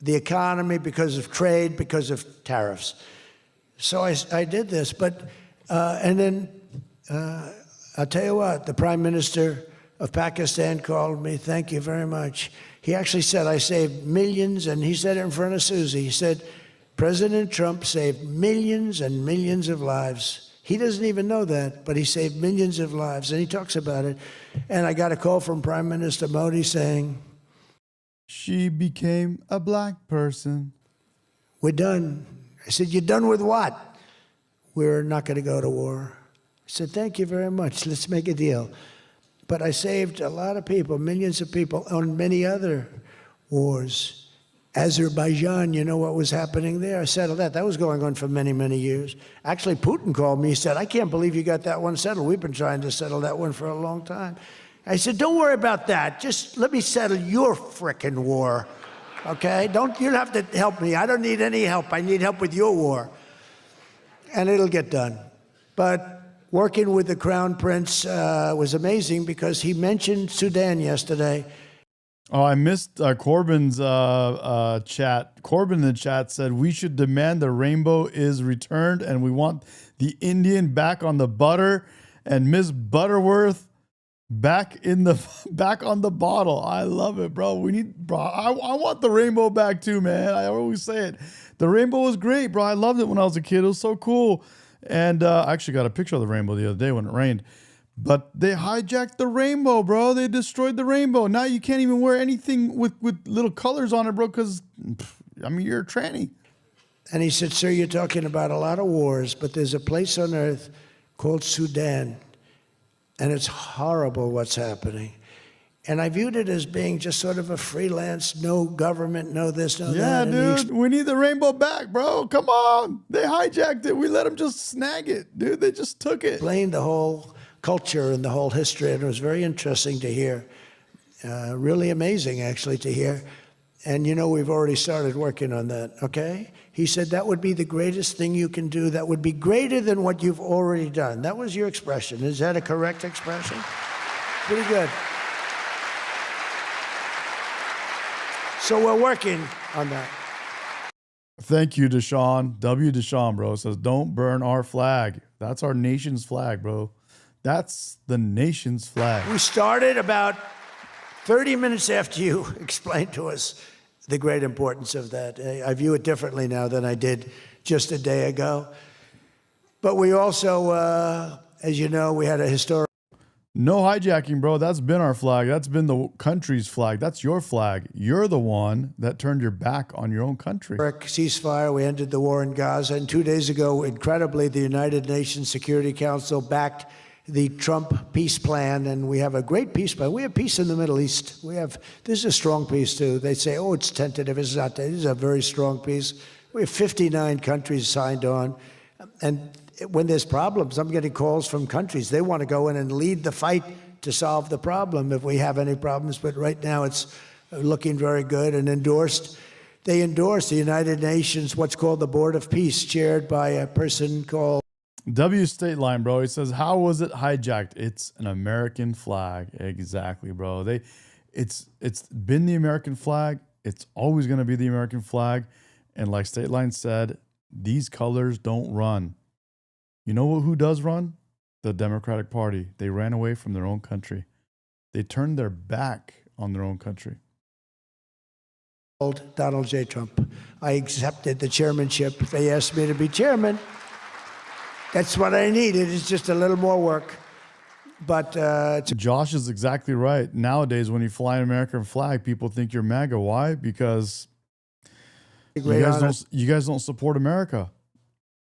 D: the economy, because of trade, because of tariffs. So I did this. But, and then I'll tell you what, the Prime Minister of Pakistan called me. Thank you very much. He actually said, I saved millions, and he said it in front of Susie. He said, President Trump saved millions and millions of lives. He doesn't even know that, but he saved millions of lives, and he talks about it. And I got a call from Prime Minister Modi saying,
C: she became a black person.
D: We're done. I said, you're done with what? We're not going to go to war. I said, thank you very much. Let's make a deal. But I saved a lot of people, millions of people, on many other wars. Azerbaijan, you know what was happening there? I settled that. That was going on for many, many years. Actually, Putin called me. He said, I can't believe you got that one settled. We've been trying to settle that one for a long time. I said, don't worry about that. Just let me settle your frickin' war, okay? You don't have to help me. I don't need any help. I need help with your war. And it'll get done. But working with the Crown Prince was amazing because he mentioned Sudan yesterday.
C: Oh, I missed Corbyn's chat. Corbyn in the chat said, we should demand the rainbow is returned and we want the Indian back on the butter and Miss Butterworth back on the bottle. I love it, bro. I want the rainbow back too, man. I always say it. The rainbow was great, bro. I loved it when I was a kid. It was so cool. And I actually got a picture of the rainbow the other day when it rained. But they hijacked the rainbow, bro. They destroyed the rainbow. Now you can't even wear anything with little colors on it, bro, because, I mean, you're a tranny.
D: And he said, sir, you're talking about a lot of wars, but there's a place on earth called Sudan, and it's horrible what's happening. And I viewed it as being just sort of a freelance, no government, no this, no
C: Yeah,
D: that. And
C: dude, we need the rainbow back, bro. Come on. They hijacked it. We let them just snag it, dude. They just took it.
D: Explained the whole culture and the whole history, and it was very interesting to hear. Really amazing, actually, to hear. And you know, we've already started working on that, okay? He said that would be the greatest thing you can do. That would be greater than what you've already done. That was your expression. Is that a correct expression? Pretty good. So we're working on that.
C: Thank you, Deshaun. W. Deshaun, bro, says, don't burn our flag. That's our nation's flag, bro. That's the nation's flag.
D: We started about 30 minutes after you explained to us the great importance of that. I view it differently now than I did just a day ago. But we also, as you know, we had a historic.
C: No hijacking, bro. That's been our flag. That's been the country's flag. That's your flag. You're the one that turned your back on your own country.
D: Ceasefire. We ended the war in Gaza. And 2 days ago, incredibly, the United Nations Security Council backed the Trump peace plan, and we have a great peace plan. We have peace in the Middle East. This is a strong peace too. They say, oh, it's tentative. It's not. This is a very strong peace. We have 59 countries signed on, and when there's problems, I'm getting calls from countries. They want to go in and lead the fight to solve the problem if we have any problems. But right now, it's looking very good and endorsed. They endorsed the United Nations, what's called the Board of Peace, chaired by a person called
C: W State Line, bro. He says, how was it hijacked? It's an American flag. Exactly, bro. It's been the American flag. It's always going to be the American flag. And like State Line said, these colors don't run. You know who does run? The Democratic Party. They ran away from their own country. They turned their back on their own country.
D: Donald J. Trump. I accepted the chairmanship. They asked me to be chairman. That's what I needed. It's just a little more work. But
C: Josh is exactly right. Nowadays, when you fly an American flag, people think you're MAGA. Why? Because you guys don't support America.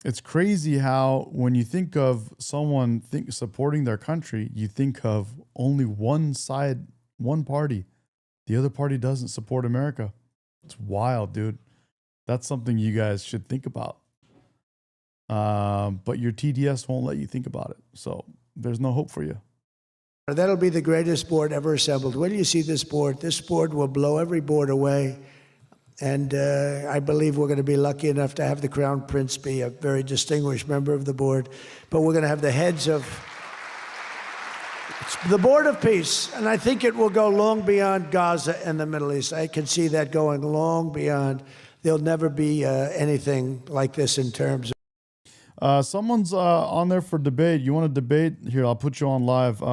C: It's crazy how when you think of someone supporting their country, you think of only one side, one party. The other party doesn't support America. It's wild, dude. That's something you guys should think about. But your TDS won't let you think about it. So there's no hope for you.
D: That'll be the greatest board ever assembled. When you see this board will blow every board away. And I believe we're going to be lucky enough to have the Crown Prince be a very distinguished member of the board. But we're going to have the heads of the Board of Peace. And I think it will go long beyond Gaza and the Middle East. I can see that going long beyond. There'll never be anything like this in terms of.
C: Someone's on there for debate. You want to debate? Here, I'll put you on live.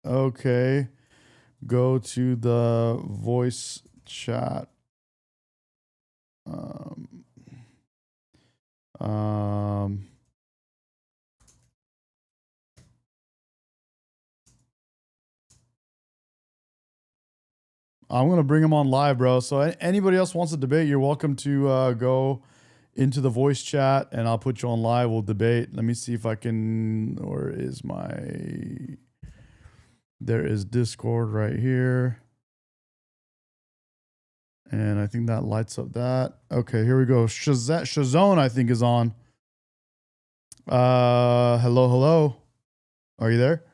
C: Okay. Go to the voice chat. I'm going to bring him on live, bro. So anybody else wants to debate, you're welcome to go into the voice chat and I'll put you on live. We'll debate. Let me see if I can, or is there is Discord right here. And I think that lights up that. Okay, here we go. Shazone, I think, is on. Hello. Are you there?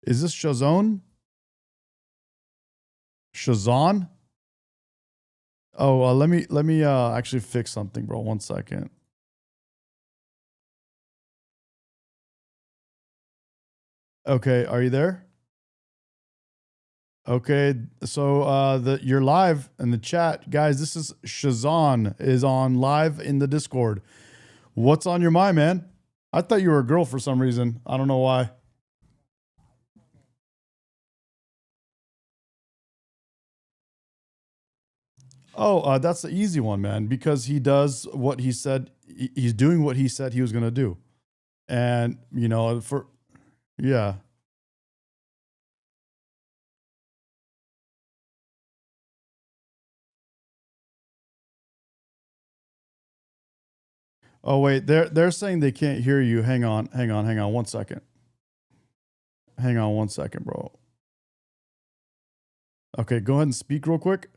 C: Is this Shazone? Shazon? Oh, let me actually fix something, bro. 1 second. Okay, are you there? Okay, so you're live in the chat. Guys, this is Shazan is on live in the Discord. What's on your mind, man? I thought you were a girl for some reason. I don't know why. Oh, that's the easy one, man, because he does what he said. He's doing what he said he was going to do. And, you know, yeah. Oh, wait, they're saying they can't hear you. Hang on 1 second. Hang on 1 second, bro. Okay, go ahead and speak real quick.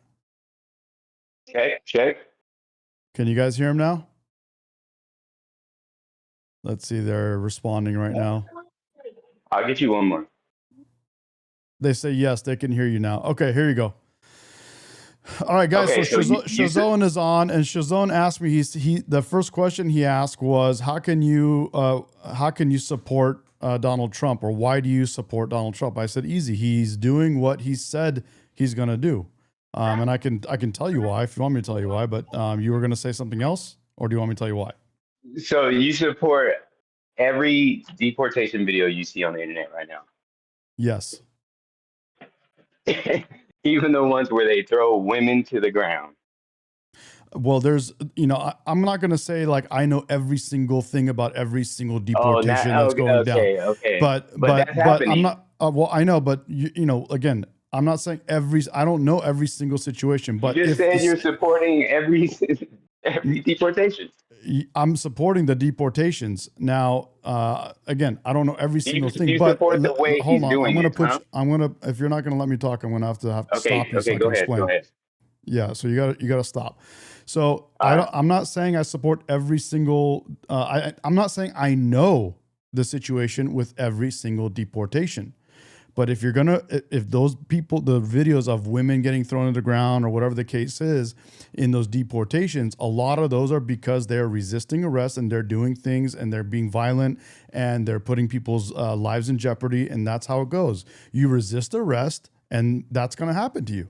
M: Check.
C: Can you guys hear him now? Let's see, they're responding right now.
M: I'll get you one more.
C: They say yes, they can hear you now. Okay, here you go. All right, guys.
M: Okay,
C: so
M: so
C: Shazone is on, and Shazone asked me. The first question he asked was, how can you support Donald Trump, or why do you support Donald Trump? I said, easy. He's doing what he said he's going to do, and I can tell you why if you want me to tell you why. But you were going to say something else, or do you want me to tell you why?
M: So you support every deportation video you see on the internet right now?
C: Yes.
M: Even the ones where they throw women to the ground.
C: Well, there's, I'm not going to say like I know every single thing about every single deportation that's going down.
M: Okay.
C: But
M: that's happening.
C: I'm not. Well, I know, but again, I'm not saying I don't know every single situation. But
M: you just said you're supporting every deportation.
C: I'm supporting the deportations. Now, again, I don't know every single thing.
M: You
C: but
M: support the way
C: hold
M: he's
C: on,
M: doing
C: I'm gonna. If you're not gonna let me talk, I'm gonna have to stop you.
M: Okay, go ahead.
C: Yeah, so you gotta stop. So I'm not saying I support every single. I'm not saying I know the situation with every single deportation. But if those people, the videos of women getting thrown to the ground or whatever the case is in those deportations, a lot of those are because they're resisting arrest and they're doing things and they're being violent and they're putting people's lives in jeopardy. And that's how it goes. You resist arrest and that's going to happen to you.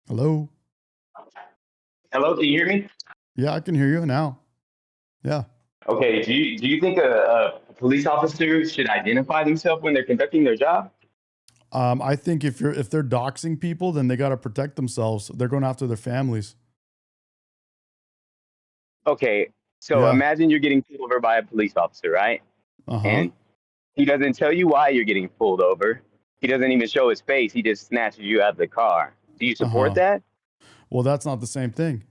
C: Hello?
M: Hello, can you hear me?
C: Yeah, I can hear you now. Yeah.
M: Okay, do you think a police officer should identify themselves when they're conducting their job?
C: I think if they're doxing people, then they got to protect themselves. They're going after their families.
M: Okay, so imagine you're getting pulled over by a police officer, right? And he doesn't tell you why you're getting pulled over. He doesn't even show his face. He just snatches you out of the car. Do you support that?
C: Well, that's not the same thing.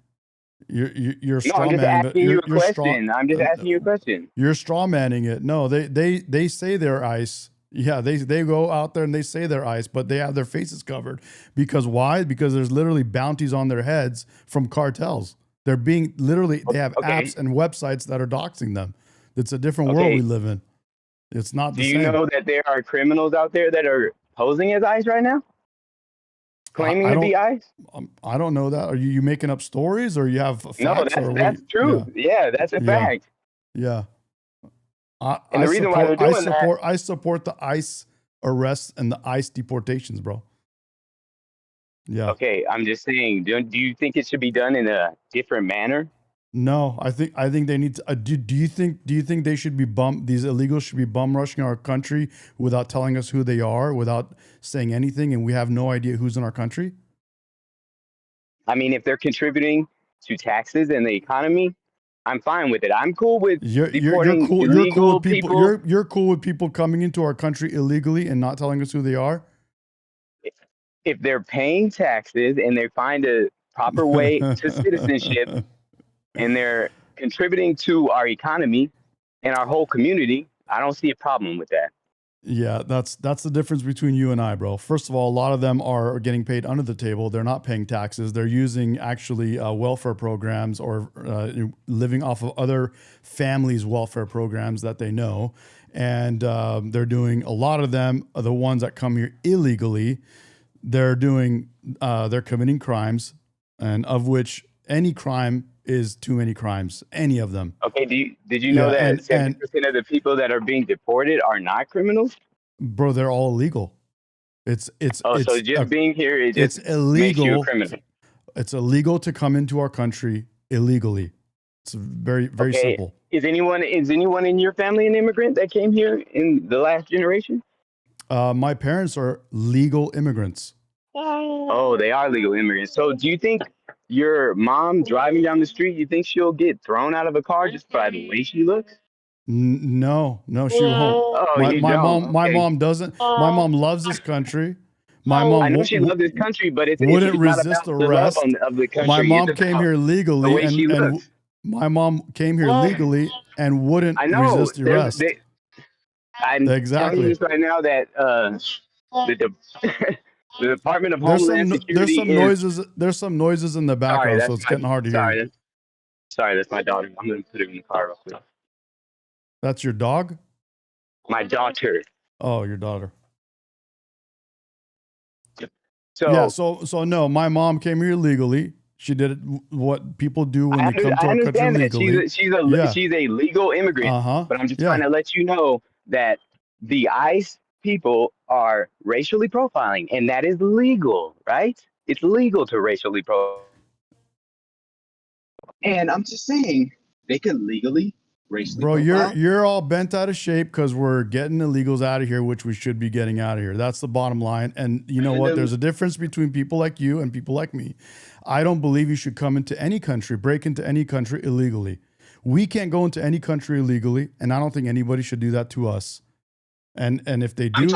C: You're
M: straw manning. I'm just asking you a question. I'm just asking you a question.
C: You're straw manning it. No, they say they're ICE. Yeah, they go out there and they say they're ICE, but they have their faces covered. Because why? Because there's literally bounties on their heads from cartels. They have apps and websites that are doxing them. It's a different world we live in. It's not the same.
M: Do you know that there are criminals out there that are posing as ICE right now? Claiming to be ICE?
C: I don't know that. Are you making up stories or you have facts?
M: No, that's true. Yeah, that's a fact.
C: Yeah.
M: And the reason why they're doing that,
C: I support the ICE arrests and the ICE deportations, bro. Yeah.
M: Okay, I'm just saying. Do you think it should be done in a different manner?
C: No, I think they need to. Do you think they should be these illegals should be bum rushing our country without telling us who they are, without saying anything, and we have no idea who's in our country?
M: I mean, if they're contributing to taxes and the economy, I'm fine with it. I'm cool with deporting illegal people.
C: You're cool with people coming into our country illegally and not telling us who they are?
M: If they're paying taxes and they find a proper way to citizenship and they're contributing to our economy and our whole community, I don't see a problem with that.
C: Yeah, that's the difference between you and I, bro. First of all, a lot of them are getting paid under the table. They're not paying taxes. They're using actually welfare programs or living off of other families' welfare programs that they know. And they're doing, a lot of them are the ones that come here illegally. They're committing crimes, and of which any crime is too many crimes, any of them.
M: Okay, did you know that 70% of the people that are being deported are not criminals?
C: Bro, they're all illegal. So
M: just being here, it's
C: illegal.
M: Makes you a criminal.
C: It's illegal to come into our country illegally. It's very, very simple.
M: Is anyone in your family an immigrant that came here in the last generation?
C: My parents are legal immigrants.
M: Oh, they are legal immigrants. So do you think your mom driving down the street, you think she'll get thrown out of a car just by the way she looks?
C: No, she won't.
M: Oh,
C: my mom doesn't. My mom loves this country. My mom.
M: I know she loves this country, but it's
C: wouldn't
M: not
C: resist
M: about the love
C: arrest.
M: of the country.
C: My mom came here legally,
M: and
C: my mom came here legally and wouldn't resist arrest.
M: I'm telling
C: Exactly.
M: you this right now that the the Department of
C: There's
M: Homeland
C: some
M: Security is
C: noises. There's some noises in the
M: sorry.
C: background, so
M: That's
C: it's
M: my
C: getting hard to hear you.
M: sorry. That's my daughter. I'm gonna put it in the car real quick.
C: That's your dog?
M: My daughter.
C: Oh, your daughter.
M: So
C: Yeah, so no, my mom came here legally. She did what people do when they come to
M: I
C: our country
M: understand that
C: legally.
M: she's a legal immigrant, but I'm just trying to let you know that the ICE people are racially profiling, and that is legal, right? It's legal to racially profile. And I'm just saying they could legally racially
C: Bro,
M: profile.
C: you're all bent out of shape because we're getting illegals out of here, which we should be getting out of here. That's the bottom line. And you know what? There's a difference between people like you and people like me. I don't believe you should come into any country, break into any country illegally. We can't go into any country illegally, and I don't think anybody should do that to us. And if they do,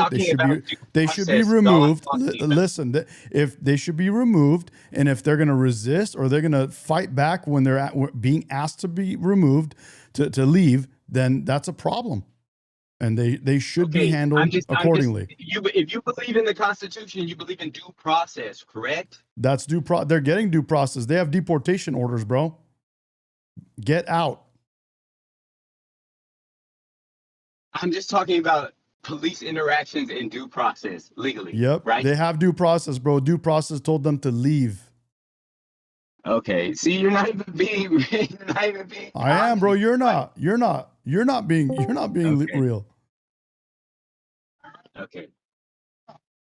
C: they should be removed. Listen, if they should be removed, and if they're going to resist or they're going to fight back when they're being asked to be removed to leave, then that's a problem, and they should be handled accordingly.
N: If you believe in the Constitution, you believe in due process, correct?
C: That's they're getting due process. They have deportation orders, bro. Get out.
N: I'm just talking about police interactions and due process legally.
C: Yep.
N: Right.
C: They have due process, bro. Due process told them to leave.
N: Okay. See, you're not even being.
C: I am, bro. You're not. You're not being real.
N: Okay.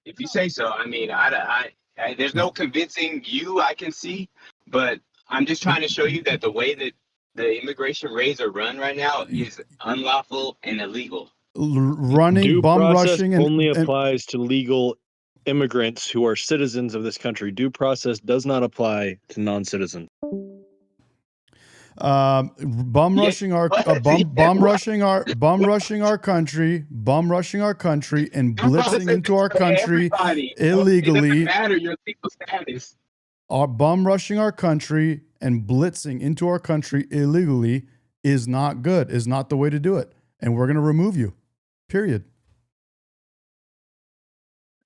N: If you say so, I mean, I there's no convincing you. I can see, but I'm just trying to show you that the way that the immigration raids are run right now is unlawful and illegal.
C: Running, bum rushing,
O: only applies to legal immigrants who are citizens of this country. Due process does not apply to non-citizens.
C: Bum rushing our country, bum rushing our country, and blitzing into our country illegally.
N: It doesn't matter your legal status.
C: Our bum rushing our country and blitzing into our country illegally is not good. Is not the way to do it, and we're going to remove you. Period.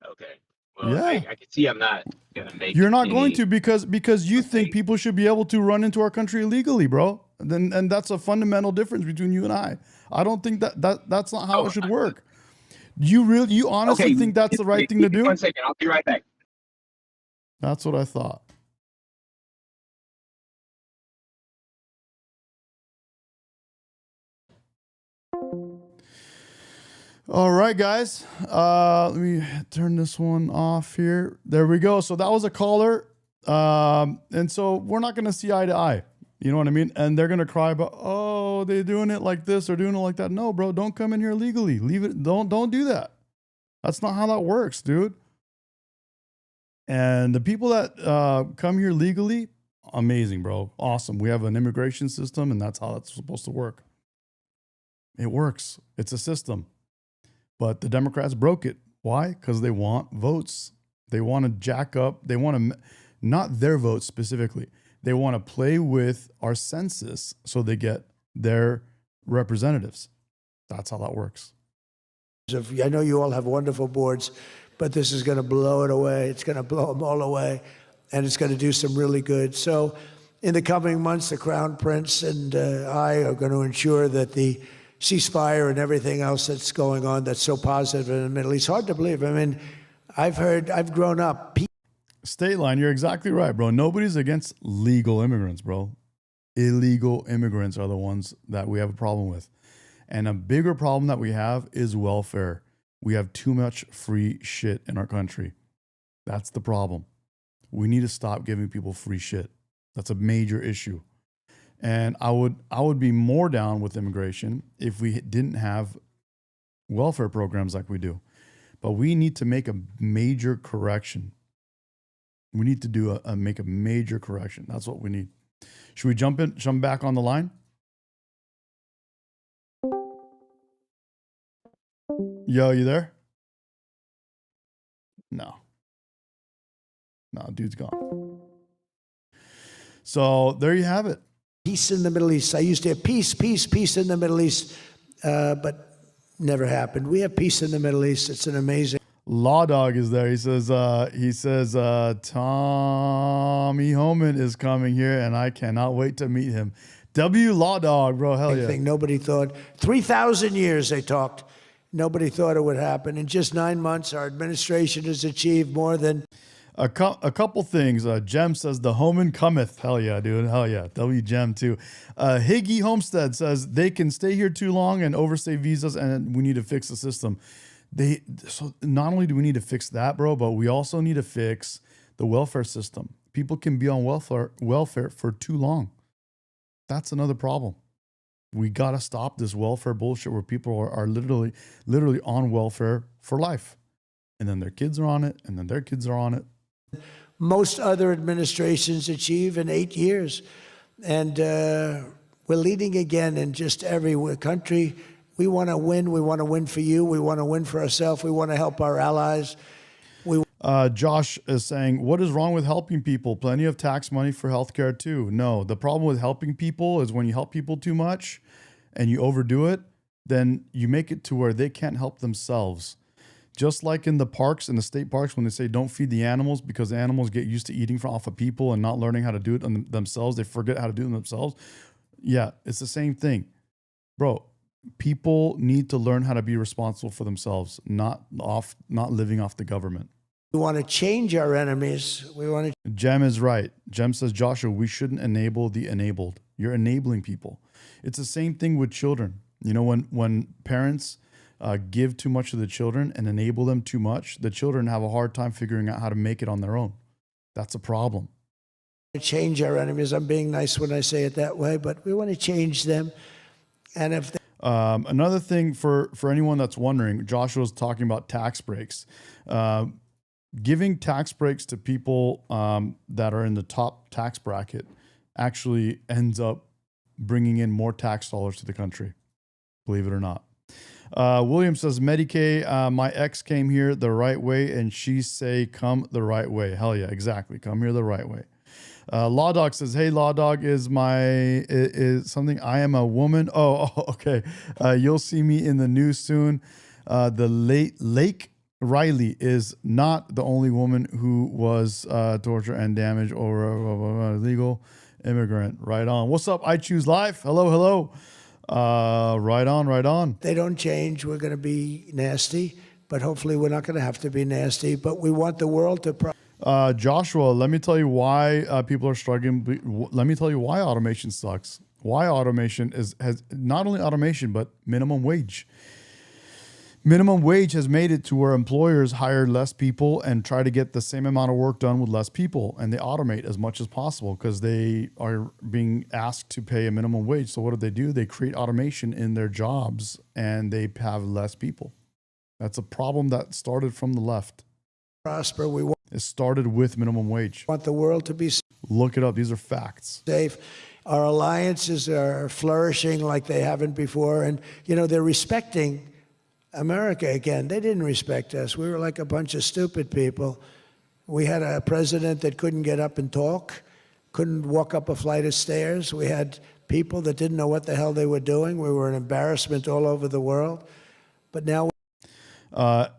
N: Okay. Well, yeah. I can see I'm not gonna make.
C: You're not going to because you think people should be able to run into our country illegally, bro. And that's a fundamental difference between you and I. I don't think that's not how it should work. You honestly think that's the right thing to do?
N: 1 second, I'll be right back.
C: That's what I thought. All right, guys. Let me turn this one off here. There we go. So that was a caller. And so we're not going to see eye to eye. You know what I mean? And they're going to cry about, oh, they're doing it like this or doing it like that. No, bro, don't come in here legally. Leave it. Don't do that. That's not how that works, dude. And the people that come here legally, amazing, bro. Awesome. We have an immigration system, and that's how it's supposed to work. It works. It's a system. But the Democrats broke it. Why? Because they want votes. They want to jack up. They want to, not their votes specifically. They want to play with our census so they get their representatives. That's how that works.
D: I know you all have wonderful boards, but this is going to blow it away. It's going to blow them all away, and it's going to do some really good. So in the coming months, the Crown Prince and I are going to ensure that the ceasefire and everything else that's going on that's so positive in the Middle East. Hard to believe. I mean, I've grown up.
C: State line, you're exactly right, bro. Nobody's against legal immigrants, bro. Illegal immigrants are the ones that we have a problem with. And a bigger problem that we have is welfare. We have too much free shit in our country. That's the problem. We need to stop giving people free shit. That's a major issue. And I would be more down with immigration if we didn't have welfare programs like we do. But we need to make a major correction. We need to make a major correction. That's what we need. Should we jump back on the line? Yo, you there? No, dude's gone. So there you have it.
D: Peace in the Middle East. I used to have peace in the Middle East, but never happened. We have peace in the Middle East. It's an amazing.
C: Law Dog is there. He says, Tommy Homan is coming here, and I cannot wait to meet him. W Law Dog, bro. Hell yeah.
D: Thing. Nobody thought. 3,000 years they talked. Nobody thought it would happen. In just 9 months, our administration has achieved more than.
C: A couple things. Jem says, the Homan cometh. Hell yeah, dude. Hell yeah. W Jem too. Higgy Homestead says, they can stay here too long and overstay visas, and we need to fix the system. So not only do we need to fix that, bro, but we also need to fix the welfare system. People can be on welfare for too long. That's another problem. We got to stop this welfare bullshit where people are literally on welfare for life. And then their kids are on it, and then their kids are on it.
D: Most other administrations achieve in 8 years. And we're leading again in just every country. We want to win. We want to win for you. We want to win for ourselves. We want to help our allies.
C: Josh is saying, what is wrong with helping people? Plenty of tax money for healthcare too. No, the problem with helping people is when you help people too much and you overdo it, then you make it to where they can't help themselves. Just like in the parks, in the state parks, when they say don't feed the animals because animals get used to eating off of people and not learning how to do it themselves. They forget how to do it themselves. Yeah, it's the same thing. Bro, people need to learn how to be responsible for themselves, not living off the government.
D: We want to change our enemies. We want to.
C: Jem is right. Jem says, Joshua, we shouldn't enable the enabled. You're enabling people. It's the same thing with children. You know, when parents give too much to the children and enable them too much, the children have a hard time figuring out how to make it on their own. That's a problem.
D: Change our enemies. I'm being nice when I say it that way, but we want to change them. And if
C: another thing for anyone that's wondering, Joshua's talking about tax breaks. Giving tax breaks to people that are in the top tax bracket actually ends up bringing in more tax dollars to the country, believe it or not. William says, Medicaid, my ex came here the right way and she say, come the right way. Hell yeah, exactly. Come here the right way. Law Dog says, hey, Law Dog is something. I am a woman. Oh, okay. You'll see me in the news soon. The Lake Riley is not the only woman who was tortured and damaged or illegal immigrant. Right on. What's up? I Choose Life. Hello, hello. Right on, right on.
D: They don't change. We're going to be nasty, but hopefully we're not going to have to be nasty. But we want the world to.
C: Joshua, let me tell you why people are struggling. Let me tell you why automation sucks. Why automation has not only automation, but minimum wage. Minimum wage has made it to where employers hire less people and try to get the same amount of work done with less people. And they automate as much as possible because they are being asked to pay a minimum wage. So what do? They create automation in their jobs and they have less people. That's a problem that started from the left.
D: Prosper. We want.
C: It started with minimum wage.
D: Want the world to be.
C: Look it up. These are facts.
D: Safe. Our alliances are flourishing like they haven't before. And, you know, they're respecting America again. They didn't respect us. We were like a bunch of stupid people. We had a president that couldn't get up and talk, couldn't walk up a flight of stairs. We had people that didn't know what the hell they were doing. We were an embarrassment all over the world. But now.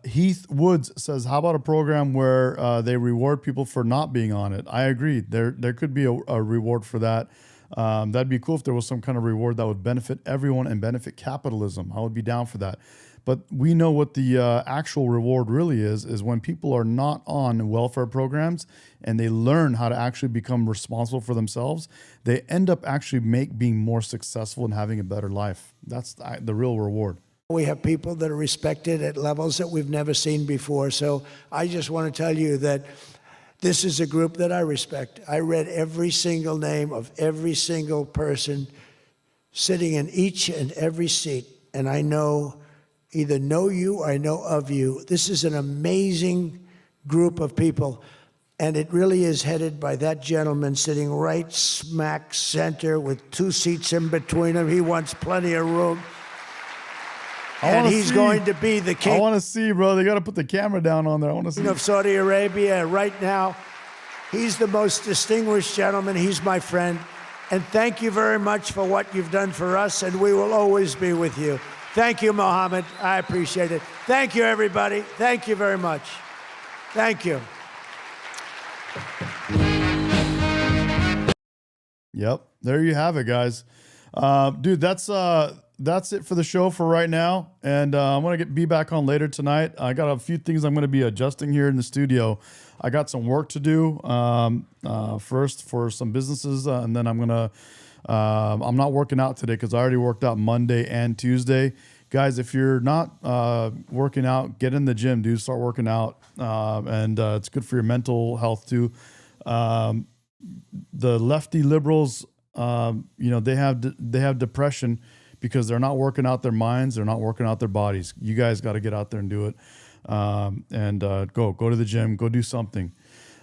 C: Heath Woods says, how about a program where they reward people for not being on it? I agree. There could be a reward for that. That'd be cool if there was some kind of reward that would benefit everyone and benefit capitalism. I would be down for that. But we know what the actual reward really is when people are not on welfare programs and they learn how to actually become responsible for themselves, they end up actually being more successful and having a better life. That's the real reward.
D: We have people that are respected at levels that we've never seen before. So I just want to tell you that this is a group that I respect. I read every single name of every single person sitting in each and every seat, and I either know you or I know of you. This is an amazing group of people, and it really is headed by that gentleman sitting right smack center with 2 seats in between him. He wants plenty of room. And he's going to be the king.
C: I want to see, bro. They got to put the camera down on there. I want to see.
D: Of Saudi Arabia right now. He's the most distinguished gentleman. He's my friend. And thank you very much for what you've done for us, and we will always be with you. Thank you, Mohammed. I appreciate it. Thank you, everybody. Thank you very much. Thank you.
C: Yep, there you have it, guys. Dude, that's it for the show for right now. And I'm gonna be back on later tonight. I got a few things I'm gonna be adjusting here in the studio. I got some work to do first for some businesses, and then I'm not working out today because I already worked out Monday and Tuesday. Guys, if you're not working out, get in the gym, dude. Start working out, and it's good for your mental health too. The lefty liberals, they have depression because they're not working out their minds, they're not working out their bodies. You guys got to get out there and do it, and go to the gym, go do something.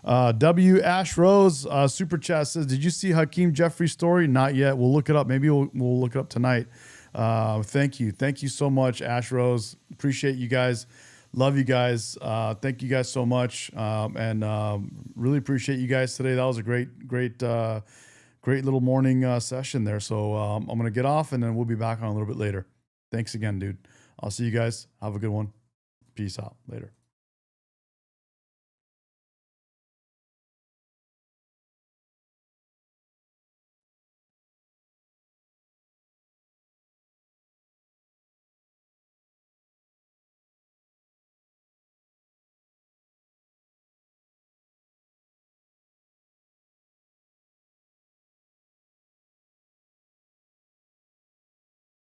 C: W. Ash Rose super chat says, "Did you see Hakeem Jeffrey's story? Not yet. We'll look it up. Maybe we'll look it up tonight." Thank you so much, Ash Rose. Appreciate you guys. Love you guys. Thank you guys so much, and really appreciate you guys today. That was a great little morning session there. So I'm gonna get off, and then we'll be back on a little bit later. Thanks again, dude. I'll see you guys. Have a good one. Peace out. Later.